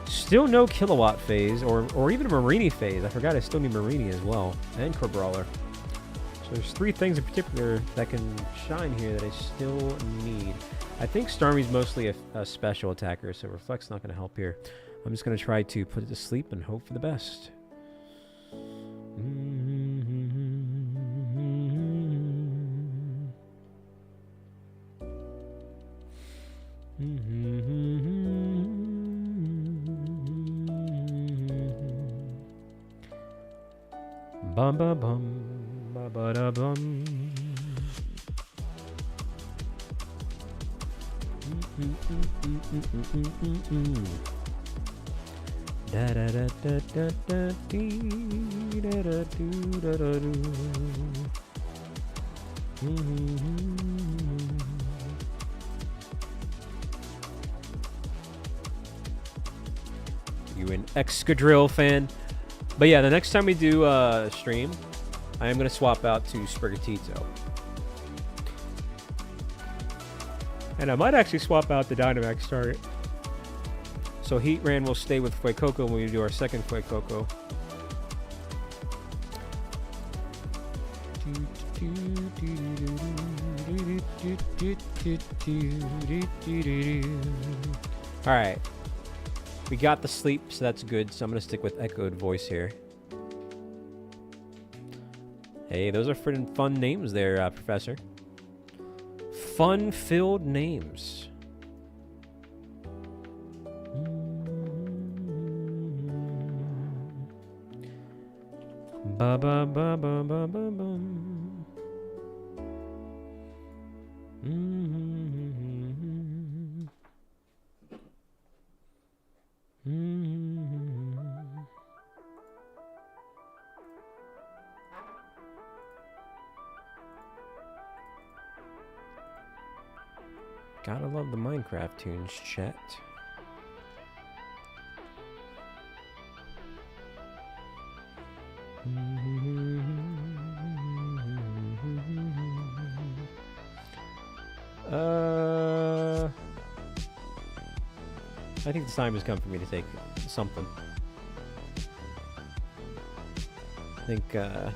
Still no Killowatt phase, or even a Marini phase. I forgot I still need Marini as well, and Crabrawler. So there's 3 things in particular that can shine here that I still need. I think Starmie's mostly a special attacker, so Reflect's not going to help here. I'm just going to try to put it to sleep and hope for the best. Bum ba bum ba ba da bum. Da da da da da da dee da da do da da do. You an Excadrill fan? But yeah, the next time we do a stream, I am going to swap out to Sprigatito. And I might actually swap out the Dynamax target. So Heatran will stay with Fuecoco when we do our second Fuecoco. Alright. We got the sleep, so that's good. So I'm going to stick with Echoed Voice here. Hey, those are fun names there, Professor. Fun-filled names. Ba ba ba ba ba ba bum. Gotta love the Minecraft tunes, chat. I think the time has come for me to take something. I think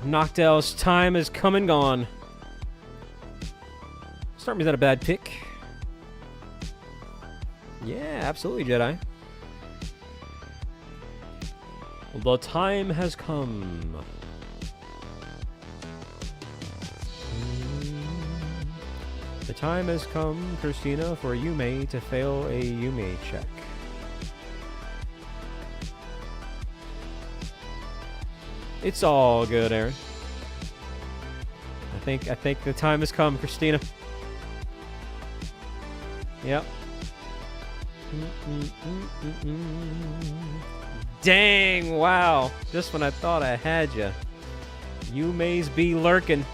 Noctow's time has come and gone. Starmie's not a bad pick. Yeah, absolutely, Jedi. The time has come. The time has come, Christina, for Yume to fail a Yume check. It's all good, Aaron. I think the time has come, Christina. Yep. Dang, wow. Just when I thought I had you. You mays be lurking.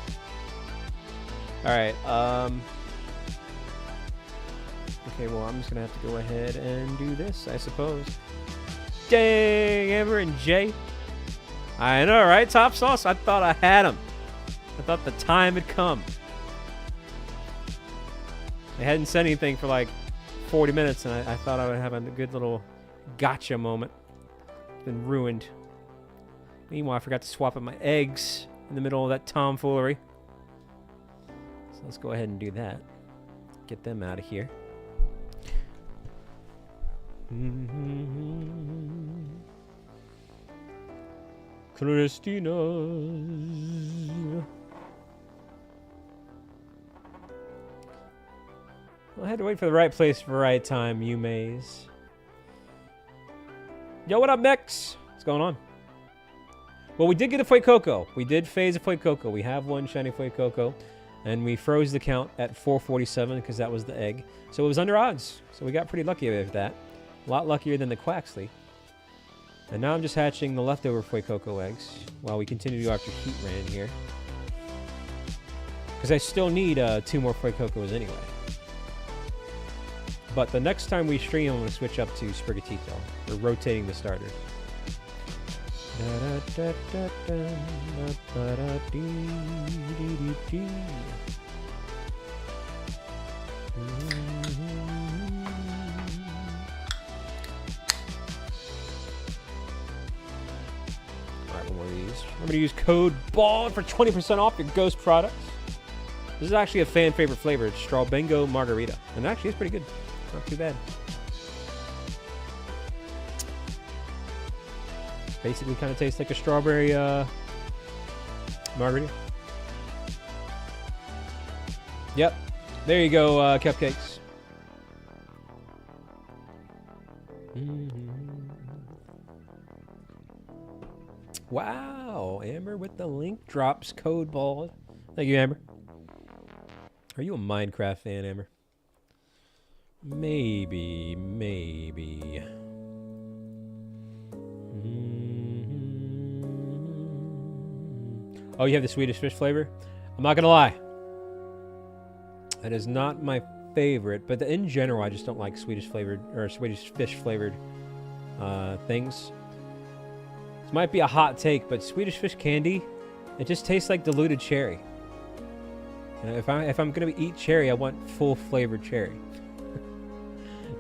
Alright, okay, well, I'm just gonna have to go ahead and do this, I suppose. Dang, Amber and Jay. I know, right? Top sauce. I thought I had him. I thought the time had come. They hadn't said anything for like 40 minutes, and I thought I would have a good little gotcha moment. It's been ruined. Meanwhile, I forgot to swap out my eggs in the middle of that tomfoolery. So let's go ahead and do that. Get them out of here. Christina. Well, I had to wait for the right place for the right time, you mays. Yo, what up, Mix? What's going on? Well, we did get a Fuecoco. We did phase a Fuecoco. We have one shiny Fuecoco. And we froze the count at 447 because that was the egg. So it was under odds. So we got pretty lucky with that. A lot luckier than the Quaxley. And now I'm just hatching the leftover Fuecoco eggs while we continue to go after Heatran here. Because I still need 2 more Fuecocos anyway. But the next time we stream, I'm going to switch up to Sprigatito. We're rotating the starters. Alright, one more of these. I'm going to use code BALL for 20% off your Ghost products. This is actually a fan favorite flavor. It's Strawbengo Margarita. And it actually is pretty good. Not too bad. Basically kind of tastes like a strawberry margarita. Yep. There you go, cupcakes. Wow. Amber with the link drops code ball. Thank you, Amber. Are you a Minecraft fan, Amber? Maybe. Oh, you have the Swedish fish flavor? I'm not gonna lie. That is not my favorite, but in general, I just don't like Swedish flavored or Swedish fish flavored things. This might be a hot take, but Swedish fish candy, it just tastes like diluted cherry. You know, if I'm gonna eat cherry, I want full flavored cherry.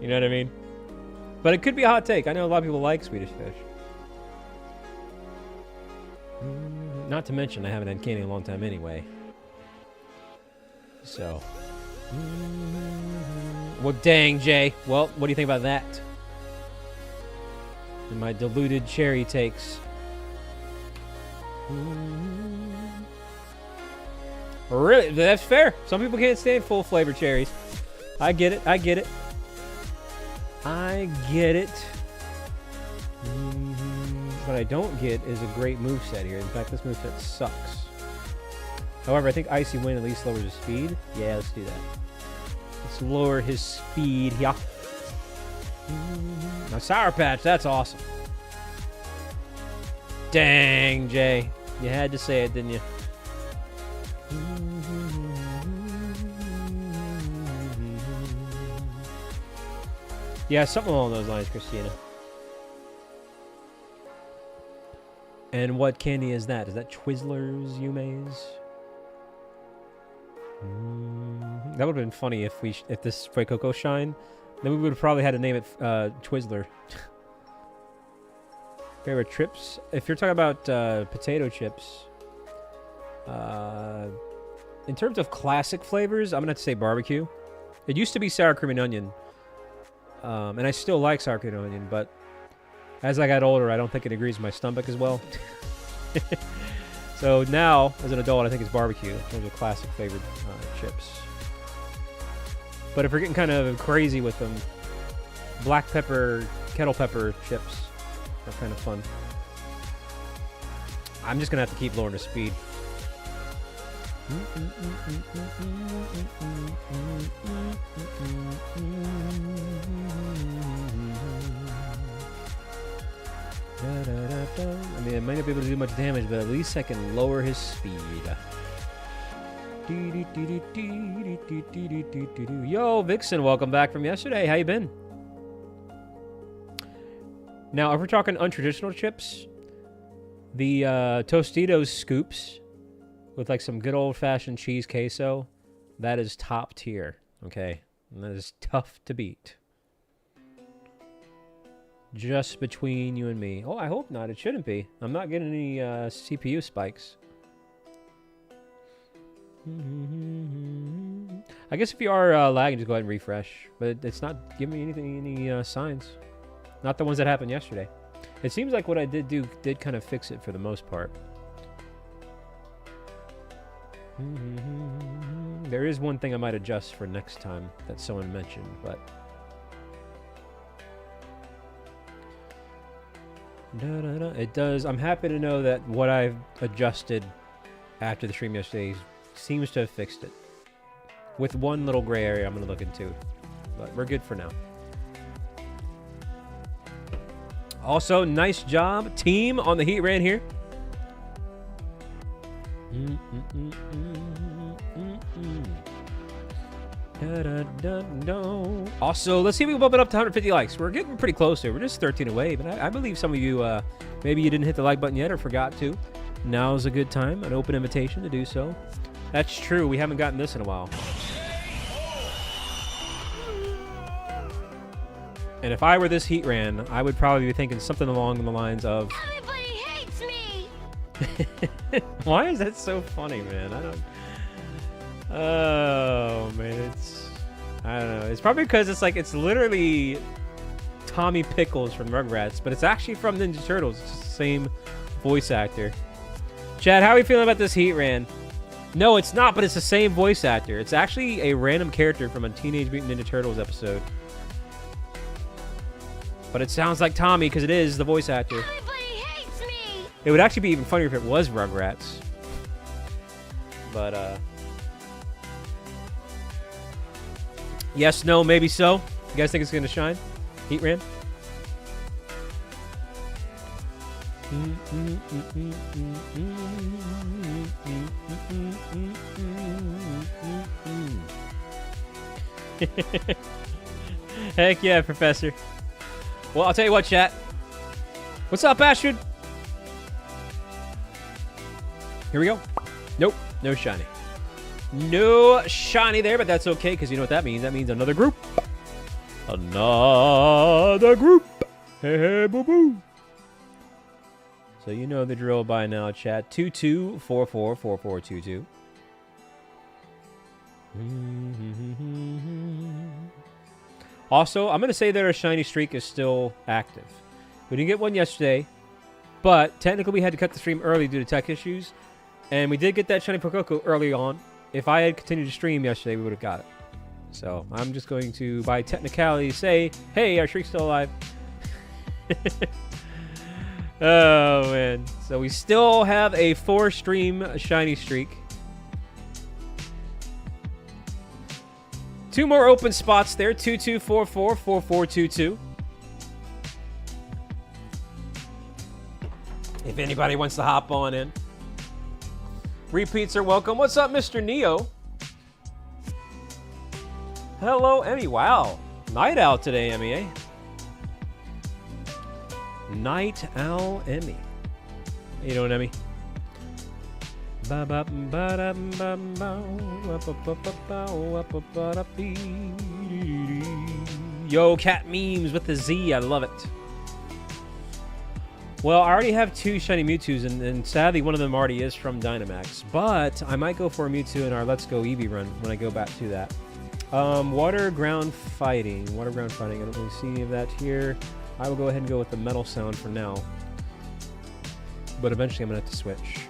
You know what I mean? But it could be a hot take. I know a lot of people like Swedish fish. Not to mention, I haven't had candy in a long time anyway. So. Well, dang, Jay. Well, what do you think about that? And my diluted cherry takes. Really? That's fair. Some people can't stand full flavor cherries. I get it. I get it. I get it. What I don't get is a great moveset here. In fact, this moveset sucks. However, I think Icy Wind at least lowers his speed. Yeah, let's do that. Let's lower his speed. Yeah. Now, Sour Patch, that's awesome. Dang, Jay. You had to say it, didn't you? Yeah, something along those lines, Christina. And what candy is that? Is that Twizzlers, you mays? That would have been funny if this Fuecoco shine. Then we would have probably had to name it Twizzler. Favorite chips? If you're talking about potato chips, in terms of classic flavors, I'm gonna have to say barbecue. It used to be sour cream and onion, and I still like sour cream and onion, but as I got older, I don't think it agrees with my stomach as well. So now, as an adult, I think it's barbecue in terms of classic flavored chips. But if we're getting kind of crazy with them, black pepper, kettle pepper chips are kind of fun. I'm just going to have to keep lowering the speed. I mean, I might not be able to do much damage, but at least I can lower his speed. Yo, Vixen, welcome back from yesterday. How you been? Now, if we're talking untraditional chips, the Tostitos scoops with like some good old-fashioned cheese queso, that is top tier, okay? And that is tough to beat. Just between you and me. Oh, I hope not. It shouldn't be. I'm not getting any CPU spikes. I guess if you are lagging, just go ahead and refresh. But it's not giving me any signs. Not the ones that happened yesterday. It seems like what I did do did kind of fix it for the most part. There is one thing I might adjust for next time that someone mentioned, but... It does. I'm happy to know that what I've adjusted after the stream yesterday seems to have fixed it. With one little gray area I'm going to look into. But we're good for now. Also, nice job, team, on the Heatran here. Also, let's see if we can bump it up to 150 likes. We're getting pretty close here. We're just 13 away, but I believe some of you, maybe you didn't hit the like button yet or forgot to. Now's a good time, an open invitation to do so. That's true. We haven't gotten this in a while. And if I were this Heatran, I would probably be thinking something along the lines of... Everybody hates me! Why is that so funny, man? I don't... Oh, man, it's... I don't know. It's probably because it's like, it's literally Tommy Pickles from Rugrats, but it's actually from Ninja Turtles. It's just the same voice actor. Chad, how are you feeling about this Heatran? No, it's not, but it's the same voice actor. It's actually a random character from a Teenage Mutant Ninja Turtles episode. But it sounds like Tommy because it is the voice actor. Everybody hates me! It would actually be even funnier if it was Rugrats. But, yes, no, maybe so. You guys think it's going to shine? Heatran? Heck yeah, Professor. Well, I'll tell you what, chat. What's up, Ashwood? Here we go. Nope, no shiny. No shiny there, but that's okay, because you know what that means. That means another group. Another group. Hey, hey, boo-boo. So you know the drill by now, chat. 22444422. Also, I'm going to say that our shiny streak is still active. We didn't get one yesterday, but technically we had to cut the stream early due to tech issues. And we did get that shiny Fuecoco early on. If I had continued to stream yesterday, we would have got it. So I'm just going to, by technicality, say, hey, our streak's still alive. Oh, man. So we still have a 4-stream shiny streak. 2 more open spots there. 22444422. If anybody wants to hop on in. Repeats are welcome. What's up, Mr. Neo? Hello, Emmy. Wow. Night Owl today, Emmy, eh? Night Owl Emmy. How you doing, Emmy? Yo, cat memes with the Z. I love it. Well, I already have 2 shiny Mewtwo's, and sadly, one of them already is from Dynamax. But I might go for a Mewtwo in our Let's Go Eevee run when I go back to that. Water, ground, fighting. Water, ground, fighting. I don't really see any of that here. I will go ahead and go with the metal sound for now. But eventually, I'm going to have to switch.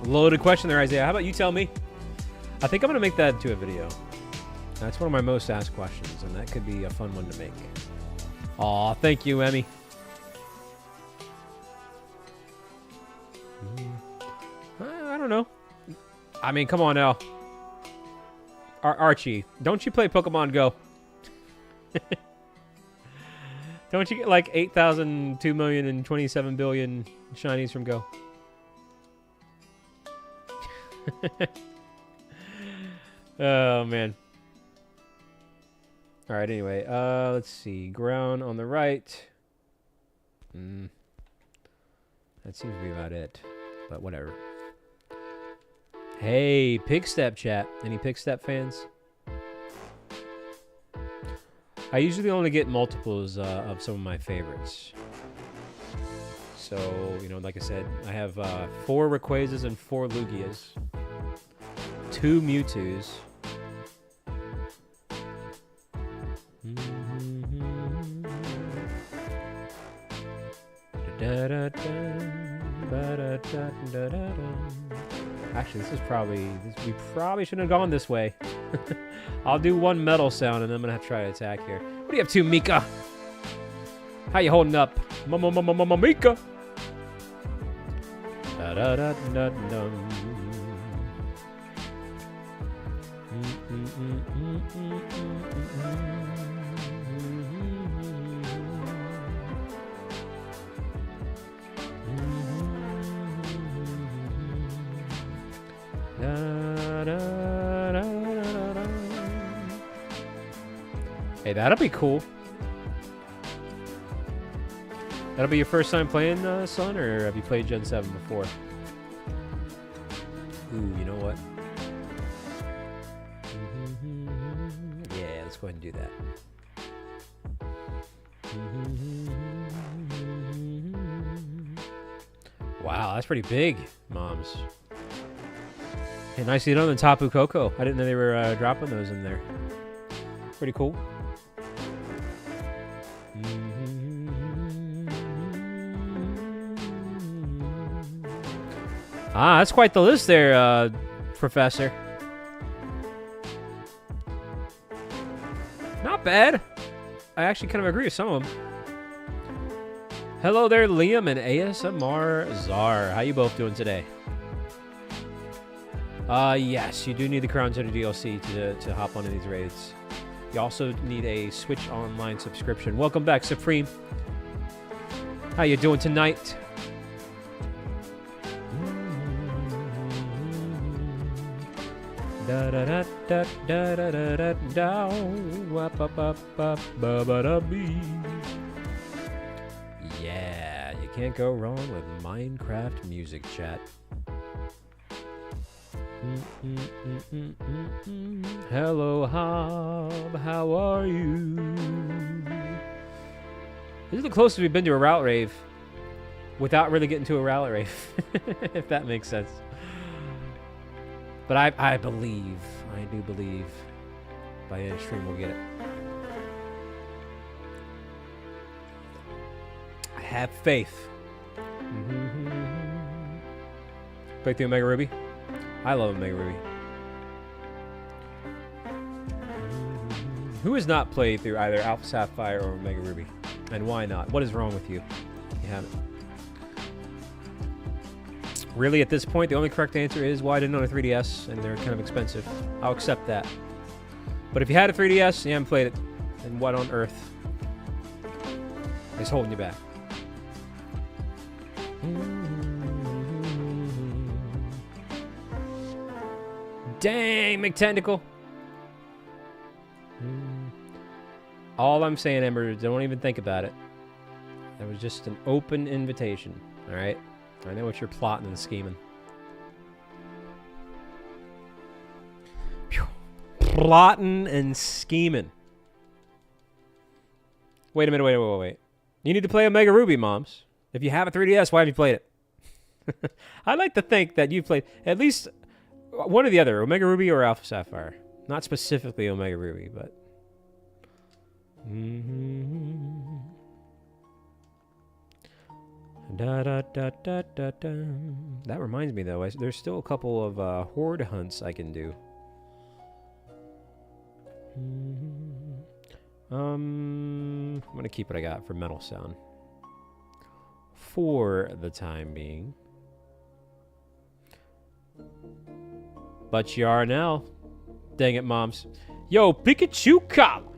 Loaded question there, Isaiah. How about you tell me? I think I'm going to make that into a video. That's one of my most asked questions, and that could be a fun one to make. Aw, thank you, Emmy. I don't know. I mean, come on now. Archie, don't you play Pokemon Go? Don't you get like 8,000, 2 million, and 27 billion shinies from Go? Oh, man. All right, anyway. Let's see. Ground on the right. That seems to be about it. But whatever. Hey, Pigstep chat. Any Pigstep fans? I usually only get multiples of some of my favorites. So, you know, like I said, I have 4 Rayquazas and 4 Lugias. 2 Mewtwo's. Actually, this is probably... we probably shouldn't have gone this way. I'll do one metal sound, and then I'm going to have to try to attack here. What do you up to, Mika? How you holding up? Mika! Da-da-da-da-dum. Hey, that'll be cool. That'll be your first time playing, son, or have you played Gen 7 before? Ooh, you know what? Yeah, let's go ahead and do that. Wow, that's pretty big, moms. Hey, nicely done on Tapu Koko. I didn't know they were dropping those in there. Pretty cool. Ah, that's quite the list there, Professor. Not bad. I actually kind of agree with some of them. Hello there, Liam and ASMR Czar. How you both doing today? Yes, you do need the Crown Tender DLC to hop onto these raids. You also need a Switch Online subscription. Welcome back, Supreme. How you doing tonight? Da da da da da da da da da wap up up up ba ba da bee. Yeah, you can't go wrong with Minecraft music, chat. Hello, Hob. How are you? This is the closest we've been to a route rave without really getting to a route rave, if that makes sense. But I do believe by the end of stream we'll get it. I have faith. Play through Omega Ruby. I love Omega Ruby. Who has not played through either Alpha Sapphire or Omega Ruby? And why not? What is wrong with you? You haven't. Really, at this point, the only correct answer is, well, I didn't own a 3DS, and they're kind of expensive. I'll accept that. But if you had a 3DS, you haven't played it, then what on earth is holding you back? Dang, McTentacle. All I'm saying, Ember, don't even think about it. That was just an open invitation, all right? I know what you're plotting and scheming. Plotting and scheming. Wait a minute, wait. You need to play Omega Ruby, moms. If you have a 3DS, why have you played it? I'd like to think that you've played at least one or the other, Omega Ruby or Alpha Sapphire. Not specifically Omega Ruby, but... Da, da, da, da, da, da. That reminds me, though, there's still a couple of horde hunts I can do. I'm going to keep what I got for metal sound for the time being. But you are now. Dang it, moms. Yo, Pikachu Cop!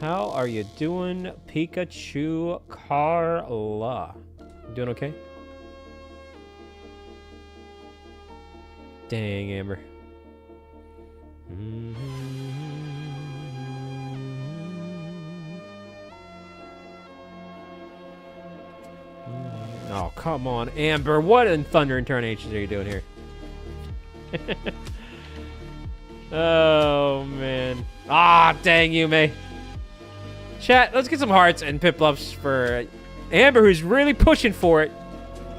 How are you doing, Pikachu Carla? You doing okay? Dang, Amber. Oh, come on, Amber. What in thunder and tarnations are you doing here? Oh, man. Ah, dang you, May. Chat, let's get some hearts and Piplups for Amber, who's really pushing for it.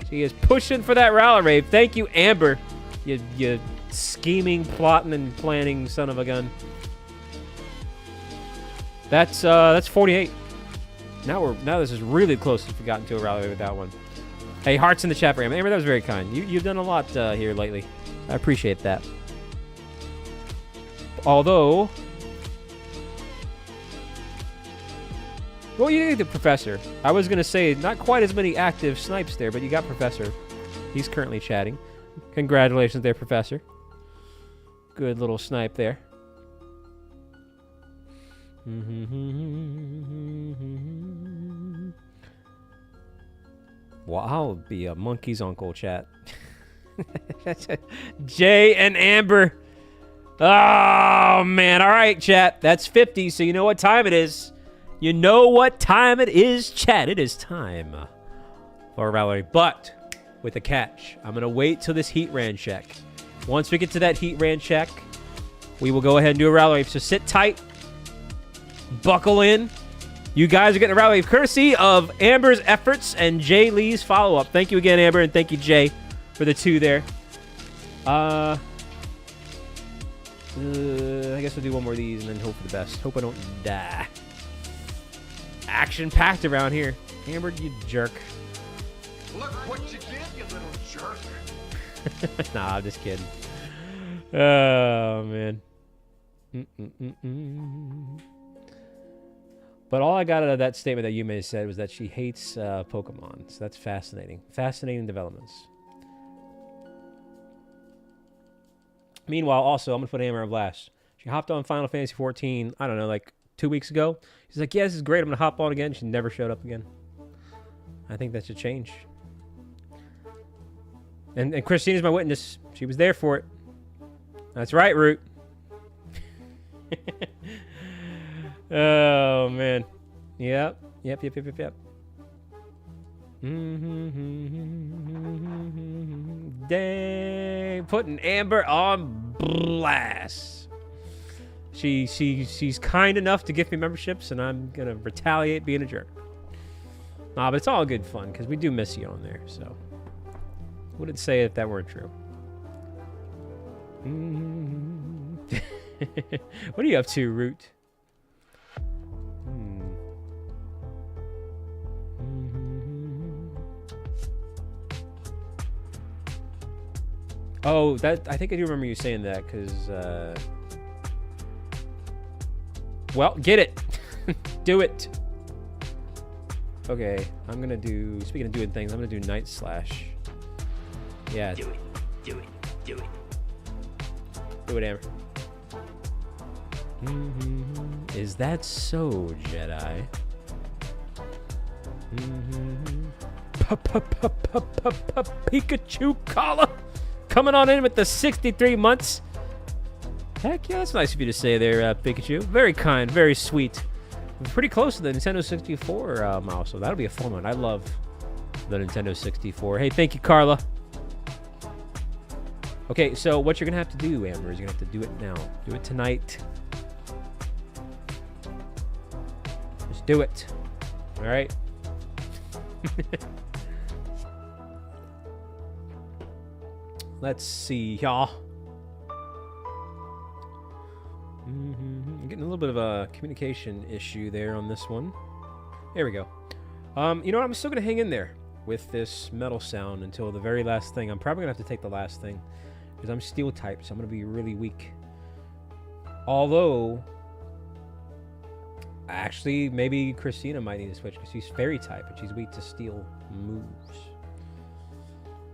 She is pushing for that Rowler Rave. Thank you, Amber. You scheming, plotting, and planning son of a gun. That's 48. Now this is really close if we got into a Rowler Rave with that one. Hey, hearts in the chat for Amber. Amber, that was very kind. You've done a lot here lately. I appreciate that. Although, well, you did the Professor. I was gonna say not quite as many active snipes there, but you got Professor. He's currently chatting. Congratulations there, Professor. Good little snipe there. Well, I'll be a monkey's uncle, chat. Jay and Amber. Oh, man. All right, chat. That's 50, so you know what time it is. You know what time it is, chat. It is time for Valerie. But with a catch. I'm going to wait till this Heatran check. Once we get to that Heatran check, we will go ahead and do a Rally Wave. So sit tight. Buckle in. You guys are getting a Rally Wave courtesy of Amber's efforts and Jay Lee's follow-up. Thank you again, Amber, and thank you, Jay, for the 2 there. I guess we'll do one more of these and then hope for the best. Hope I don't die. Action-packed around here. Amber, you jerk. Look what you did, you little jerk. Nah, I'm just kidding. Oh, man. But all I got out of that statement that Yume said was that she hates Pokemon. So that's fascinating. Fascinating developments. Meanwhile, also, I'm going to put Hammer on blast. She hopped on Final Fantasy 14, I don't know, like 2 weeks ago. She's like, yeah, this is great. I'm going to hop on again. She never showed up again. I think that should change. And Christina's my witness. She was there for it. That's right, Root. Oh, man. Yep. Dang. Putting Amber on blast. She's kind enough to give me memberships, and I'm going to retaliate being a jerk. Nah, but it's all good fun, because we do miss you on there, so. What would it say if that weren't true? What are you up to, Root? Oh, that I think I do remember you saying that, because, well, get it. Do it. Okay, I'm going to do, speaking of doing things, I'm going to do Night Slash. Yeah. Do it, Amber. Is that so, Jedi? Pikachu Kala coming on in with the 63 months. Heck yeah, that's nice of you to say there, Pikachu. Very kind, very sweet. Pretty close to the Nintendo 64 mouse, so that'll be a fun one. I love the Nintendo 64. Hey, thank you, Carla. Okay, so what you're going to have to do, Amber, is you're going to have to do it now. Do it tonight. Just do it. All right? Let's see, y'all. Getting a little bit of a communication issue there on this one. There we go. You know what? I'm still going to hang in there with this metal sound until the very last thing. I'm probably going to have to take the last thing because I'm steel type, so I'm going to be really weak. Although, actually, maybe Christina might need to switch because she's fairy type and she's weak to steel moves.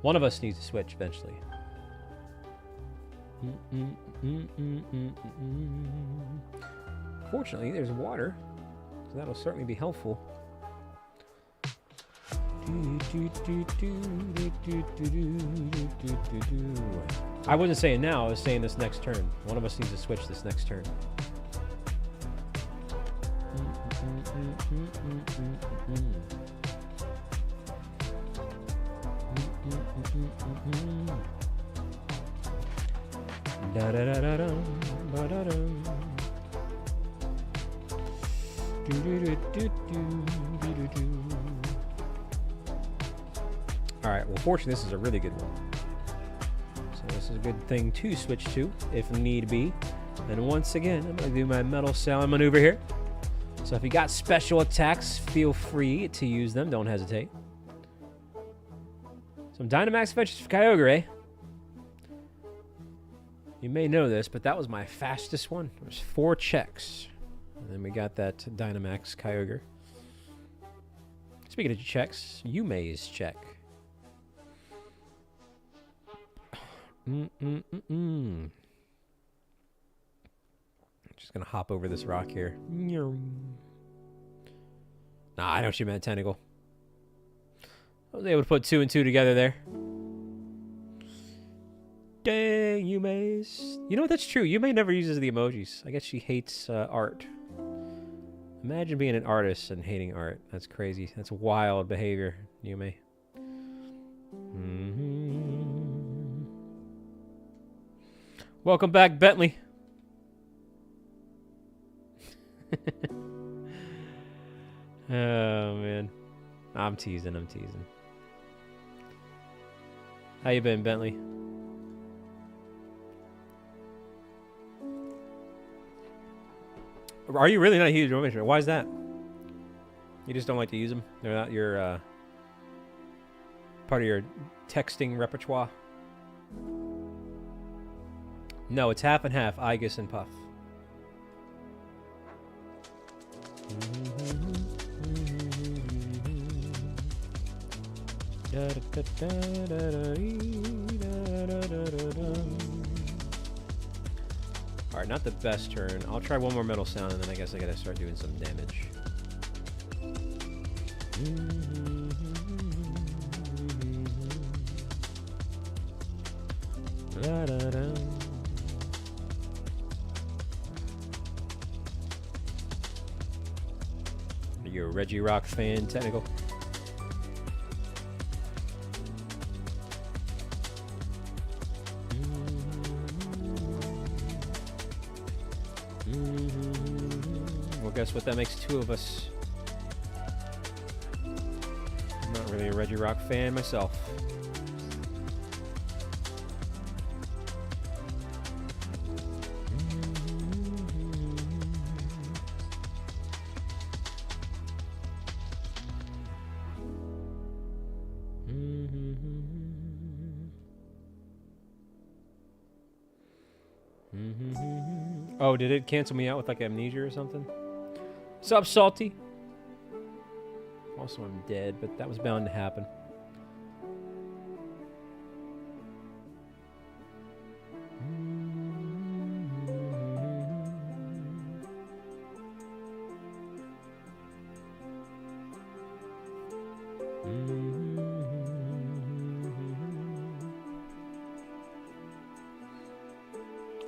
One of us needs to switch eventually. Fortunately, there's water, so that'll certainly be helpful. I wasn't saying now, I was saying this next turn. One of us needs to switch this next turn. Alright, well fortunately this is a really good one. So this is a good thing to switch to, if need be. And once again, I'm going to do my metal salad maneuver here. So if you got special attacks, feel free to use them. Don't hesitate. Some Dynamax Adventures for Kyogre. You may know this, but that was my fastest one. It was 4 checks. And then we got that Dynamax Kyogre. Speaking of checks, Yume's check. Just gonna hop over this rock here. Nah, I know what you meant, Tentacle. I was able to put 2 and 2 together there. Dang, Yume's. You know what? That's true. Yume never uses the emojis. I guess she hates art. Imagine being an artist and hating art. That's crazy. That's wild behavior, Yume. Welcome back, Bentley. Oh, man. I'm teasing. How you been, Bentley? Are you really not a huge Roman? Why is that? You just don't like to use them? They're not your, part of your texting repertoire? No, it's half and half, Igus and Puff. Alright, not the best turn. I'll try one more metal sound and then I guess I gotta start doing some damage. Are you a Reggie Rock fan, Technical? Well, guess what? That makes 2 of us. I'm not really a Reggie Rock fan myself. Oh, did it cancel me out with like amnesia or something? Sup, Salty? Also, I'm dead, but that was bound to happen.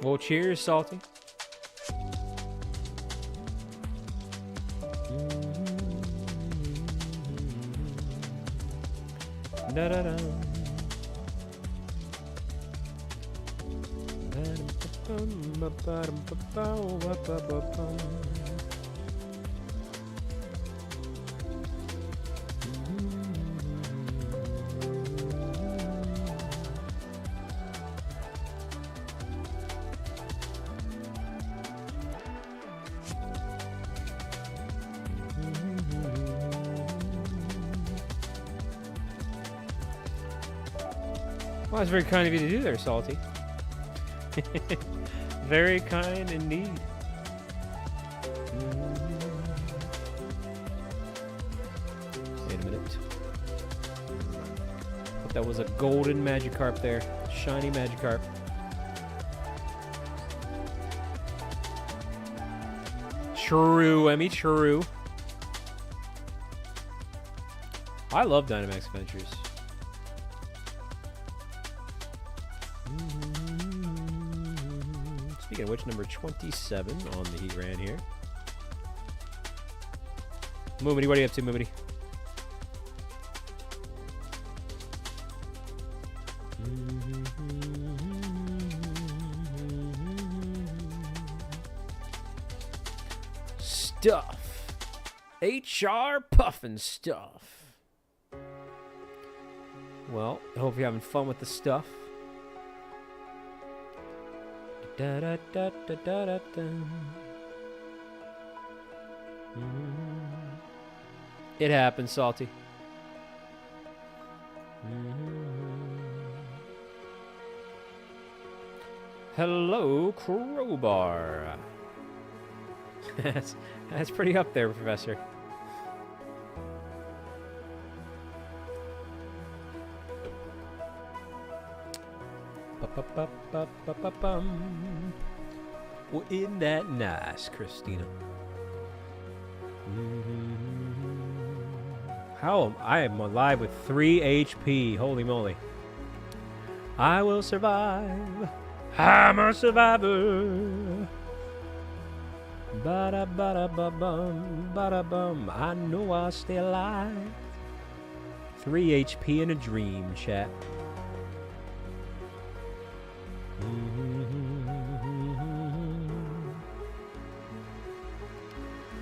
Well, cheers, Salty. Da-da-da. Well, that's very kind of you to do there, Salty. Very kind indeed. Wait a minute. Thought that was a golden Magikarp there. Shiny Magikarp. True, Emmy, true. I love Dynamax Adventures. Speaking of which, number 27 on the Heatran here. Moomity, what are you up to, Moomity? Stuff. HR puffin' stuff. Well, I hope you're having fun with the stuff. Da, da, da, da, da, da, da. It happens, Salty. Hello, Crowbar. That's pretty up there, Professor. Well, isn't that nice, Christina? How I am alive with 3 HP. Holy moly. I will survive. I'm a survivor. Ba-da-ba-da-ba-bum, ba-da-bum. I know I'll stay alive. 3 HP in a dream, chat.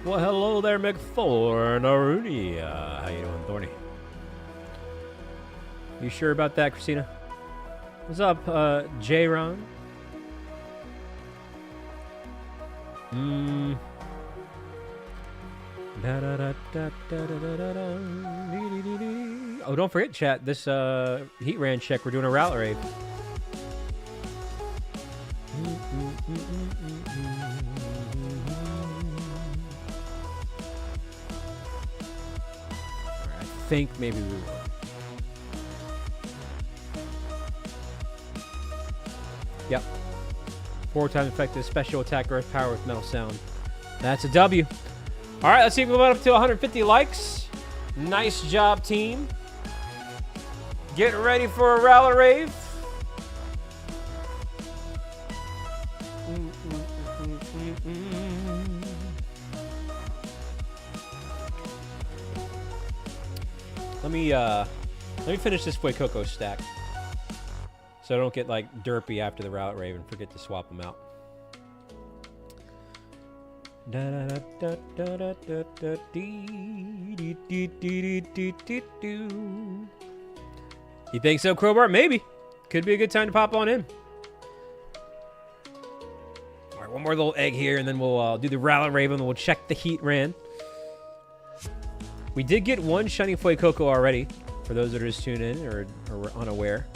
Well, hello there, McThorn. Aruni. How you doing, Thorny? You sure about that, Christina? What's up, J-Ron? Oh, don't forget, chat. This Heatran check, we're doing a route rave. I think maybe we will. Yep. 4 times effective special attack earth power with metal sound. That's a W. All right, let's see if we went up to 150 likes. Nice job, team. Getting ready for a rally rave. Let me finish this Fuecoco stack, so I don't get like derpy after the route rave and forget to swap them out. You think so, Crowbar? Maybe. Could be a good time to pop on in. All right, one more little egg here, and then we'll do the route rave, and we'll check the Heatran. We did get 1 shiny Fuecoco already, for those that are just tuned in or unaware.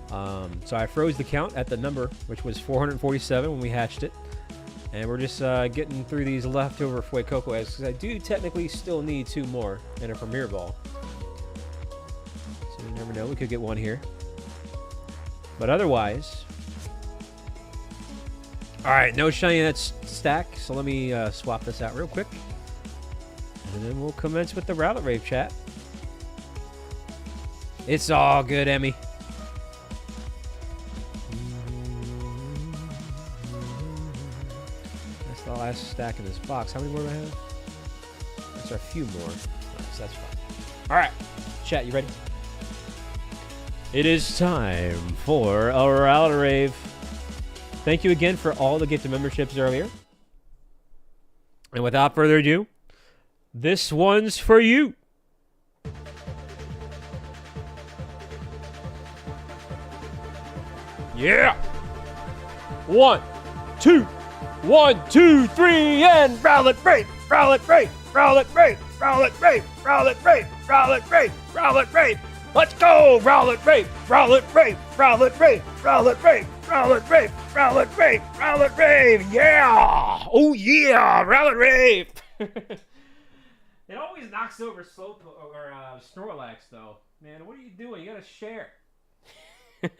So I froze the count at the number, which was 447 when we hatched it. And we're just getting through these leftover Fuecoco eggs, because I do technically still need 2 more and a Premier Ball. So you never know, we could get 1 here. But otherwise... Alright, no shiny in that stack, so let me swap this out real quick. And then we'll commence with the route rave, chat. It's all good, Emmy. That's the last stack in this box. How many more do I have? That's a few more. Nice, that's fine. All right, chat, you ready? It is time for a route rave. Thank you again for all the gifted memberships earlier. And without further ado, this one's for you. Yeah. 1, 2, 1, 2, 3, and Rowlet Brave, Rowlet Brave, Rowlet Brave, Rowlet Brave, Rowlet Brave, Rowlet Brave, Rowlet Brave. Let's go, Rowlet Brave, Rowlet Brave, Rowlet Brave, Rowlet Brave, Rowlet Brave, Rowlet Brave, Rowlet Brave. Yeah. Oh yeah, Rowlet Brave. It always knocks over Slowpoke or Snorlax, though. Man, what are you doing? You gotta share.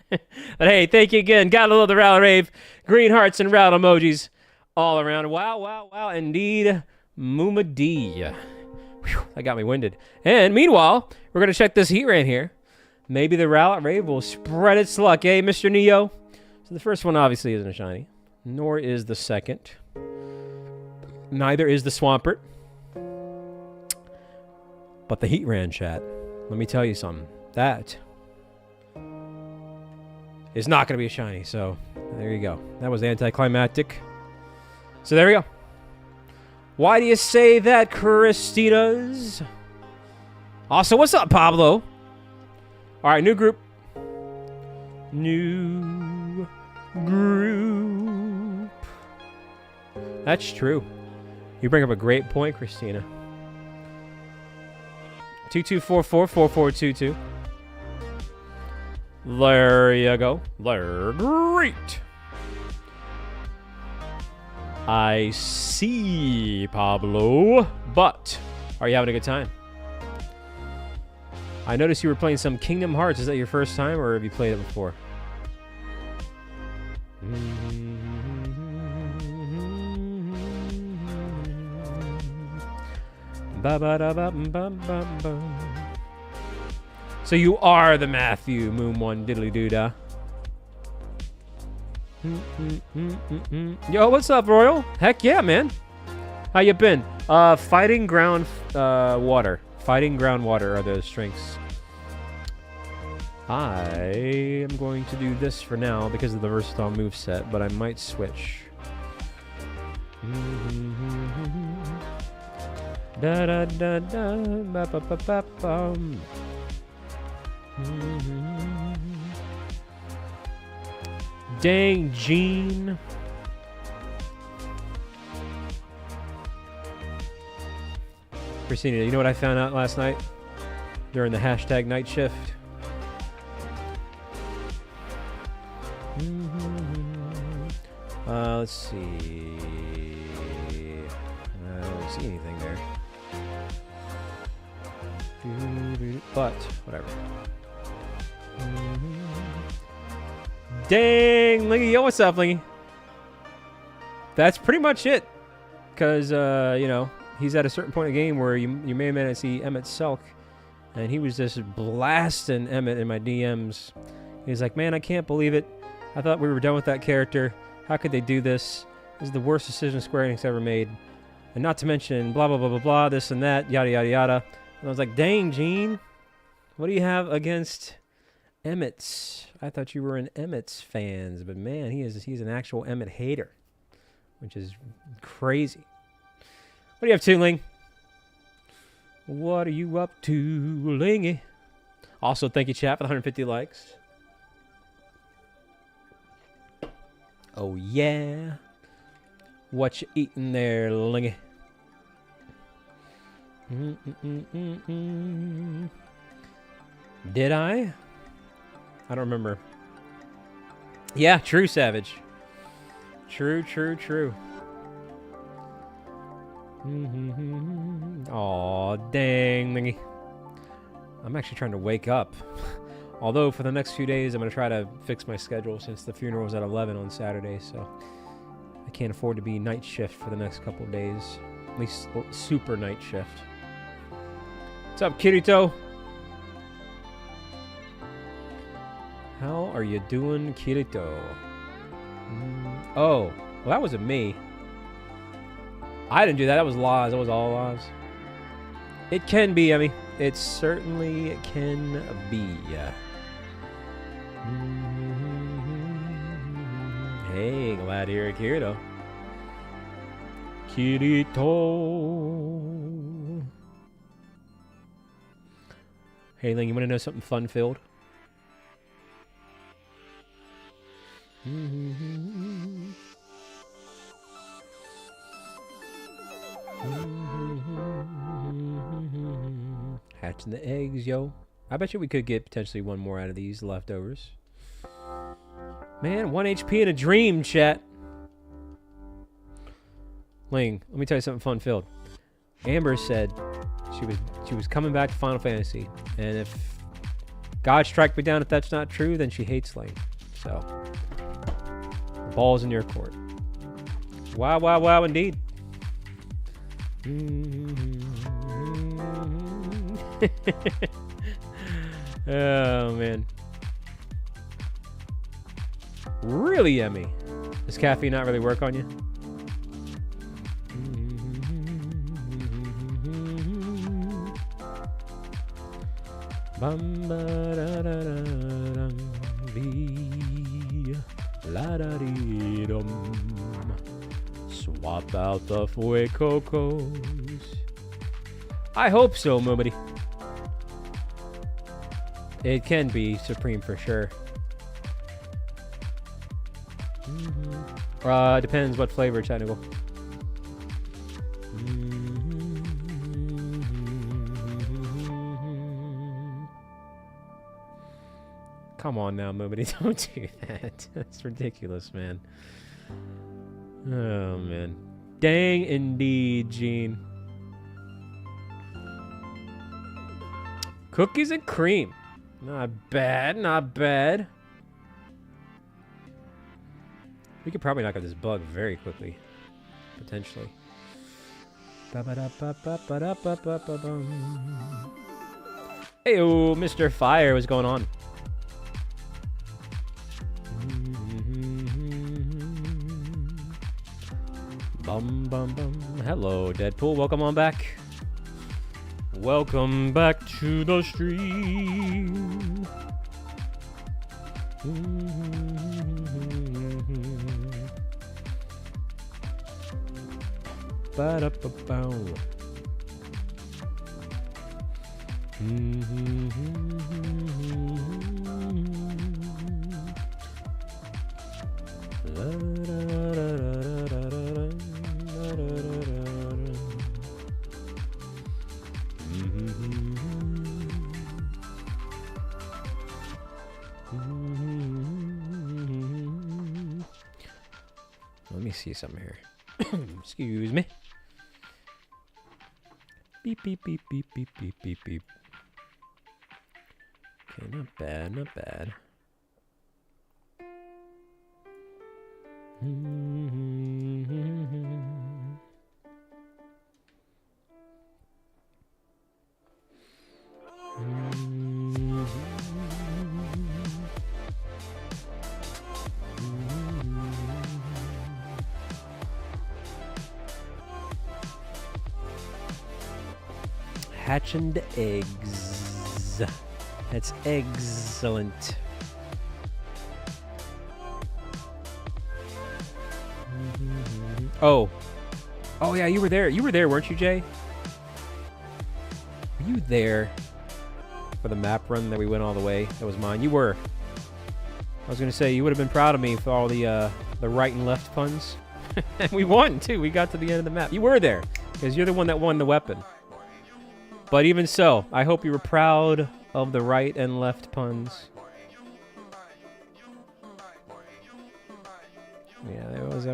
But hey, thank you again. Gotta love the Rowlet Rave. Green hearts and route emojis all around. Wow, wow, wow. Indeed, Mumadee. Whew, that got me winded. And meanwhile, we're going to check this Heatran here. Maybe the Rowlet Raid will spread its luck, eh, Mr. Neo? So the first one obviously isn't a shiny. Nor is the second. Neither is the Swampert. But the Heatran, chat. Let me tell you something. That is not going to be a shiny. So there you go. That was anticlimactic. So there we go. Why do you say that, Christina's? Also, what's up, Pablo? All right, new group. New group. That's true. You bring up a great point, Christina. 22444422. There you go. They're great. I see, Pablo. But are you having a good time? I noticed you were playing some Kingdom Hearts. Is that your first time, or have you played it before? So you are the Matthew Moon One Diddly Doodah. Yo, what's up, Royal? Heck yeah, man. How you been? Fighting ground water. Fighting ground water are the strengths. I am going to do this for now because of the versatile moveset, but I might switch. Da da da da ba ba ba ba bum. Dang, Gene. Christina, you know what I found out last night during the hashtag night shift? Let's see. I don't see anything there. But, whatever. Dang, Lingy. Yo, what's up, Lingy? That's pretty much it. Because, you know, he's at a certain point in the game where you may or may not see Emmett Selk. And he was just blasting Emmett in my DMs. He's like, man, I can't believe it. I thought we were done with that character. How could they do this? This is the worst decision Square Enix ever made. And not to mention blah, blah, blah, blah, blah, this and that, yada, yada, yada. And I was like, dang, Gene. What do you have against Emmett's? I thought you were an Emmett's fans. But, man, he's an actual Emmett hater. Which is crazy. What are you up to, Ling? What are you up to, Lingy? Also, thank you, chat, for the 150 likes. Oh, yeah. What you eating there, Lingy? Did I? I don't remember. Yeah, true, Savage. True, true, true. Aw, dang, Lingy. I'm actually trying to wake up. Although, for the next few days, I'm going to try to fix my schedule since the funeral was at 11 on Saturday, so I can't afford to be night shift for the next couple of days. At least super night shift. What's up, Kirito? How are you doing, Kirito? Oh, well, that wasn't me. I didn't do that. That was Laws. That was all Laws. It can be, Emmy. It certainly can be. Hey, glad to hear it, Kirito. Kirito. Hey, Ling, you want to know something fun-filled? Hatching the eggs, yo. I bet you we could get potentially one more out of these leftovers. Man, 1 HP in a dream, chat. Ling, let me tell you something fun-filled. Amber said she was coming back to Final Fantasy, and if God strike me down if that's not true, then she hates Ling. So, the ball's in your court. Wow, wow, wow, indeed. Oh, man. Really yummy. Does caffeine not really work on you? Bum ba da da da dum bee la da dee dum. Swap out the Fuecocos. I hope so, Moomity. It can be supreme for sure. Depends what flavor, technical. Come on now, Moomity, don't do that. That's ridiculous, man. Oh, man. Dang indeed, Gene. Cookies and cream. Not bad, not bad. We could probably knock out this bug very quickly. Potentially. Heyo, Mr. Fire, what's going on? Bum, bum, bum. Hello, Deadpool. Welcome on back. Welcome back to the stream. Ba-da-ba-bow. Let me see something here. Excuse me. Beep, beep, beep, beep, beep, beep, beep, beep. Okay, not bad, not bad. Hatching eggs. That's excellent. Oh. Oh, yeah, you were there. You were there, weren't you, Jay? Were you there for the map run that we went all the way? That was mine. You were. I was going to say, you would have been proud of me for all the right and left puns. And we won, too. We got to the end of the map. You were there, because you're the one that won the weapon. But even so, I hope you were proud of the right and left puns. Yeah, I was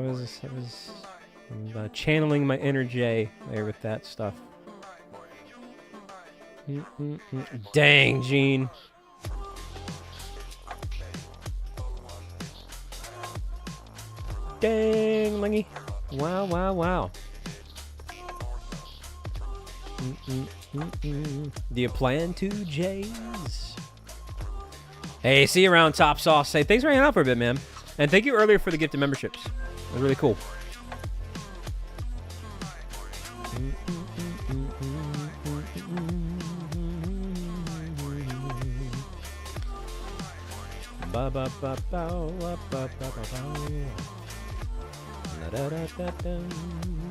channeling my inner Jay there with that stuff. Dang, Gene. Dang, Lingy. Wow, wow, wow. Do you plan to, Jays? Hey, see you around, Top Sauce. Hey, thanks for hanging out for a bit, man. And thank you earlier for the gift of memberships. It was really cool.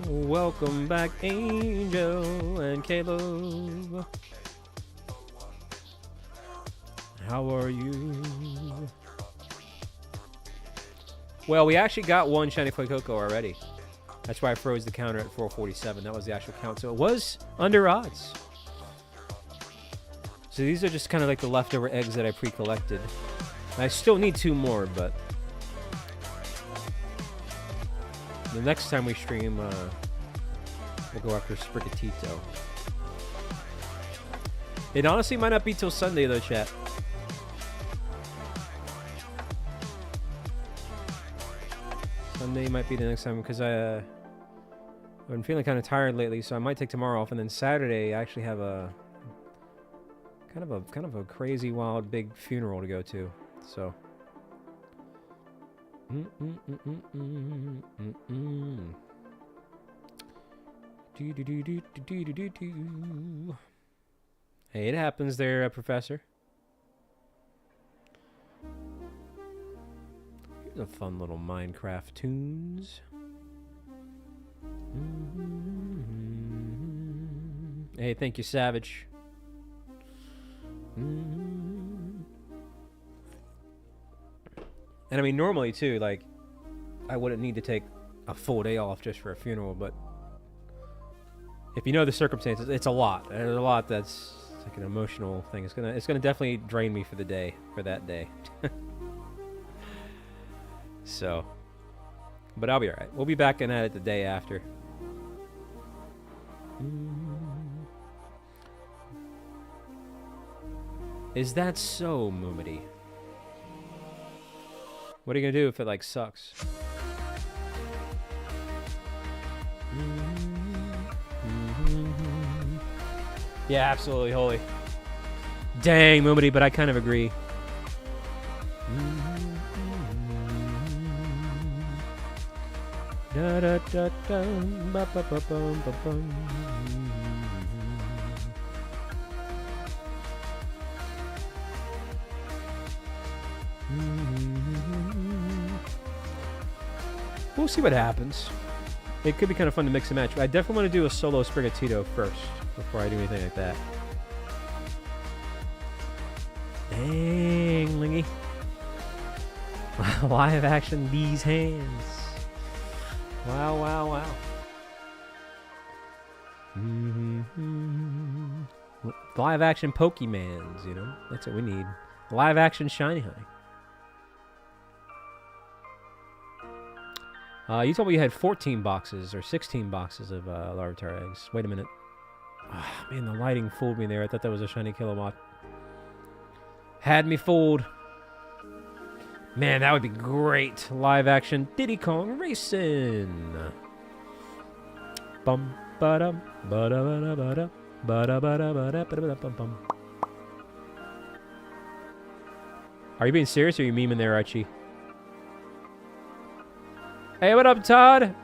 Welcome back, Angel and Caleb. How are you? Well, we actually got one shiny Fuecoco already. That's why I froze the counter at 447. That was the actual count. So it was under odds. So these are just kind of like the leftover eggs that I pre-collected. I still need 2 more, but the next time we stream, we'll go after Sprigatito. It honestly might not be till Sunday, though, chat. Sunday might be the next time because I've been feeling kind of tired lately, so I might take tomorrow off, and then Saturday I actually have a kind of a crazy, wild, big funeral to go to. So. Hey, it happens there, Professor. Here's a fun little Minecraft tunes. Hey, thank you, Savage. And I mean, normally too, like, I wouldn't need to take a full day off just for a funeral, but if you know the circumstances, it's a lot. There's a lot that's like an emotional thing. It's gonna definitely drain me for the day, for that day. So, but I'll be all right. We'll be back in at it the day after. Is that so, Moomity? What are you gonna do if it like sucks? Yeah, absolutely, holy. Dang, Moomity, but I kind of agree. Da da da da ba ba ba bum ba bum. We'll see what happens. It could be kind of fun to mix and match. I definitely want to do a solo Sprigatito first before I do anything like that. Dang, Lingy. Live action these hands. Wow, wow, wow. Live action Pokemans, you know? That's what we need. Live action Shiny Honey. You told me you had 14 boxes or 16 boxes of Larvitar eggs. Wait a minute. Oh, man, the lighting fooled me there. I thought that was a shiny Killowatt. Had me fooled. Man, that would be great. Live action Diddy Kong Racing. Bum ba dum ba da ba da ba da ba da ba da ba da ba da bum bum. Are you being serious or are you memeing there, Archie? Hey, what up, Todd?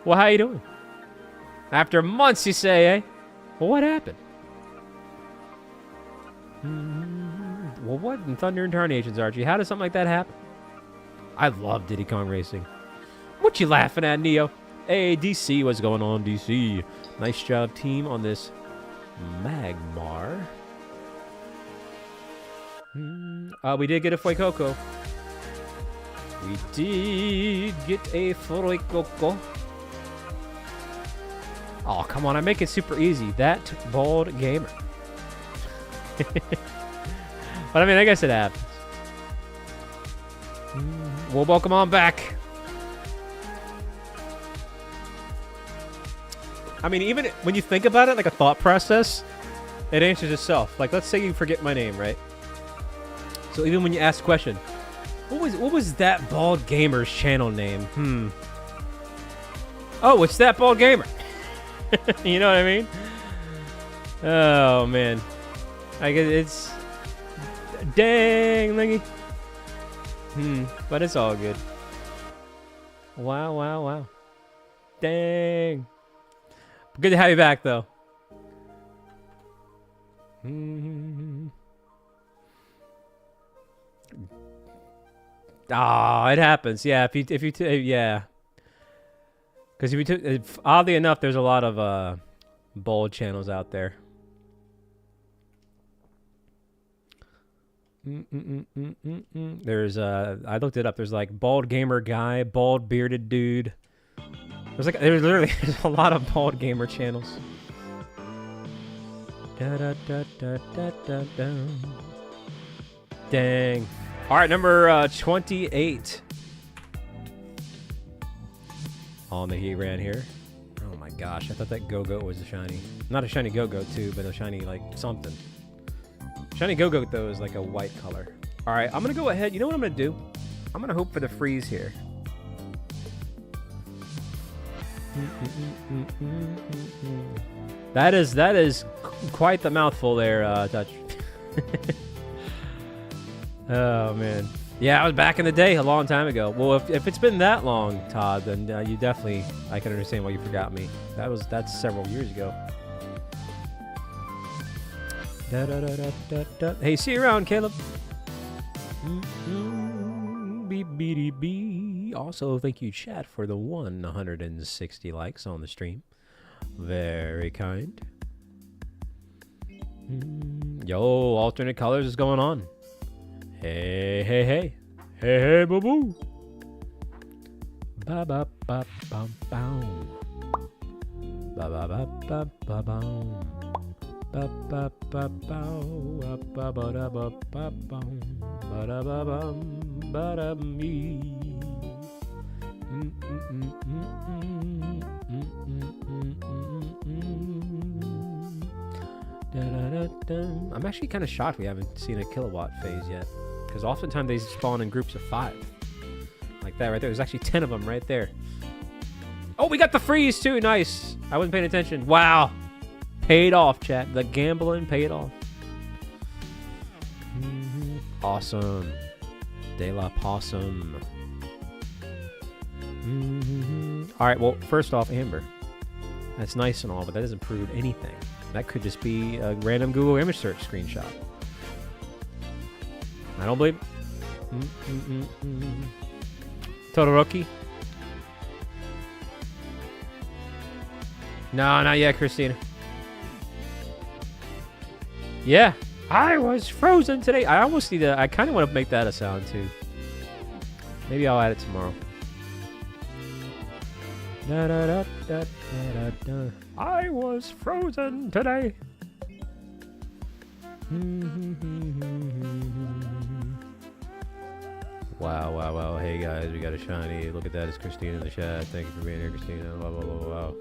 Well, how you doing? After months, you say, eh? Well, what happened? Well, what in Thunder and Tarnations, Archie? How does something like that happen? I love Diddy Kong Racing. What you laughing at, Neo? Hey, DC, what's going on, DC? Nice job, team, on this Magmar. We did get a Fuecoco. We did get a Fuecoco. Oh, come on. I make it super easy. That bald gamer. But I mean, I guess it happens. Well, welcome on back. I mean, even when you think about it, like a thought process, it answers itself. Like, let's say you forget my name, right? So even when you ask a question, what was that bald gamer's channel name? Oh, it's that bald gamer. You know what I mean? Oh man, I guess it's dang Lingy. But it's all good. Wow, wow, wow. Dang. Good to have you back though. Ah, it happens. Yeah, if you yeah. Because if you oddly enough, there's a lot of bold channels out there. There's I looked it up. There's like bald gamer guy, bald bearded dude. There's literally a lot of bald gamer channels. Da, da, da, da, da, da, da. Dang. All right, number 28 on the Heatran here. Oh my gosh, I thought that Go-Goat was a shiny. Not a shiny Go-Goat too, but a shiny like something. Shiny Go-Goat though is like a white color. All right, I'm gonna go ahead. You know what I'm gonna do? I'm gonna hope for the freeze here. That is quite the mouthful there, Dutch. Oh man, yeah, I was back in the day a long time ago. Well, if it's been that long, Todd, then you definitely I can understand why you forgot me. That's several years ago. Hey, see you around, Caleb. Also, thank you, chat, for the 160 likes on the stream. Very kind. Yo, alternate colors is going on. Hey, hey, hey. Hey, hey, boo boo. Ba ba ba ba bow. Ba ba ba ba ba bow. Ba ba ba bow. Ba ba da ba ba bow. Ba da ba bum. Ba da me. I'm actually kind of shocked we haven't seen a Killowatt phase yet, because oftentimes they spawn in groups of 5, like that right there. There's actually 10 of them right there. Oh, we got the freeze too. Nice. I wasn't paying attention. Wow, paid off, chat. The gambling paid off. Awesome. De La Possum. All right, well, first off, Amber, that's nice and all, but that doesn't prove anything. That could just be a random Google image search screenshot. I don't believe. Todoroki. No, not yet, Christina. Yeah, I was frozen today. I almost need to. I kind of want to make that a sound too. Maybe I'll add it tomorrow. Da, da, da, da, da, da. I was frozen today. Wow, wow, wow. Hey guys, we got a shiny. Look at that. It's Christina in the chat. Thank you for being here, Christina. Wow, wow, wow, wow.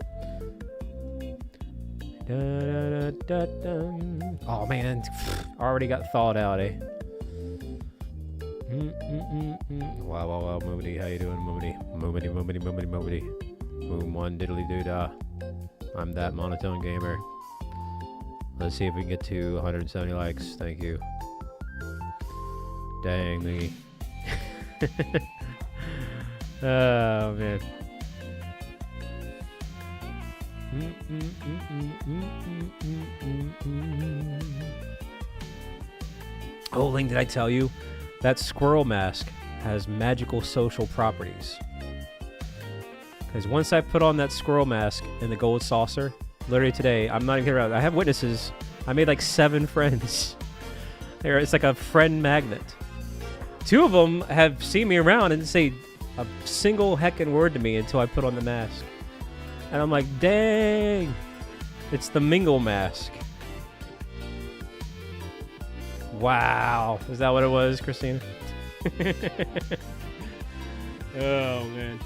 Da, da, da, da, da. Oh man, already got thawed out, eh? Wow, wow, wow, Moomity. How you doing, Moomity? Moomity, Moomity, Moomity, Moomity. Moom one diddly doo dah. I'm that monotone gamer. Let's see if we can get to 170 likes. Thank you. Dang me. Oh man. Oh, Ling, did I tell you that squirrel mask has magical social properties? Because once I put on that squirrel mask in the gold saucer, literally today, I'm not even kidding around. I have witnesses. I made like 7 friends. It's like a friend magnet. 2 of them have seen me around and say a single heckin' word to me until I put on the mask. And I'm like, dang. It's the mingle mask. Wow. Is that what it was, Christina? Oh, man.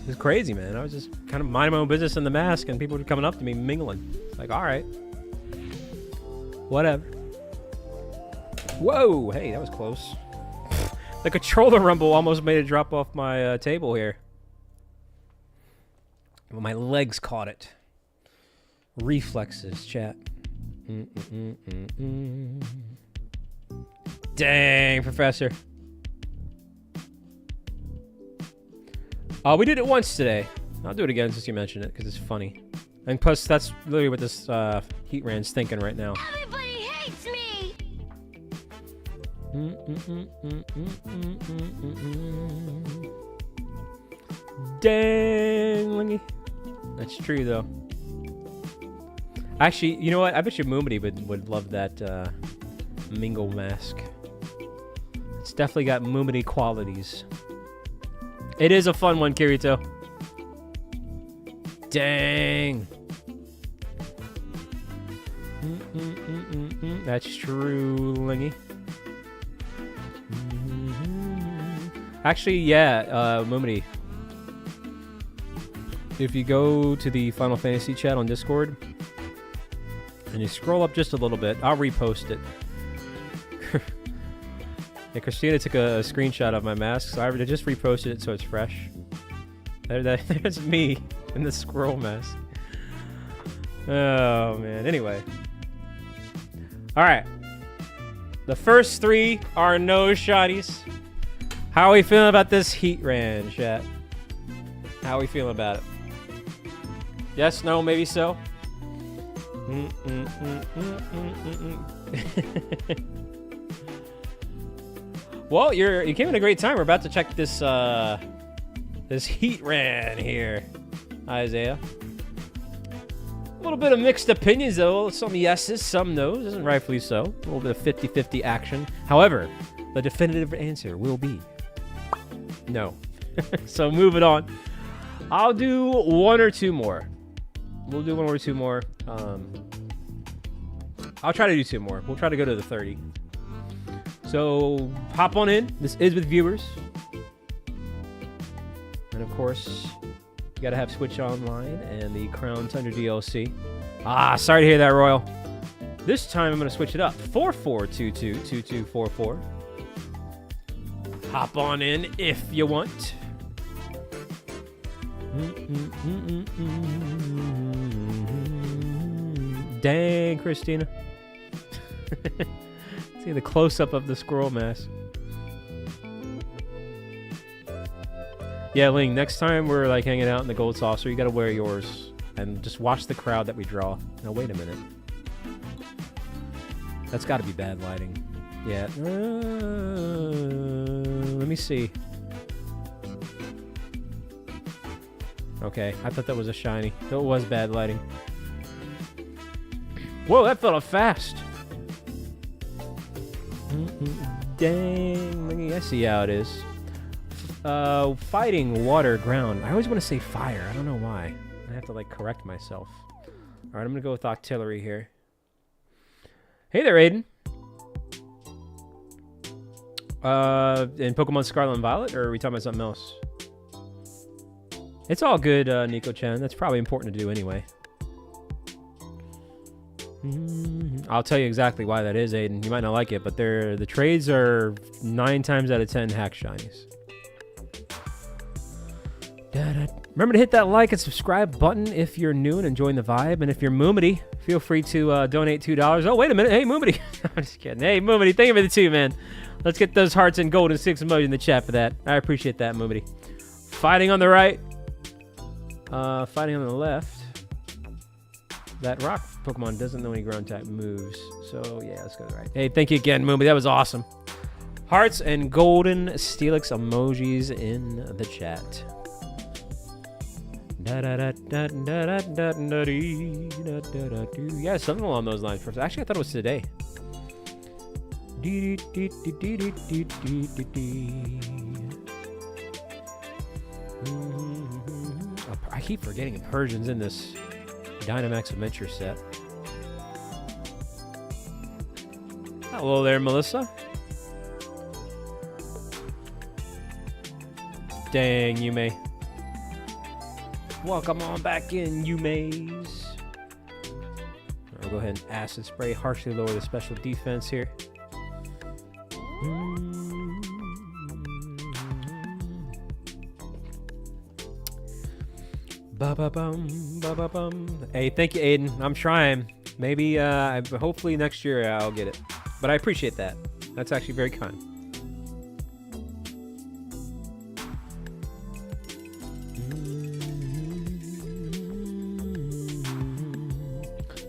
It was crazy, man. I was just kind of minding my own business in the mask, and people were coming up to me mingling. It's like, all right. Whatever. Whoa. Hey, that was close. The controller rumble almost made it drop off my table here. Well, my legs caught it. Reflexes, chat. Dang, Professor. We did it once today. I'll do it again since you mentioned it, because it's funny. And plus, that's literally what this Heatran's thinking right now. Everybody hates me. Dang. That's true, though. Actually, you know what? I bet you Moomity would love that mingle mask. It's definitely got Moomity qualities. It is a fun one, Kirito. Dang. That's true, Lingy. Actually, yeah, Moomity. If you go to the Final Fantasy chat on Discord, And you scroll up just a little bit. I'll repost it. Yeah, Christina took a screenshot of my mask, so I just reposted it so it's fresh. There's me in the squirrel mask. Oh, man. Anyway. Alright. The first 3 are no shinies. How are we feeling about this Heatran, chat? How are we feeling about it? Yes, no, maybe so? Well, you came at a great time. We're about to check this this Heatran here, Isaiah. A little bit of mixed opinions, though. Some yeses, some no's, and rightfully so. A little bit of 50-50 action. However, the definitive answer will be no. So moving on. I'll do 1 or 2 more. We'll do 1 or 2 more. I'll try to do 2 more. We'll try to go to the 30. So hop on in. This is with viewers. And of course, you gotta have Switch Online and the Crown Tundra DLC. Ah, sorry to hear that, Royal. This time I'm gonna switch it up. 44222244. Hop on in if you want. Dang, Christina. See the close-up of the squirrel mask. Yeah, Ling, next time we're like hanging out in the gold saucer, you gotta wear yours and just watch the crowd that we draw. Now wait a minute. That's gotta be bad lighting. Yeah. Let me see. Okay, I thought that was a shiny. It was bad lighting. Whoa, that fell off fast. Dang, I see how it is. Fighting, water, ground. I always want to say fire. I don't know why. I have to like correct myself. All right, I'm gonna go with Octillery here. Hey there, Aiden. In Pokemon Scarlet and Violet, or are we talking about something else? It's all good, Nico-chan. That's probably important to do anyway. I'll tell you exactly why that is, Aiden. You might not like it, but the trades are 9 times out of 10 hack shinies. Remember to hit that like and subscribe button if you're new and enjoying the vibe. And if you're Moomity, feel free to donate $2. Oh, wait a minute. Hey, Moomity. I'm just kidding. Hey, Moomity, thank you for the 2, man. Let's get those hearts and gold and 6 emoji in the chat for that. I appreciate that, Moomity. Fighting on the right. Fighting on the left. That rock Pokemon doesn't know any ground type moves. So, yeah, let's go to the right. Hey, thank you again, Moomity. That was awesome. Hearts and golden Steelix emojis in the chat. Yeah, something along those lines. Actually, I thought it was today. I keep forgetting Persians in this Dynamax Adventure set. Hello there, Melissa. Dang, Yume. Welcome on back in, Yume's. I'll go ahead and Acid Spray, harshly lower the special defense here. Ba-ba-bum, ba-ba-bum. Hey, thank you, Aiden. I'm trying. Maybe, hopefully next year I'll get it. But I appreciate that. That's actually very kind.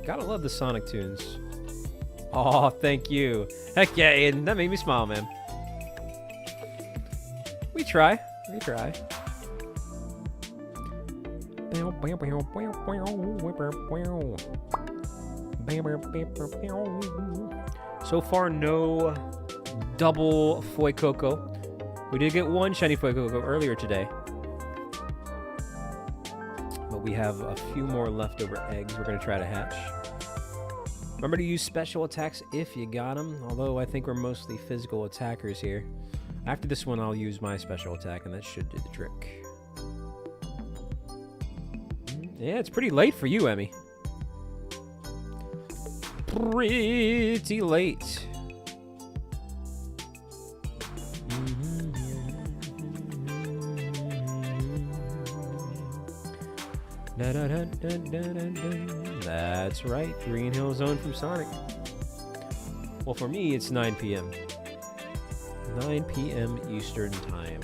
Gotta love the Sonic tunes. Oh, thank you. Heck yeah, Aiden. That made me smile, man. We try. We try. So far, no double Fuecoco. We did get one shiny Fuecoco earlier today. But we have a few more leftover eggs we're going to try to hatch. Remember to use special attacks if you got them, although I think we're mostly physical attackers here. After this one, I'll use my special attack, and that should do the trick. Yeah, it's pretty late for you, Emmy. pretty late. That's right, Green Hill Zone from Sonic. Well, for me, it's 9 p.m. 9 p.m. Eastern Time.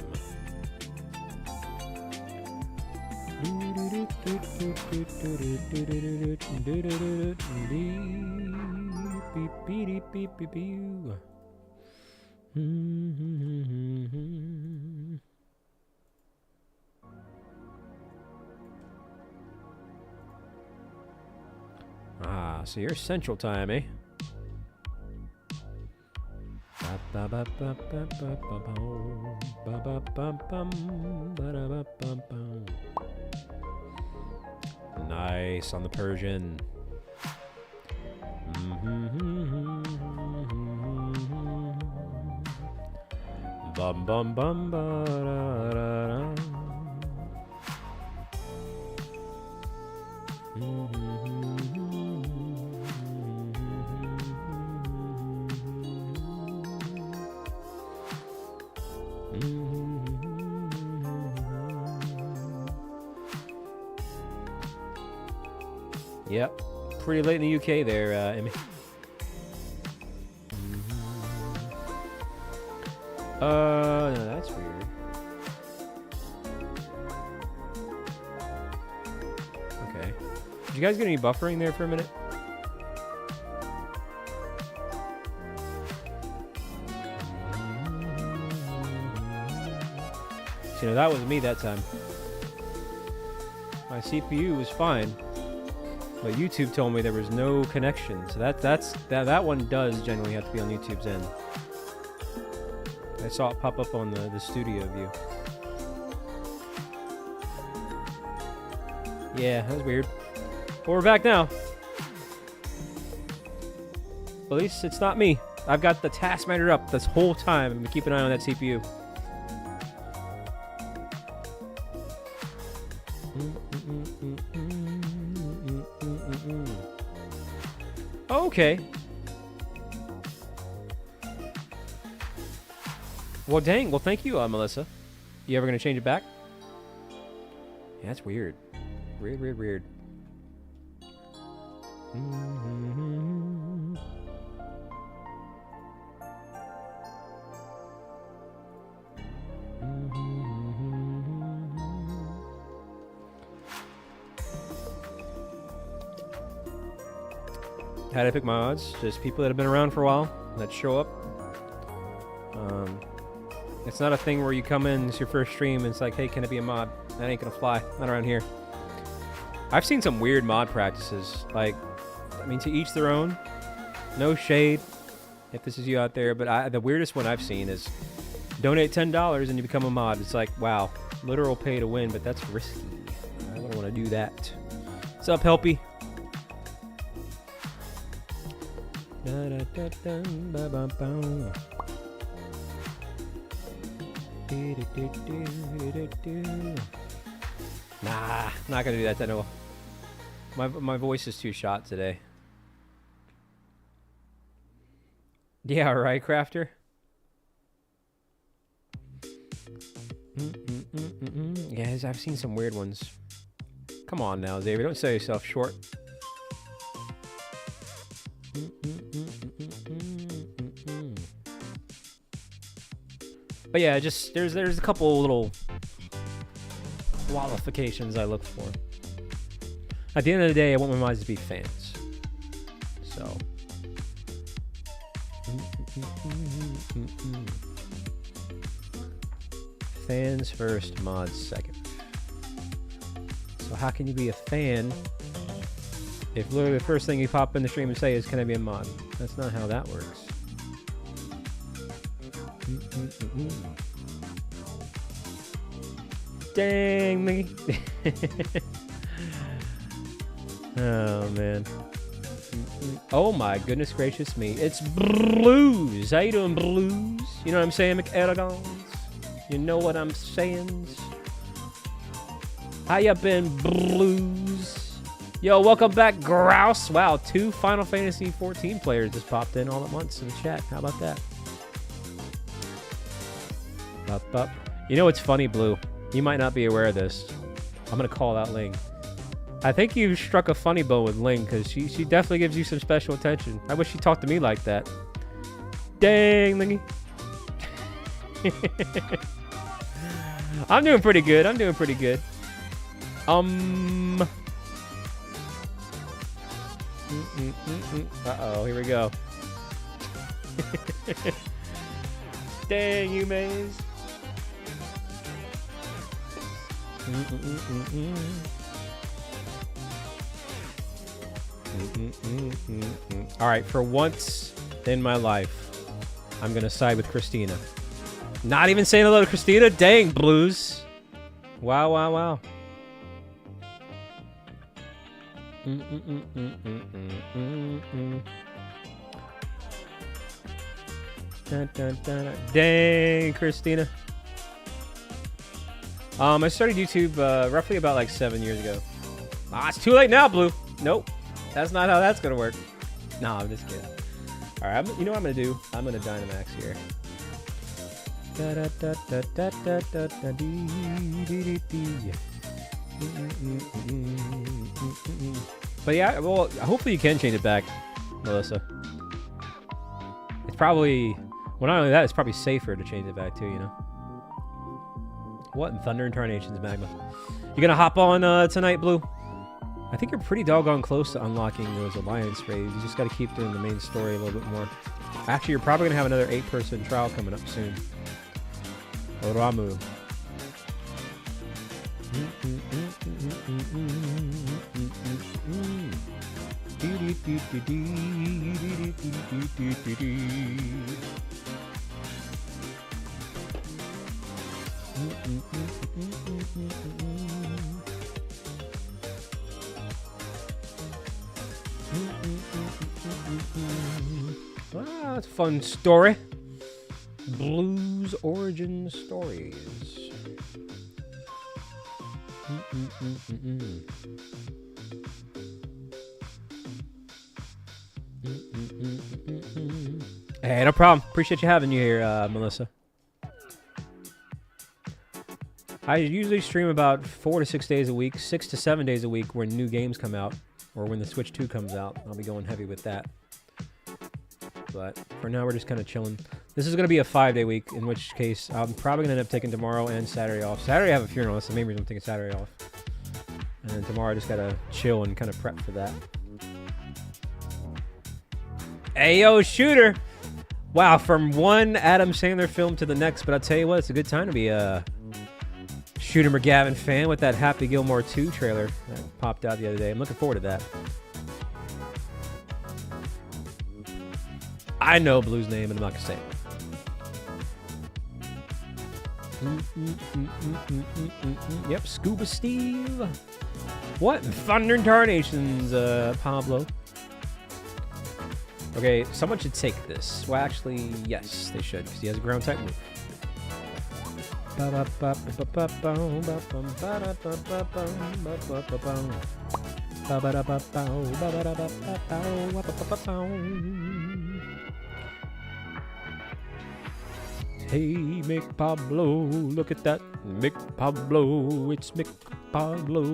Ah, so you're Central Time, eh? Nice on the Persian. Bum bum bum ba da da da. Yep, pretty late in the UK there, Emmy. No, that's weird. Okay. Did you guys get any buffering there for a minute? So, you know, that was me that time. My CPU was fine. But YouTube told me there was no connection, so that one does generally have to be on YouTube's end. I saw it pop up on the studio view. Yeah, that was weird. But we're back now. At least it's not me. I've got the task manager up this whole time. I'm keeping an eye on that CPU. Okay. Well, dang. Well, thank you, Melissa. You ever gonna change it back? Yeah, that's weird. Weird. How do I pick my odds? Just people that have been around for a while that show up. It's not a thing where you come in, it's your first stream, and it's like, hey, can it be a mod? That ain't gonna fly. Not around here. I've seen some weird mod practices. Like, I mean, to each their own. No shade, if this is you out there, but the weirdest one I've seen is donate $10 and you become a mod. It's like, wow, literal pay to win, but that's risky. I don't want to do that. What's up, Helpy? Nah, not gonna do that. No, my voice is too shot today. Yeah, right, Crafter. Yes, I've seen some weird ones. Come on now, Xavier, don't sell yourself short. But yeah, just there's a couple little qualifications I look for. At the end of the day, I want my mods to be fans. So. Fans first, mods second. So how can you be a fan if literally the first thing you pop in the stream and say is, can I be a mod? That's not how that works. Dang me. Oh, man. Oh, my goodness gracious me. It's Blues. How you doing, Blues? You know what I'm saying, McEragons? You know what I'm saying? How you been, Blues? Yo, welcome back, Grouse. Wow, 2 Final Fantasy 14 players just popped in all at once in the chat. How about that? Up. You know what's funny, Blue? You might not be aware of this. I'm going to call out Ling. I think you struck a funny bone with Ling because she definitely gives you some special attention. I wish she talked to me like that. Dang, Lingy. I'm doing pretty good. Uh-oh, here we go. Dang you, Maze. All right, for once in my life, I'm going to side with Christina. Not even saying hello to Christina? Dang, Blues. Wow. Dang, Christina. I started YouTube roughly about like 7 years ago. It's too late now, Blue. Nope. That's not how that's going to work. No, I'm just kidding. All right, you know what I'm going to do? I'm going to Dynamax here. But yeah, well, hopefully you can change it back, Melissa. It's probably, well, not only that, it's probably safer to change it back too, you know? What in Thunder Incarnations, Magma? You gonna hop on tonight, Blue? I think you're pretty doggone close to unlocking those alliance raids. You just gotta keep doing the main story a little bit more. Actually, you're probably gonna have another 8-person trial coming up soon. Oramu. Ah, that's a fun story. Blues origin stories. Hey, no problem. Appreciate you having you here, Melissa. I usually stream about 4 to 6 days a week, 6 to 7 days a week when new games come out, or when the Switch 2 comes out. I'll be going heavy with that. But for now, we're just kind of chilling. This is going to be a 5-day week, in which case I'm probably going to end up taking tomorrow and Saturday off. Saturday I have a funeral. That's the main reason I'm taking Saturday off. And then tomorrow I just got to chill and kind of prep for that. Ayo, Shooter! Wow, from one Adam Sandler film to the next, but I'll tell you what, it's a good time to be a Shooter McGavin fan with that Happy Gilmore 2 trailer that popped out the other day. I'm looking forward to that. I know Blue's name, and I'm not going to say it. Yep, Scuba Steve. What? Thunder Incarnations, Pablo. Okay, someone should take this. Well, actually, yes, they should, because he has a ground type move. Hey, Mick Pablo, look at that. Mick Pablo, it's Mick Pablo.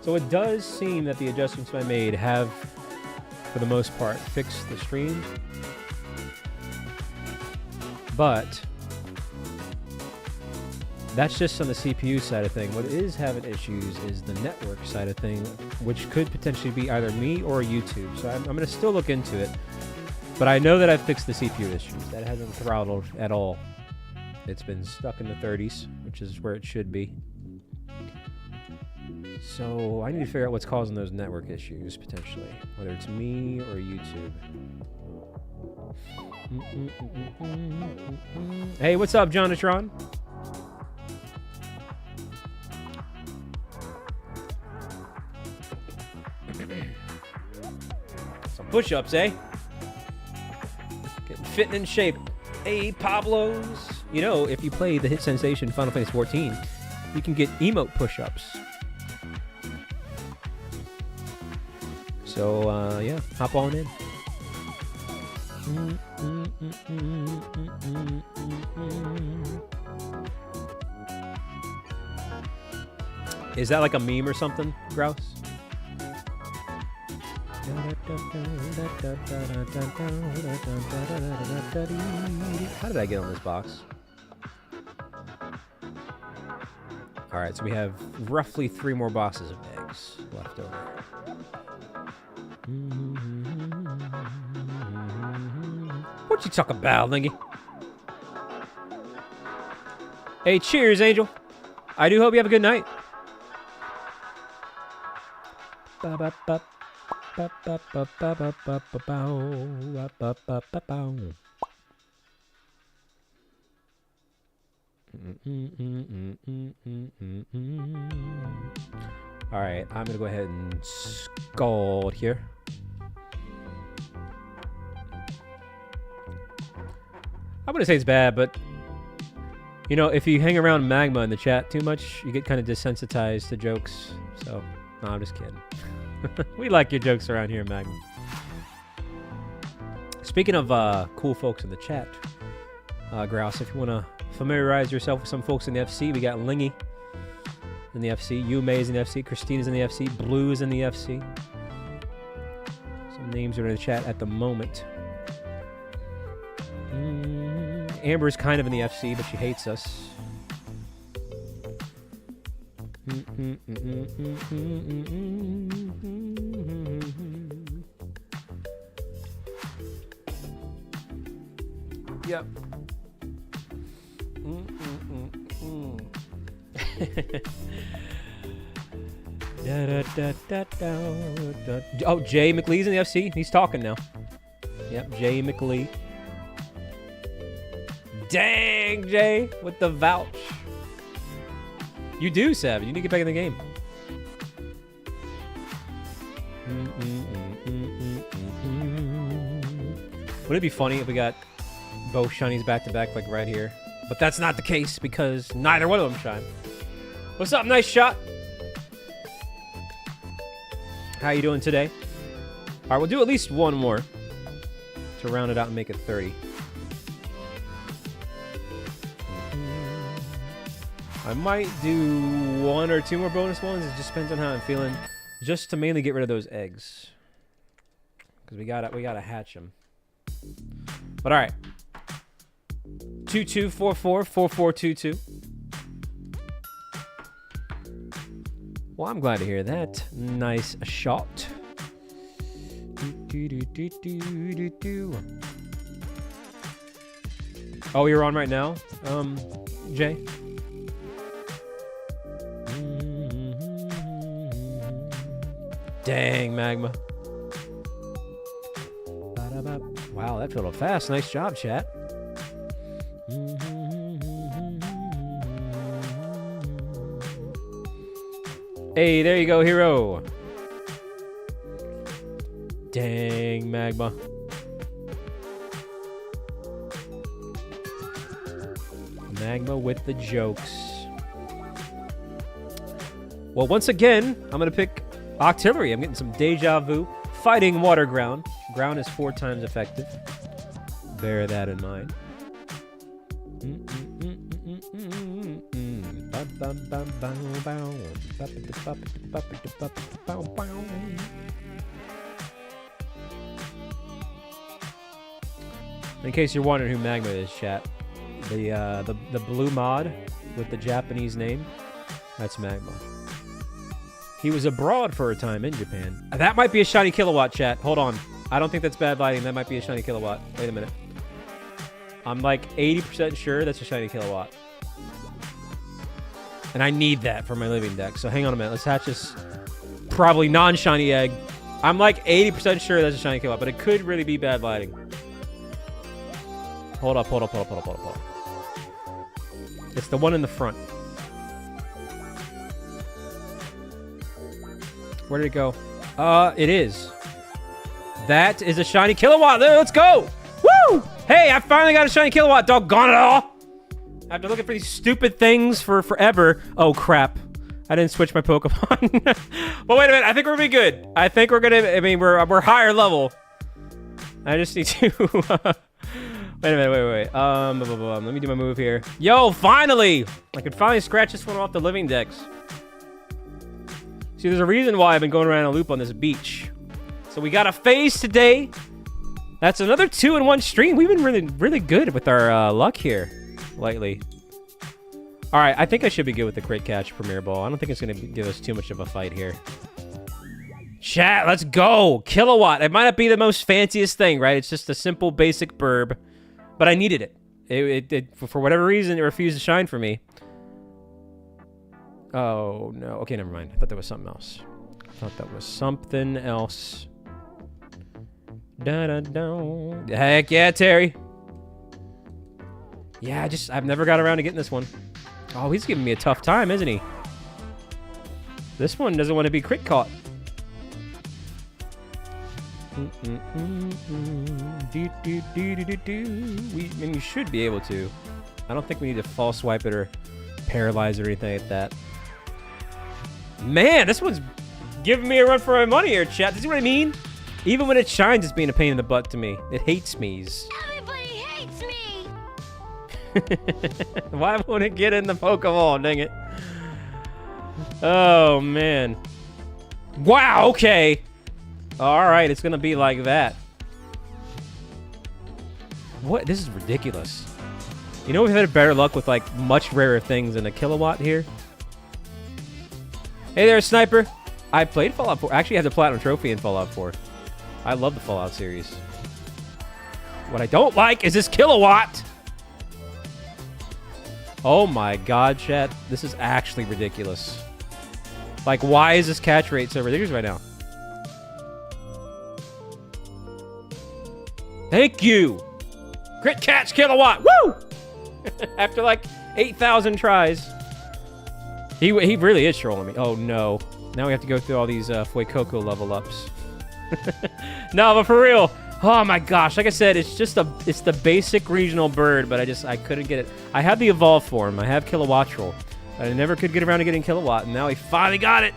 So it does seem that the adjustments I made have, for the most part, fixed the stream. But that's just on the CPU side of thing. What is having issues is the network side of thing, which could potentially be either me or YouTube. So I'm going to still look into it. But I know that I've fixed the CPU issues. That hasn't throttled at all. It's been stuck in the 30s, which is where it should be. So I need to figure out what's causing those network issues, potentially. Whether it's me or YouTube. Hey, what's up, Jonathan? Some push-ups, eh? Getting fit and in shape. Hey, Pablos. you know, if you play the hit sensation Final Fantasy 14, you can get emote push-ups. So, yeah, hop on in. Is that like a meme or something, Grouse? How did I get on this box? Alright, so we have roughly 3 more boxes of eggs left over. What you talk about, Lingy? Hey, cheers, Angel. I do hope you have a good night. All right, I'm gonna go ahead and scald here. I'm gonna say it's bad, but you know, if you hang around Magma in the chat too much, you get kind of desensitized to jokes. So, no, I'm just kidding. We like your jokes around here, Magma. Speaking of cool folks in the chat, Grouse, if you want to familiarize yourself with some folks in the FC, we got Lingy in the FC, Yume's in the FC, Christina's in the FC, Blue's in the FC. Some names are in the chat at the moment. Amber's kind of in the FC, but she hates us. Yep. Oh, Jay McLee's in the FC. He's talking now. Yep, Jay McLee. Dang, Jay, with the vouch. You do, Sav. You need to get back in the game. Would it be funny if we got both shinies back to back, like right here? But that's not the case because neither one of them shine. What's up, nice shot? How you doing today? All right, we'll do at least one more to round it out and make it 30. I might do 1 or 2 more bonus ones. It just depends on how I'm feeling. Just to mainly get rid of those eggs. Because we gotta hatch them. But all right. 22444422. Well, I'm glad to hear that. Nice shot. Oh, you're on right now, Jay? Dang, Magma. Wow, that filled up fast. Nice job, chat. Hey, there you go, hero. Dang, Magma. Magma with the jokes. Well, once again, I'm going to pick Octillery. I'm getting some deja vu. Fighting water ground. Ground is 4 times effective. Bear that in mind. In case you're wondering who Magma is, chat, the blue mod with the Japanese name, that's Magma. He was abroad for a time in Japan. That might be a shiny Killowatt, chat. Hold on. I don't think that's bad lighting. That might be a shiny Killowatt. Wait a minute. I'm like 80% sure that's a shiny Killowatt. And I need that for my living deck. So hang on a minute. Let's hatch this probably non-shiny egg. I'm like 80% sure that's a shiny Killowatt, but it could really be bad lighting. Hold up. It's the one in the front. Where did it go? It is. That is a shiny Killowatt. Let's go. Woo! Hey, I finally got a shiny Killowatt. Doggone it all. After looking for these stupid things for forever. Oh, crap. I didn't switch my Pokemon. But wait a minute. I think we're gonna be good. I think we're gonna... I mean, we're higher level. I just need to... wait a minute. Wait. Let me do my move here. Yo, finally! I can finally scratch this one off the living dex. See, there's a reason why I've been going around a loop on this beach. So we got a phase today. That's another 2-in-1 stream. We've been really good with our luck here lately. All right, I think I should be good with the crit catch Premier Ball. I don't think it's going to give us too much of a fight here. Chat, let's go. Killowatt. It might not be the most fanciest thing, right? It's just a simple, basic burb. But I needed it. It for whatever reason, it refused to shine for me. Oh, no. Okay, never mind. I thought that was something else. Da-da-da. Heck yeah, Terry. Yeah, I've never got around to getting this one. Oh, he's giving me a tough time, isn't he? This one doesn't want to be crit caught. We should be able to. I don't think we need to false swipe it or paralyze or anything like that. Man, this one's giving me a run for my money here, chat. You see what I mean? Even when it shines, it's being a pain in the butt to me. It hates me's. Everybody hates me. Why won't it get in the Pokeball? Dang it. Oh, man. Wow, okay. All right, it's going to be like that. What? This is ridiculous. You know, we've had better luck with, like, much rarer things than a Killowatt here. Hey there, Sniper. I played Fallout 4. I actually have the Platinum Trophy in Fallout 4. I love the Fallout series. What I don't like is this Killowatt. Oh my god, chat. This is actually ridiculous. Like, why is this catch rate so ridiculous right now? Thank you. Crit catch Killowatt. Woo! After like 8,000 tries. He really is trolling me. Oh no. Now we have to go through all these Fuecoco level ups. No, but for real. Oh my gosh. Like I said, it's the basic regional bird, but I couldn't get it. I have the evolve form. I have Kilowattrel. I never could get around to getting Killowatt, and now we finally got it.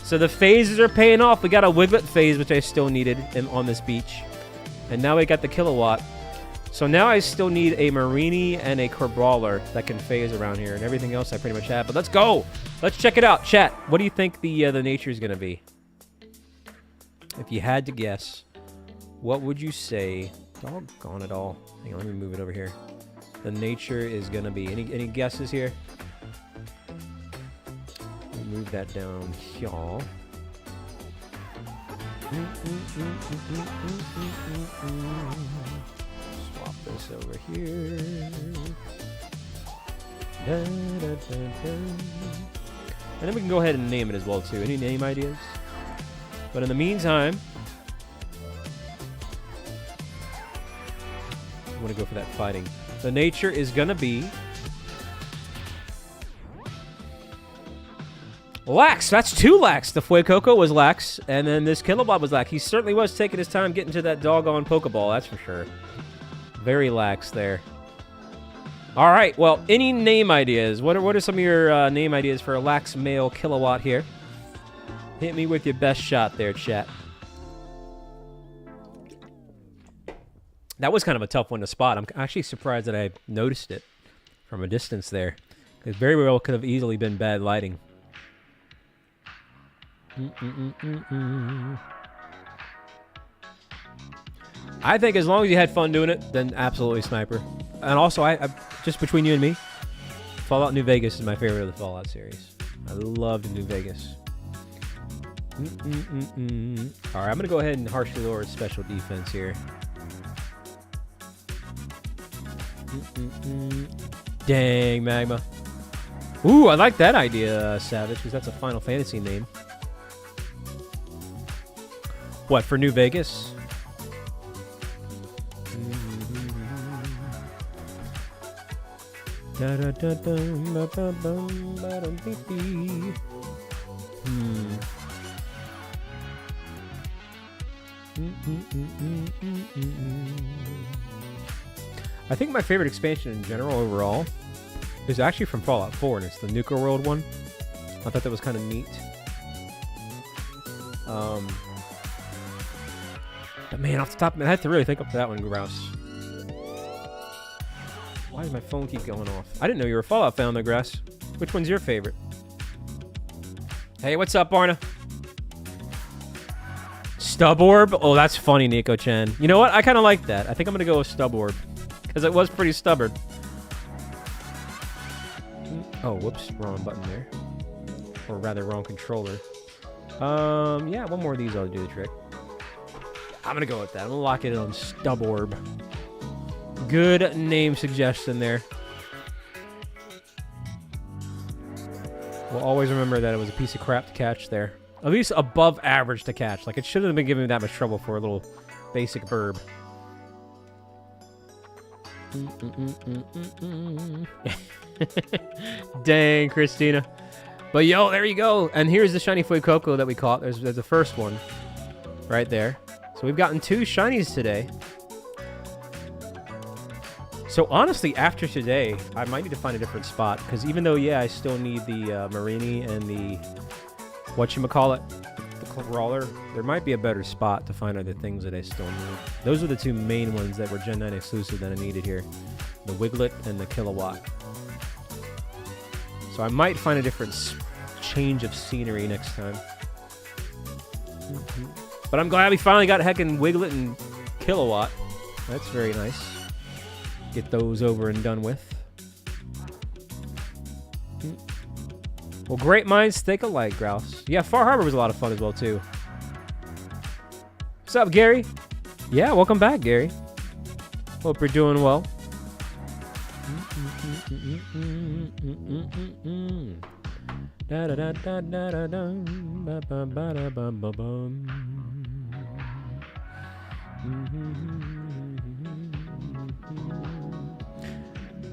So the phases are paying off. We got a Wiglet phase, which I still needed on this beach. And now we got the Killowatt. So now I still need a Marini and a Corbrawler that can phase around here, and everything else I pretty much have. But let's go. Let's check it out. Chat, what do you think the nature is going to be? If you had to guess, what would you say? Doggone it all. Hang on, let me move it over here. The nature is going to be. Any guesses here? Let me move that down here. Swap this over here. And then we can go ahead and name it as well too. Any name ideas? But in the meantime, I want to go for that fighting. The nature is gonna be Lax. That's 2 Lax. The Fuecoco was Lax, and then this Killowatt was Lax. He certainly was taking his time getting to that doggone Pokeball, that's for sure. Very Lax there. All right, well, any name ideas? What are some of your name ideas for a Lax male Killowatt here? Hit me with your best shot there, chat. That was kind of a tough one to spot. I'm actually surprised that I noticed it from a distance there. It very well could have easily been bad lighting. I think as long as you had fun doing it, then absolutely Sniper. And also, I just between you and me, Fallout New Vegas is my favorite of the Fallout series. I loved New Vegas. All right, I'm gonna go ahead and harshly lower special defense here. Dang, Magma. Ooh, I like that idea, Savage, because that's a Final Fantasy name. What, for New Vegas? I think my favorite expansion in general overall is actually from Fallout 4, and it's the Nuka World one. I thought that was kind of neat. But man, off the top of my head, I had to really think up to that one, Grouse. Why does my phone keep going off? I didn't know you were a Fallout fan, though, Grass. Which one's your favorite? Hey, what's up, Barna? Stub-orb? Oh, that's funny, Nico-chan. You know what? I kind of like that. I think I'm going to go with Stub-orb. Because it was pretty stubborn. Oh, whoops. Wrong button there. Or rather, wrong controller. Yeah, one more of these ought to do the trick. I'm going to go with that. I'm going to lock it in on Stub-orb. Good name suggestion there. We'll always remember that it was a piece of crap to catch there. At least above average to catch. Like, it shouldn't have been giving me that much trouble for a little basic burb. Dang, Christina. But, yo, there you go. And here's the shiny Fuecoco that we caught. There's the first one right there. So we've gotten 2 shinies today. So, honestly, after today, I might need to find a different spot. Because even though, yeah, I still need the Marini and the, whatchamacallit, the Crawler, there might be a better spot to find other things that I still need. Those are the 2 main ones that were Gen 9 exclusive that I needed here. The Wiglet and the Killowatt. So I might find a different change of scenery next time. But I'm glad we finally got heckin' Wiglet and Killowatt. That's very nice. Get those over and done with. Well, great minds think alike, Grouse. Yeah, Far Harbor was a lot of fun as well, too. What's up, Gary? Yeah, welcome back, Gary. Hope you're doing well.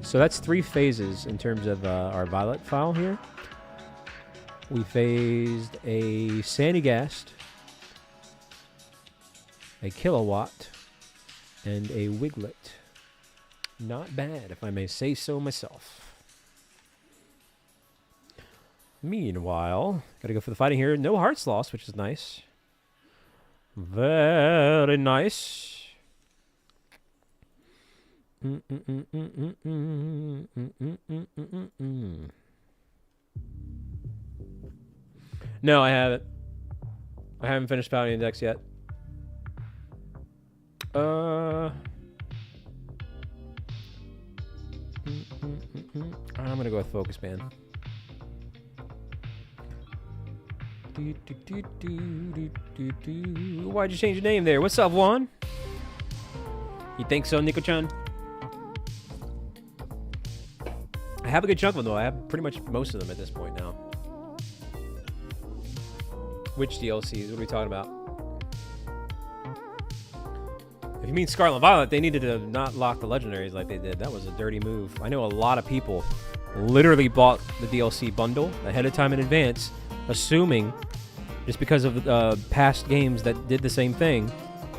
So that's 3 phases in terms of our Violet file here. We phased a Sandygast, a Killowatt, and a Wiglet. Not bad, if I may say so myself. Meanwhile, gotta go for the fighting here. No hearts lost, which is nice. Very nice. No, I haven't. I haven't finished Bounty Index yet. I'm gonna go with Focus Man. Why'd you change your name there? What's up, Juan? You think so, Nico-chan? I have a good chunk of them, though. I have pretty much most of them at this point now. Which DLCs? What are we talking about? If you mean Scarlet and Violet, they needed to not lock the legendaries like they did. That was a dirty move. I know a lot of people literally bought the DLC bundle ahead of time in advance, assuming, just because of past games that did the same thing,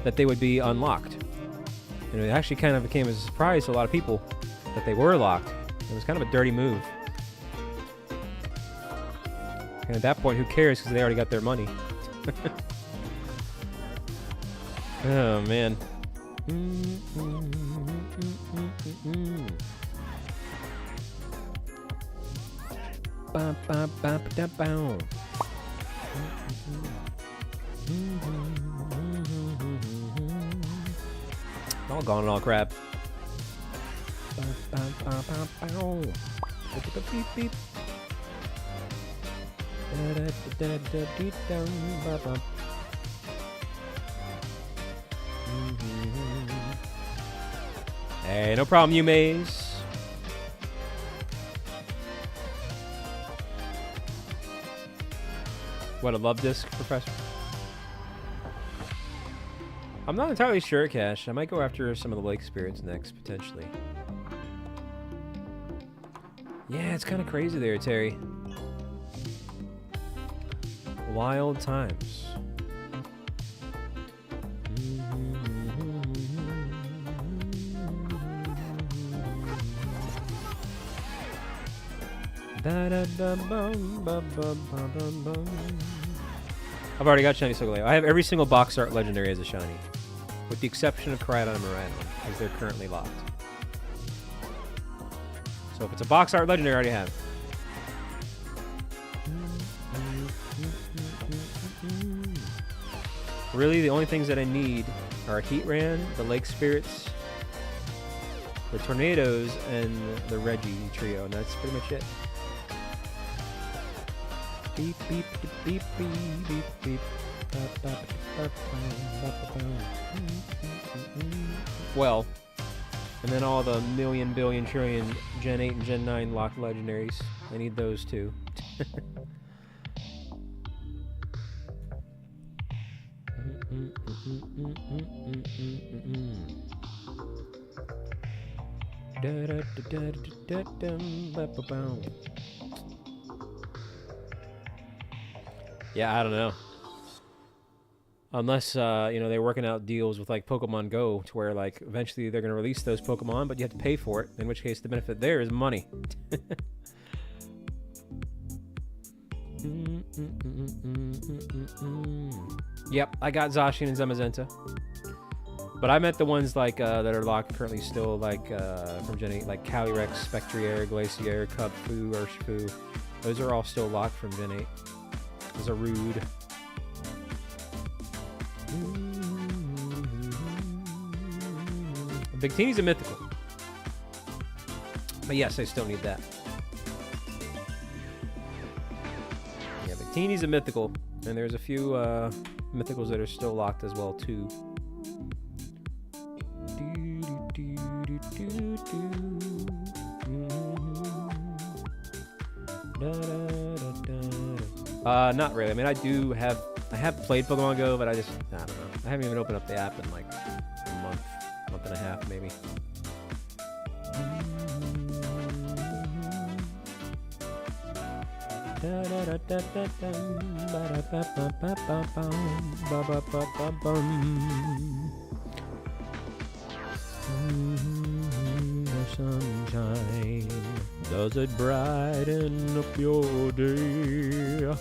that they would be unlocked. And it actually kind of became a surprise to a lot of people that they were locked. It was kind of a dirty move. And at that point, who cares, because they already got their money. Oh, man. All gone and all crap. Beep. Hey, no problem, you maze. What, a love disc, Professor? I'm not entirely sure, Cash. I might go after some of the lake spirits next, potentially. Yeah, it's kind of crazy there, Terry. Wild times. I've already got shiny Solgaleo. I have every single box art legendary as a shiny, with the exception of Koraidon and Miraidon, as they're currently locked. So if it's a box art legendary, I already have it. Really, the only things that I need are Heatran, the Lake Spirits, the Tornadoes, and the Reggie trio, and that's pretty much it. Beep, beep, beep, beep, beep, beep. Well, and then all the million, billion, trillion Gen 8 and Gen 9 locked legendaries. I need those too. Yeah, I don't know. Unless, you know, they're working out deals with, like, Pokemon Go to where, like, eventually they're going to release those Pokemon, but you have to pay for it, in which case the benefit there is money. Yep, I got Zacian and Zamazenta. But I meant the ones, like, that are locked currently still, like, from Gen 8, like Calyrex, Spectrier, Glacier, Cubfu, Urshifu. Those are all still locked from Gen 8. Those are rude. Victini's a mythical. But yes, I still need that. Yeah, Victini's a mythical. And there's a few mythicals that are still locked as well, too. Not really. I mean, I have played Pokemon Go, but I don't know. I haven't even opened up the app in like a month and a half, maybe. The sunshine, does it brighten up your day?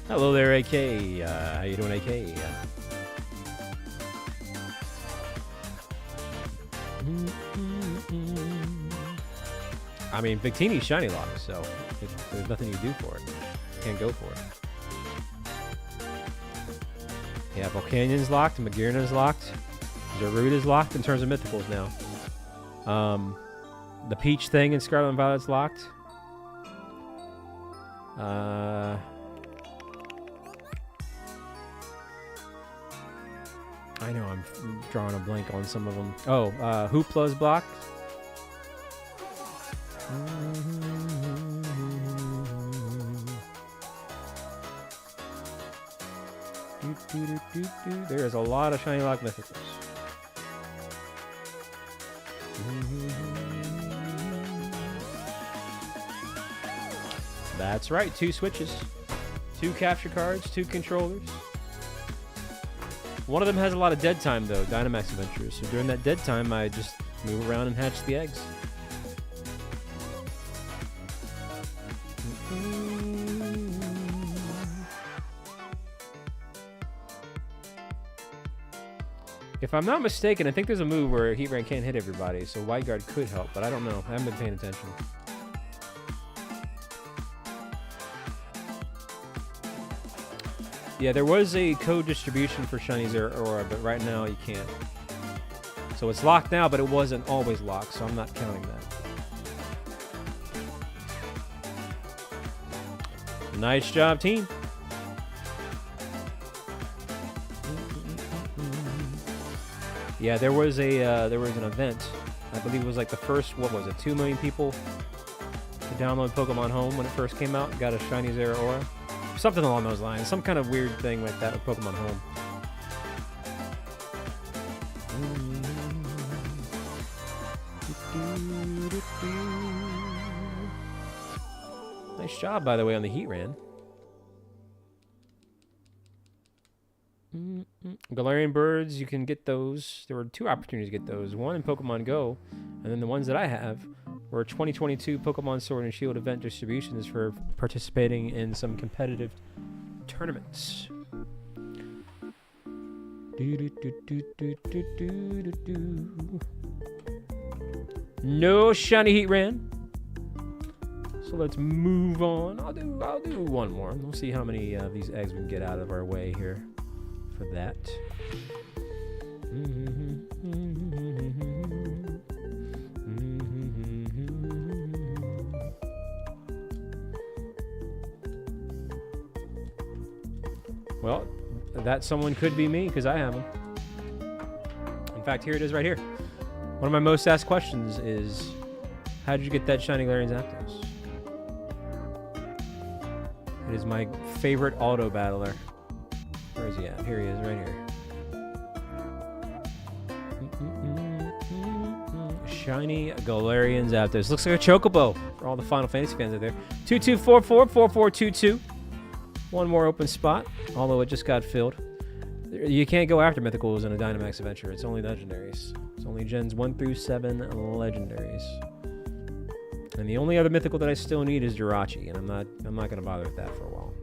Hello there, AK. How you doing, AK? I mean, Victini's shiny lock, so there's nothing you do for it. Can't go for it. Yeah, Volcanion's locked, Magirna's locked, Zarude is locked in terms of mythicals now. The Peach thing in Scarlet and Violet's locked. I know I'm drawing a blank on some of them. Oh, Hoopla's blocked. There is a lot of shiny lock mythicals. That's right, 2 switches, 2 capture cards, 2 controllers. One of them has a lot of dead time though, Dynamax Adventures. So during that dead time, I just move around and hatch the eggs. If I'm not mistaken, I think there's a move where Heatran can't hit everybody, so Wide Guard could help, but I don't know. I haven't been paying attention. Yeah, there was a code distribution for Shiny Zeraora, but right now you can't. So it's locked now, but it wasn't always locked, so I'm not counting that. Nice job, team. Yeah, there was an event. I believe it was like the first, what was it, 2 million people to download Pokemon Home when it first came out. Got a Shiny Zeraora. Something along those lines. Some kind of weird thing like that with Pokemon Home. Nice job, by the way, on the Heatran. Galarian birds, you can get those. There were 2 opportunities to get those. One in Pokemon Go, and then the ones that I have were 2022 Pokemon Sword and Shield event distributions for participating in some competitive tournaments. No shiny Heatran. So let's move on. I'll do one more. We'll see how many of these eggs we can get out of our way here for that. Well, that someone could be me because I have them. In fact, here it is right here. One of my most asked questions is, how did you get that shiny Galarian Zapdos? It is my favorite auto battler. Where is he at? Here he is, right here. Shiny Galarian Zapdos. Looks like a Chocobo for all the Final Fantasy fans out there. 2244-4422. One more open spot, although it just got filled. You can't go after Mythicals in a Dynamax Adventure. It's only Legendaries. It's only Gens 1 through 7 Legendaries. And the only other mythical that I still need is Jirachi, and I'm not gonna bother with that for a while.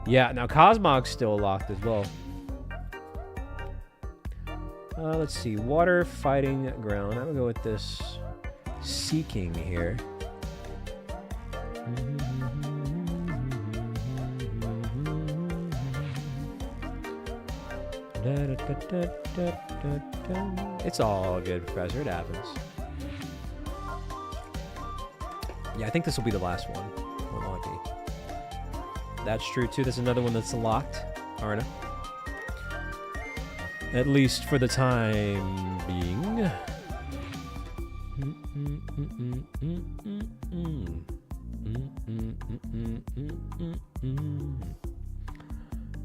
Yeah, now Cosmog's still locked as well. Let's see, water, fighting, ground. I'm gonna go with this Seeking here. It's all good, Professor. It happens. Yeah, I think this will be the last one. We're lucky. That's true, too. There's another one that's locked. Arna. At least for the time being.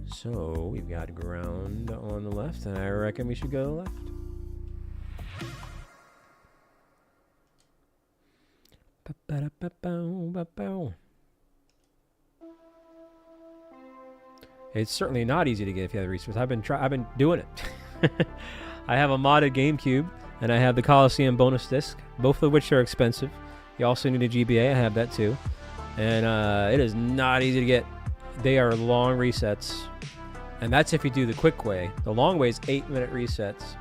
So, we've got ground on the left, and I reckon we should go left. It's certainly not easy to get if you have the resources. I've been doing it. I have a modded GameCube, and I have the Coliseum bonus disc, both of which are expensive. You also need a GBA. I have that too. And it is not easy to get. They are long resets. And that's if you do the quick way. The long way is 8-minute resets.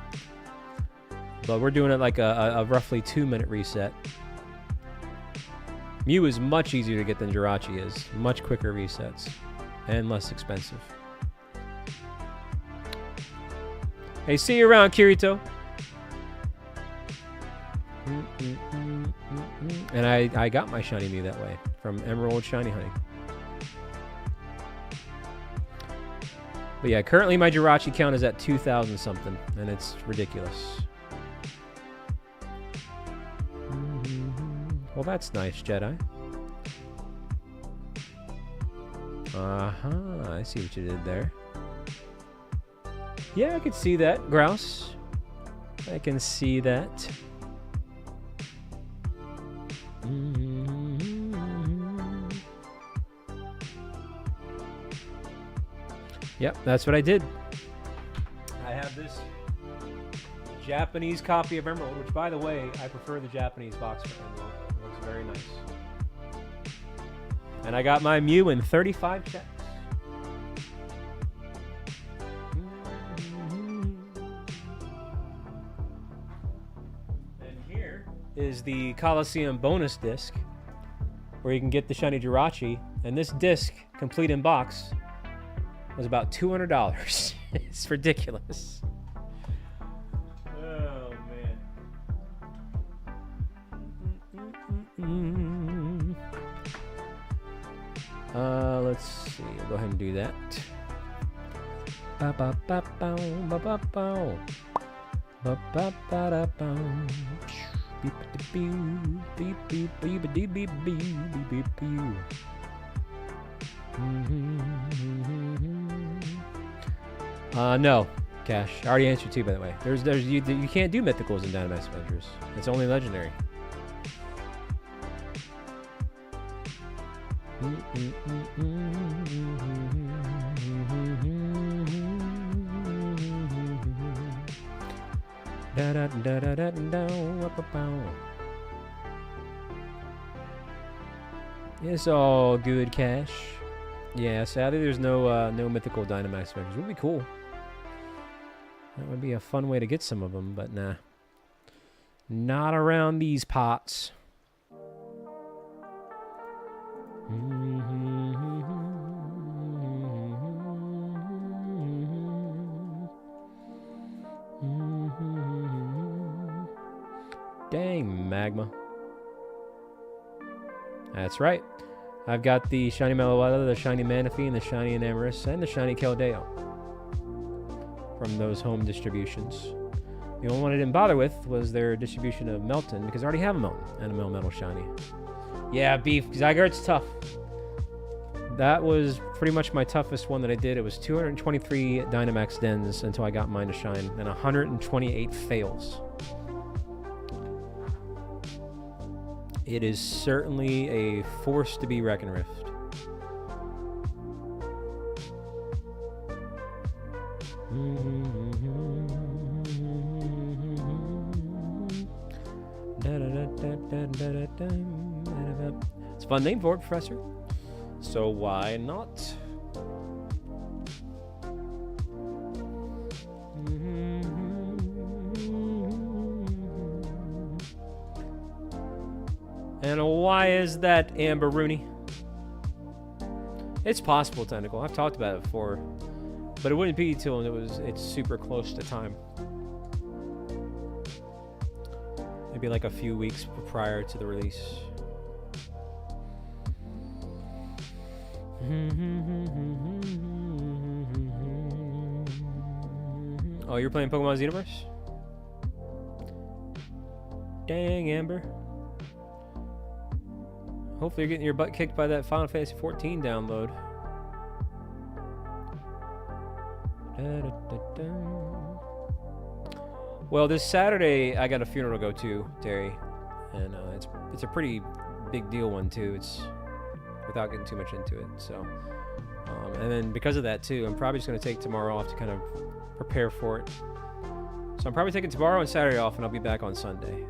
But we're doing it like a roughly 2-minute reset. Mew is much easier to get than Jirachi is. Much quicker resets. And less expensive. Hey, see you around, Kirito. And I got my shiny Mew that way. From Emerald Shiny Honey. But yeah, currently my Jirachi count is at 2,000 something, and it's ridiculous. Well, that's nice, Jedi. Uh-huh, I see what you did there. Yeah, I can see that, Grouse. I can see that. Yep, that's what I did. I have this Japanese copy of Emerald, which, by the way, I prefer the Japanese box for Emerald. It looks very nice. And I got my Mew in 35 checks. And here is the Coliseum bonus disc, where you can get the shiny Jirachi. And this disc, complete in box, was about $200. It's ridiculous. Oh, man. Let's see. I'll go ahead and do that. No, Cash. I already answered two, by the way. You can't do mythicals in Dynamax Adventures. It's only legendary. It's all good, Cash. Yeah, sadly there's no mythical Dynamax Adventures. Would be cool. That would be a fun way to get some of them, but nah. Not around these parts. Dang, Magma. That's right. I've got the Shiny Meloetta, the Shiny Manaphy, and the Shiny Enamorus, and the Shiny Keldeo from those home distributions. The only one I didn't bother with was their distribution of Melton, because I already have a Melton and a Melmetal Shiny. Yeah, Beef. Zygarde's tough. That was pretty much my toughest one that I did. It was 223 Dynamax Dens until I got mine to shine, and 128 fails. It is certainly a force to be reckoned with. It's a fun name for it, Professor. So why not? And why is that, Amber Rooney? It's possible, Tentacle. I've talked about it before, but it wouldn't be till it's super close to time. Maybe like a few weeks prior to the release. Oh, you're playing Pokemon Xenoverse? Dang, Amber. Hopefully you're getting your butt kicked by that Final Fantasy XIV download. Well, this Saturday I got a funeral to go to, Terry, and it's a pretty big deal one too. It's without getting too much into it. So, and then because of that too, I'm probably just going to take tomorrow off to kind of prepare for it. So I'm probably taking tomorrow and Saturday off, and I'll be back on Sunday.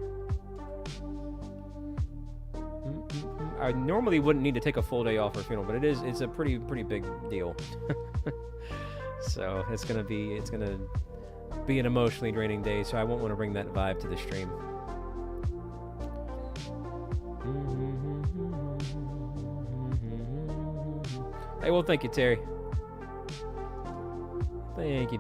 I normally wouldn't need to take a full day off for a funeral, but it's a pretty big deal. So it's gonna be an emotionally draining day, so I won't want to bring that vibe to the stream. Hey, well, thank you, Terry. Thank you.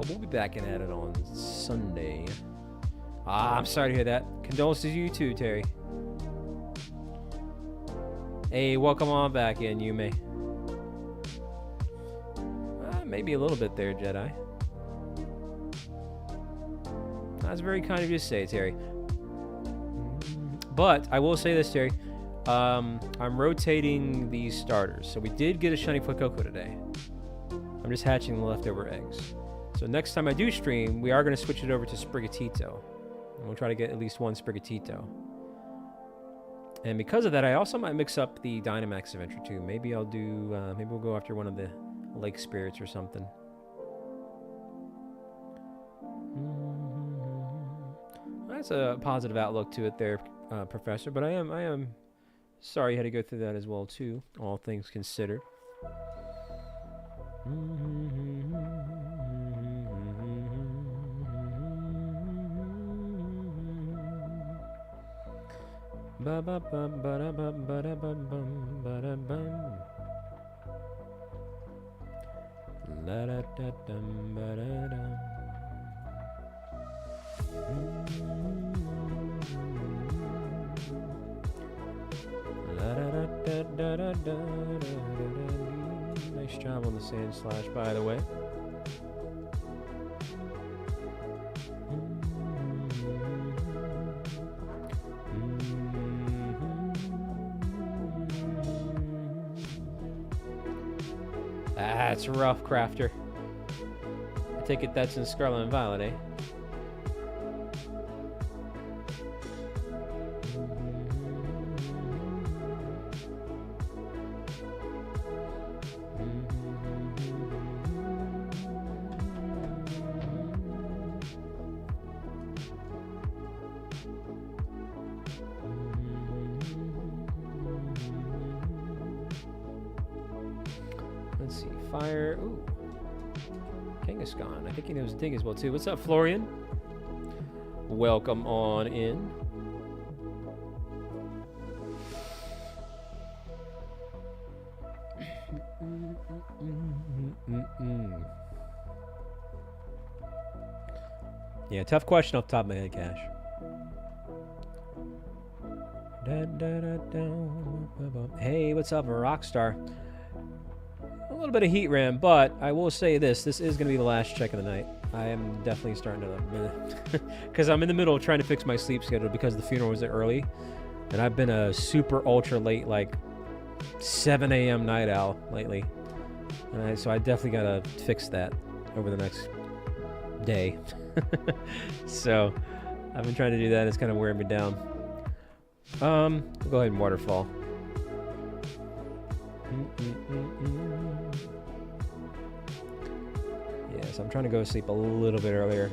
We'll be back at it on Sunday. I'm sorry to hear that. Condolences to you too, Terry. Hey, welcome on back in, Yume. Maybe a little bit there, Jedi. That's very kind of you to say, Terry. But I will say this, Terry. I'm rotating these starters. So we did get a shiny Fuecoco today. I'm just hatching the leftover eggs. So next time I do stream, we are going to switch it over to Sprigatito. And we'll try to get at least one Sprigatito. And because of that, I also might mix up the Dynamax Adventure too. Maybe I'll do, maybe we'll go after one of the Lake Spirits or something. That's a positive outlook to it there, Professor. But I am sorry you had to go through that as well too, all things considered. Ba ba ba ba da ba ba da ba bum ba da bum. La da da dum ba da dum. La da da da da da da da. Nice job on the Sand Slash, by the way. That's rough, Crafter. I take it that's in Scarlet and Violet, eh? Let's see. Fire. Ooh. Kangaskhan. I think he knows dig as well, too. What's up, Florian? Welcome on in. Yeah, tough question off the top of my head, Cash. Hey, what's up, Rockstar? A little bit of Heatran, but I will say this. This is going to be the last check of the night. I am definitely starting to... Because I'm in the middle of trying to fix my sleep schedule because the funeral was early. And I've been a super ultra late, like 7 a.m. night owl lately. So I definitely got to fix that over the next day. So I've been trying to do that. It's kind of wearing me down. We'll go ahead and waterfall. Yes, I'm trying to go to sleep a little bit earlier.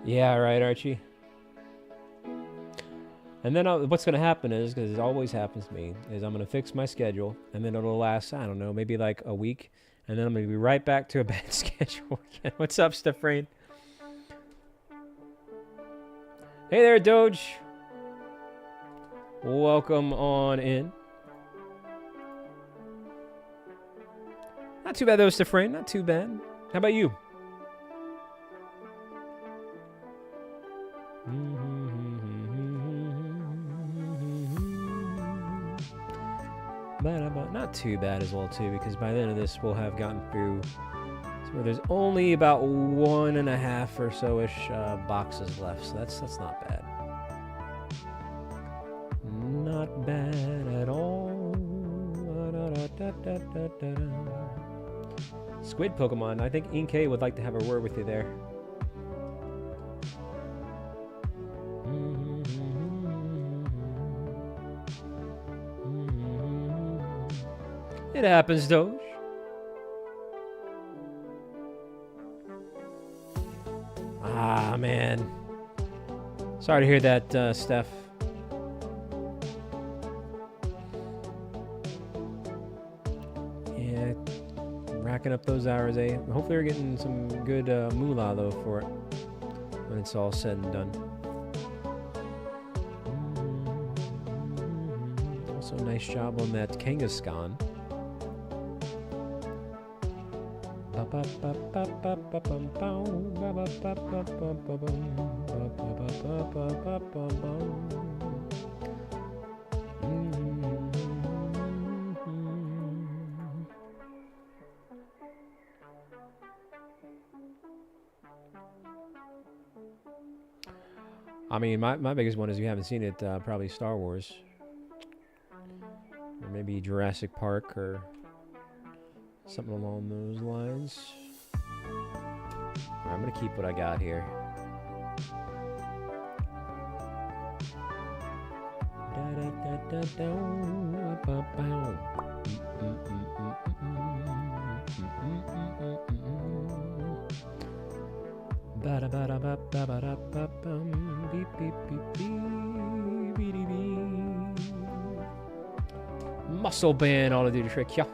Yeah, right, Archie. And then what's going to happen is, because it always happens to me, is I'm going to fix my schedule, and then it'll last, I don't know, maybe like a week, and then I'm going to be right back to a bad schedule again. What's up, Stefrain? Hey there, Doge. Welcome on in. Not too bad, though, Stefrain. Not too bad. How about you? Not too bad as well, too, because by the end of this, we'll have gotten through. So there's only about 1.5 or so-ish boxes left, so that's not bad. Not bad at all. Squid Pokemon. I think Inkay would like to have a word with you there. It happens, Doge. Ah, man. Sorry to hear that, Steph. Yeah, racking up those hours, eh? Hopefully we're getting some good moolah, though, for it when it's all said and done. Also, nice job on that Kangaskhan. I mean, my biggest one is, if you haven't seen it, probably Star Wars. Or maybe Jurassic Park or something along those lines. Right, I'm going to keep what I got here. Muscle band ought to do the trick, yeah.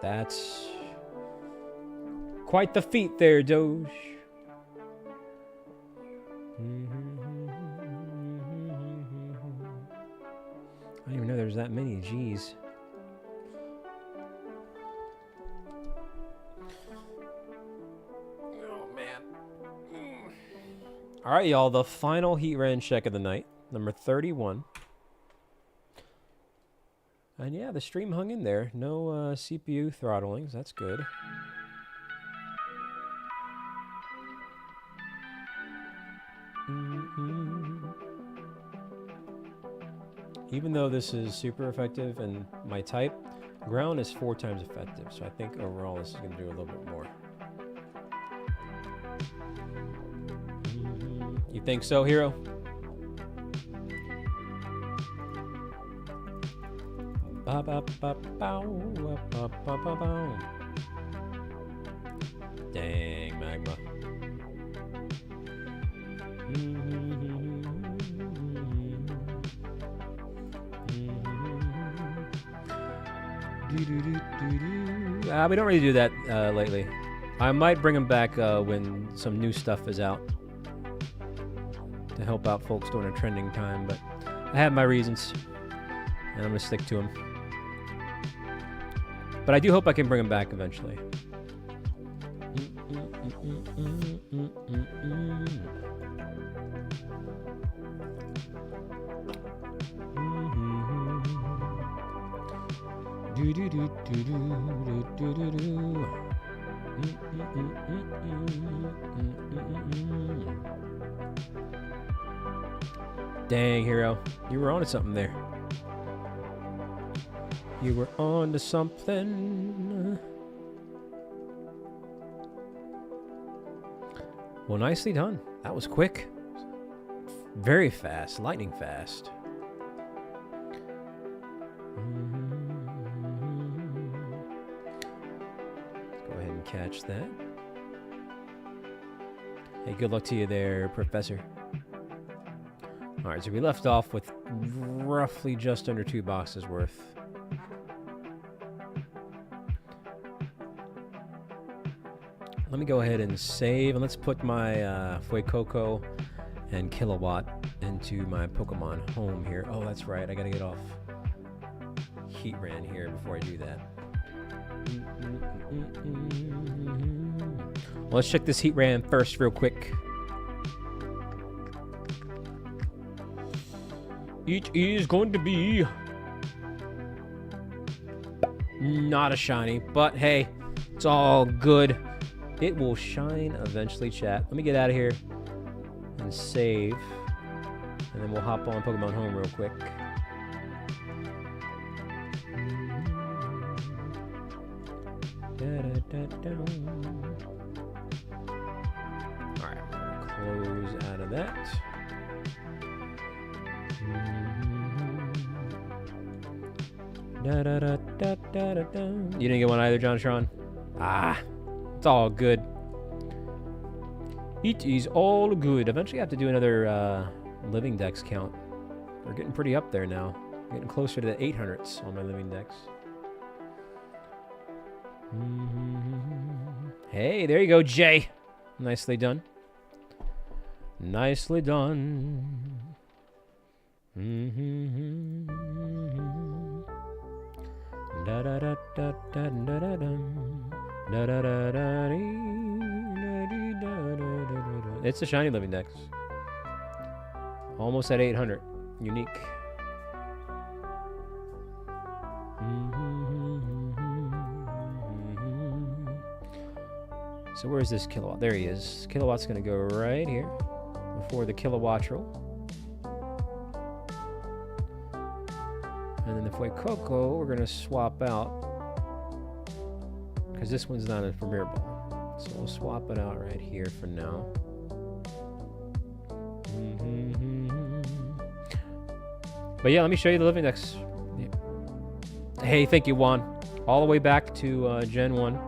That's quite the feat there, Doge. I didn't even know there was that many. Jeez. Oh, man. All right, y'all. The final Heatran check of the night. Number 31. And yeah, the stream hung in there. No CPU throttlings. That's good. Even though this is super effective and my type, ground is 4 times effective. So I think overall this is going to do a little bit more. You think so, Hero? Dang, Magma. We don't really do that lately. I might bring them back when some new stuff is out to help out folks during a trending time, but I have my reasons, and I'm going to stick to them. But I do hope I can bring them back eventually. Dang, Hero. You were on to something there. You were on to something. Well, nicely done. That was quick. Very fast. Lightning fast. Let's go ahead and catch that. Hey, good luck to you there, Professor. Alright, so we left off with roughly just under 2 boxes worth. Let me go ahead and save, and let's put my Fuecoco and Killowatt into my Pokemon home here. Oh, that's right, I gotta get off Heatran here before I do that. Well, let's check this Heatran first real quick. It is going to be not a shiny, but hey, it's all good. It will shine eventually, chat. Let me get out of here and save, and then we'll hop on Pokemon Home real quick. Alright, close out of that. You didn't get one either, John Tron? Ah, it's all good. It is all good. Eventually I have to do another living dex count. We're getting pretty up there now. Getting closer to the 800s on my living dex. Hey, there you go, Jay. Nicely done. Nicely done. It's a shiny living dex. Almost at 800. Unique. So where's this Killowatt? There he is. Killowatt's going to go right here before the Kilowattrel. And then the Fuecoco, we're going to swap out because this one's not a Premier Ball. So we'll swap it out right here for now. But yeah, let me show you the living dex. Hey, thank you, Juan. All the way back to Gen 1.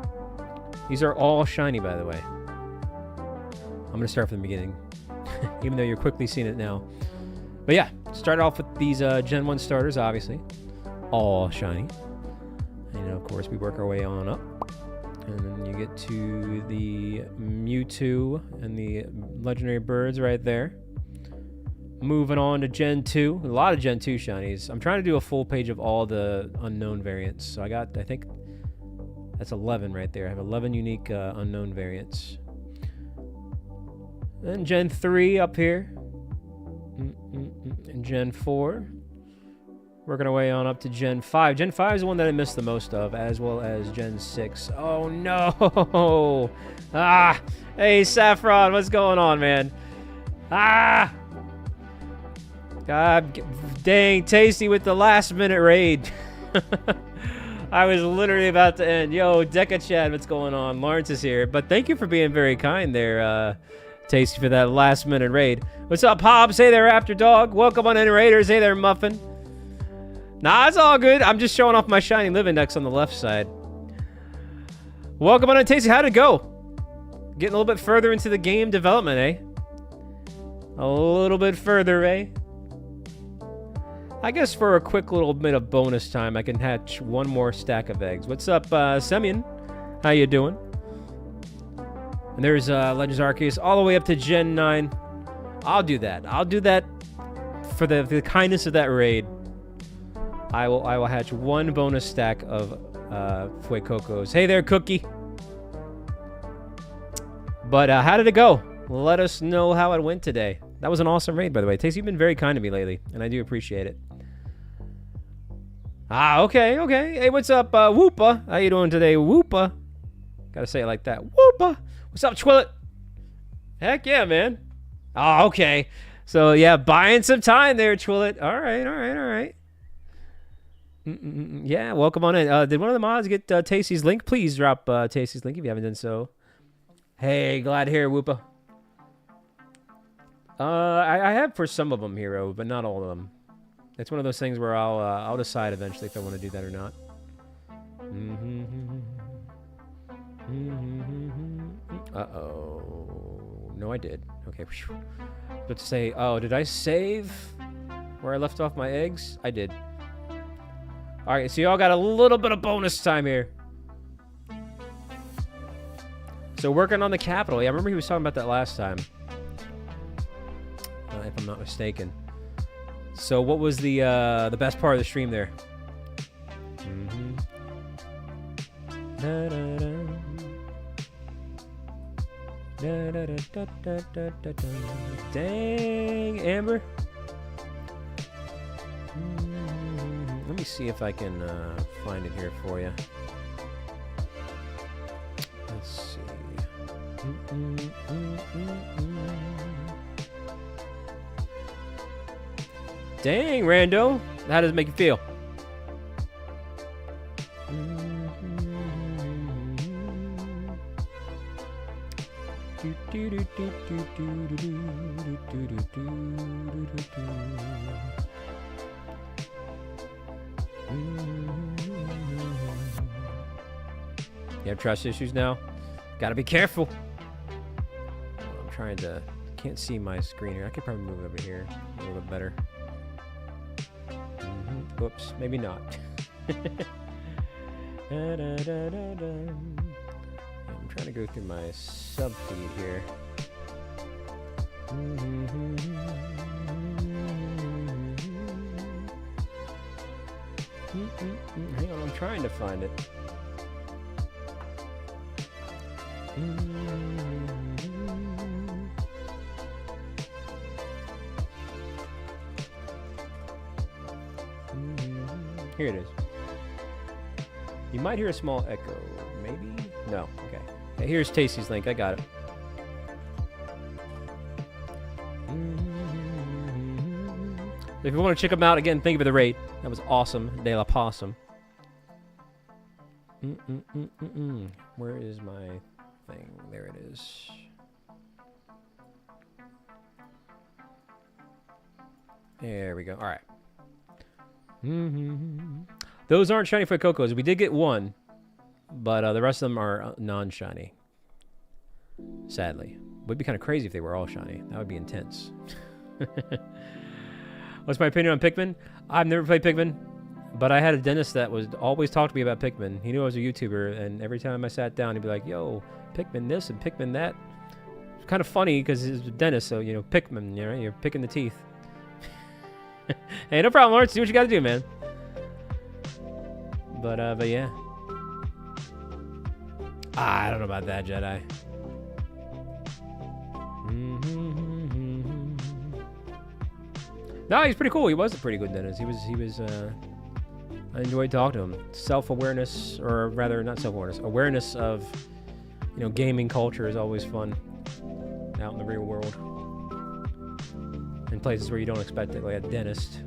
These are all shiny, by the way. I'm going to start from the beginning, even though you're quickly seeing it now. But yeah, start off with these Gen 1 starters, obviously. All shiny. And of course, we work our way on up. And then you get to the Mewtwo and the legendary birds right there. Moving on to Gen 2. A lot of Gen 2 shinies. I'm trying to do a full page of all the unknown variants. So I think that's 11 right there. I have 11 unique unknown variants. And Gen 3 up here. And Gen 4. Working our way on up to Gen 5. Gen 5 is the one that I missed the most of, as well as Gen 6. Oh, no. Ah. Hey, Saffron, what's going on, man? Ah. God dang, Tasty with the last-minute raid. I was literally about to end. Yo, Deca Chad, what's going on? Lawrence is here. But thank you for being very kind there, Tasty, for that last-minute raid. What's up, Hobbs? Hey there, After Dog. Welcome on in, Raiders. Hey there, Muffin. Nah, it's all good. I'm just showing off my shiny live index on the left side. Welcome on in, Tasty. How'd it go? Getting a little bit further into the game development, eh? A little bit further, eh? I guess for a quick little bit of bonus time, I can hatch one more stack of eggs. What's up, Semyon? How you doing? And there's Legends Arceus all the way up to Gen 9. I'll do that. I'll do that for the kindness of that raid. I will hatch one bonus stack of Fuecocos. Hey there, Cookie. But how did it go? Let us know how it went today. That was an awesome raid, by the way. Tasty, you've been very kind to me lately, and I do appreciate it. Ah, okay, okay. Hey, what's up, Whoopa? How you doing today, Whoopa? Gotta say it like that. Whoopa! What's up, Twillet? Heck yeah, man. Oh, okay. So, yeah, buying some time there, Twillet. All right, all right, all right. Yeah, welcome on in. Did one of the mods get Tasty's link? Please drop Tasty's link if you haven't done so. Hey, glad to hear, Whoopa. I have for some of them, Hero, but not all of them. It's one of those things where I'll decide eventually if I want to do that or not. Uh-oh. No, I did. Okay. But to say, oh, did I save where I left off my eggs? I did. All right, so y'all got a little bit of bonus time here. So working on the capital. Yeah, I remember he was talking about that last time. If I'm not mistaken. So what was the best part of the stream there? Dang, Amber. Let me see if I can find it here for you. Let's see. Dang, Rando. How does it make you feel? You have trust issues now? Gotta be careful. I'm trying to... Can't see my screen here. I could probably move over here a little bit better. Whoops, maybe not. I'm trying to go through my sub feed here. Hang on, I'm trying to find it. Here it is. You might hear a small echo. Maybe? No. Okay. Okay, here's Tasty's link. I got it. If you want to check them out, again, thank you for the raid. That was awesome. De La Possum. Where is my thing? There it is. There we go. All right. Those aren't shiny Fuecocos. We did get one, but the rest of them are non-shiny. Sadly. Would be kind of crazy if they were all shiny. That would be intense. What's my opinion on Pikmin? I've never played Pikmin, but I had a dentist that was always talked to me about Pikmin. He knew I was a YouTuber, and every time I sat down, he'd be like, yo, Pikmin this and Pikmin that. It's kind of funny because he's a dentist, so, you know, Pikmin, you know, you're picking the teeth. Hey, no problem, Lawrence. Do what you got to do, man. But yeah. I don't know about that, Jedi. No, he's pretty cool. He was a pretty good dentist. He was. I enjoyed talking to him. Self-awareness, or rather, not self-awareness, awareness of, you know, gaming culture is always fun out in the real world. In places where you don't expect it, like a dentist.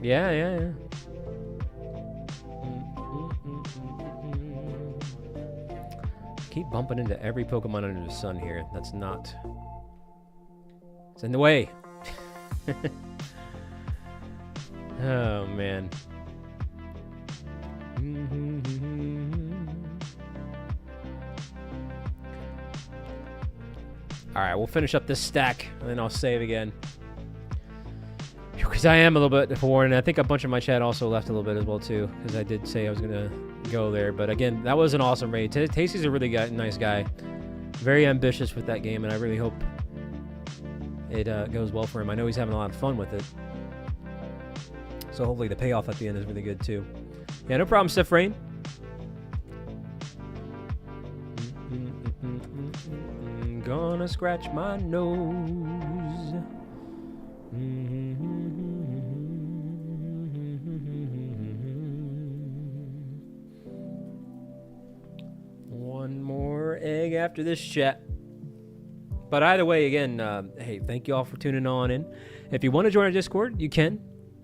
Yeah. Keep bumping into every Pokemon under the sun here. That's not... It's in the way. Oh, man. All right, we'll finish up this stack, and then I'll save again. Because I am a little bit worn, and I think a bunch of my chat also left a little bit as well, too, because I did say I was going to go there. But, again, that was an awesome raid. Tasty's a really nice guy. Very ambitious with that game, and I really hope it goes well for him. I know he's having a lot of fun with it. So hopefully the payoff at the end is really good, too. Yeah, no problem, Sif Rain. Gonna scratch my nose. One more egg after this chat. But either way, again, hey, thank you all for tuning on in. If you want to join our Discord, you can.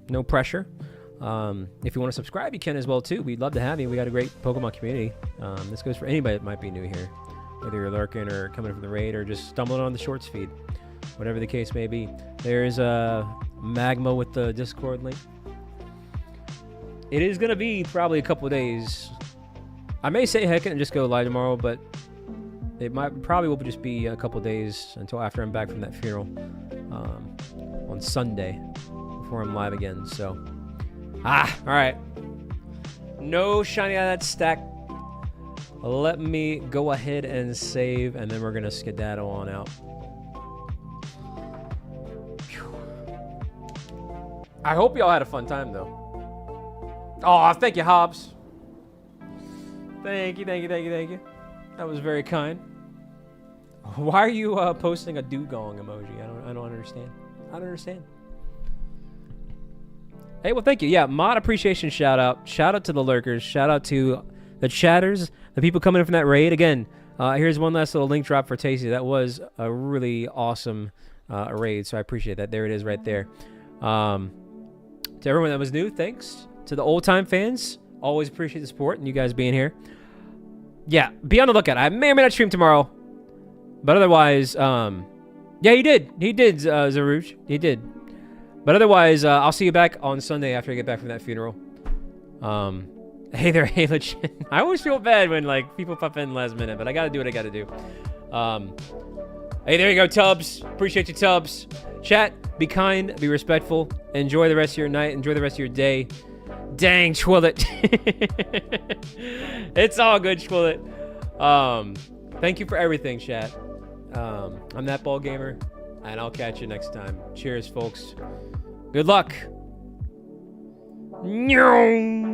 No pressure. If you want to subscribe, you can as well, too. We'd love to have you. We got a great Pokemon community. This goes for anybody that might be new here. Whether you're lurking or coming from the raid or just stumbling on the shorts feed. Whatever the case may be. There's Magma with the Discord link. It is going to be probably a couple of days. I may say heck it and just go live tomorrow, but it probably will just be a couple of days until after I'm back from that funeral on Sunday before I'm live again. So, all right. No shiny out of that stack. Let me go ahead and save, and then we're going to skedaddle on out. I hope y'all had a fun time, though. Oh, thank you, Hobbs. Thank you. That was very kind. Why are you posting a dugong emoji? I don't understand. I don't understand. Hey, well, thank you. Yeah, mod appreciation shout out. Shout out to the lurkers. Shout out to the chatters, the people coming in from that raid. Again, here's one last little link drop for Tasty. That was a really awesome raid, so I appreciate that. There it is right there. To everyone that was new, thanks. To the old-time fans, always appreciate the support and you guys being here. Yeah, be on the lookout. I may or may not stream tomorrow. But otherwise, yeah, he did. He did, Zarouge. He did. But otherwise, I'll see you back on Sunday after I get back from that funeral. Hey there, hey, legit. I always feel bad when, like, people pop in last minute, but I gotta do what I gotta do. Hey, there you go, Tubbs. Appreciate you, Tubbs. Chat, be kind, be respectful. Enjoy the rest of your night. Enjoy the rest of your day. Dang, Twillet. It's all good, Twillet. Thank you for everything, chat. I'm That Ball Gamer, and I'll catch you next time. Cheers, folks. Good luck. Nyong.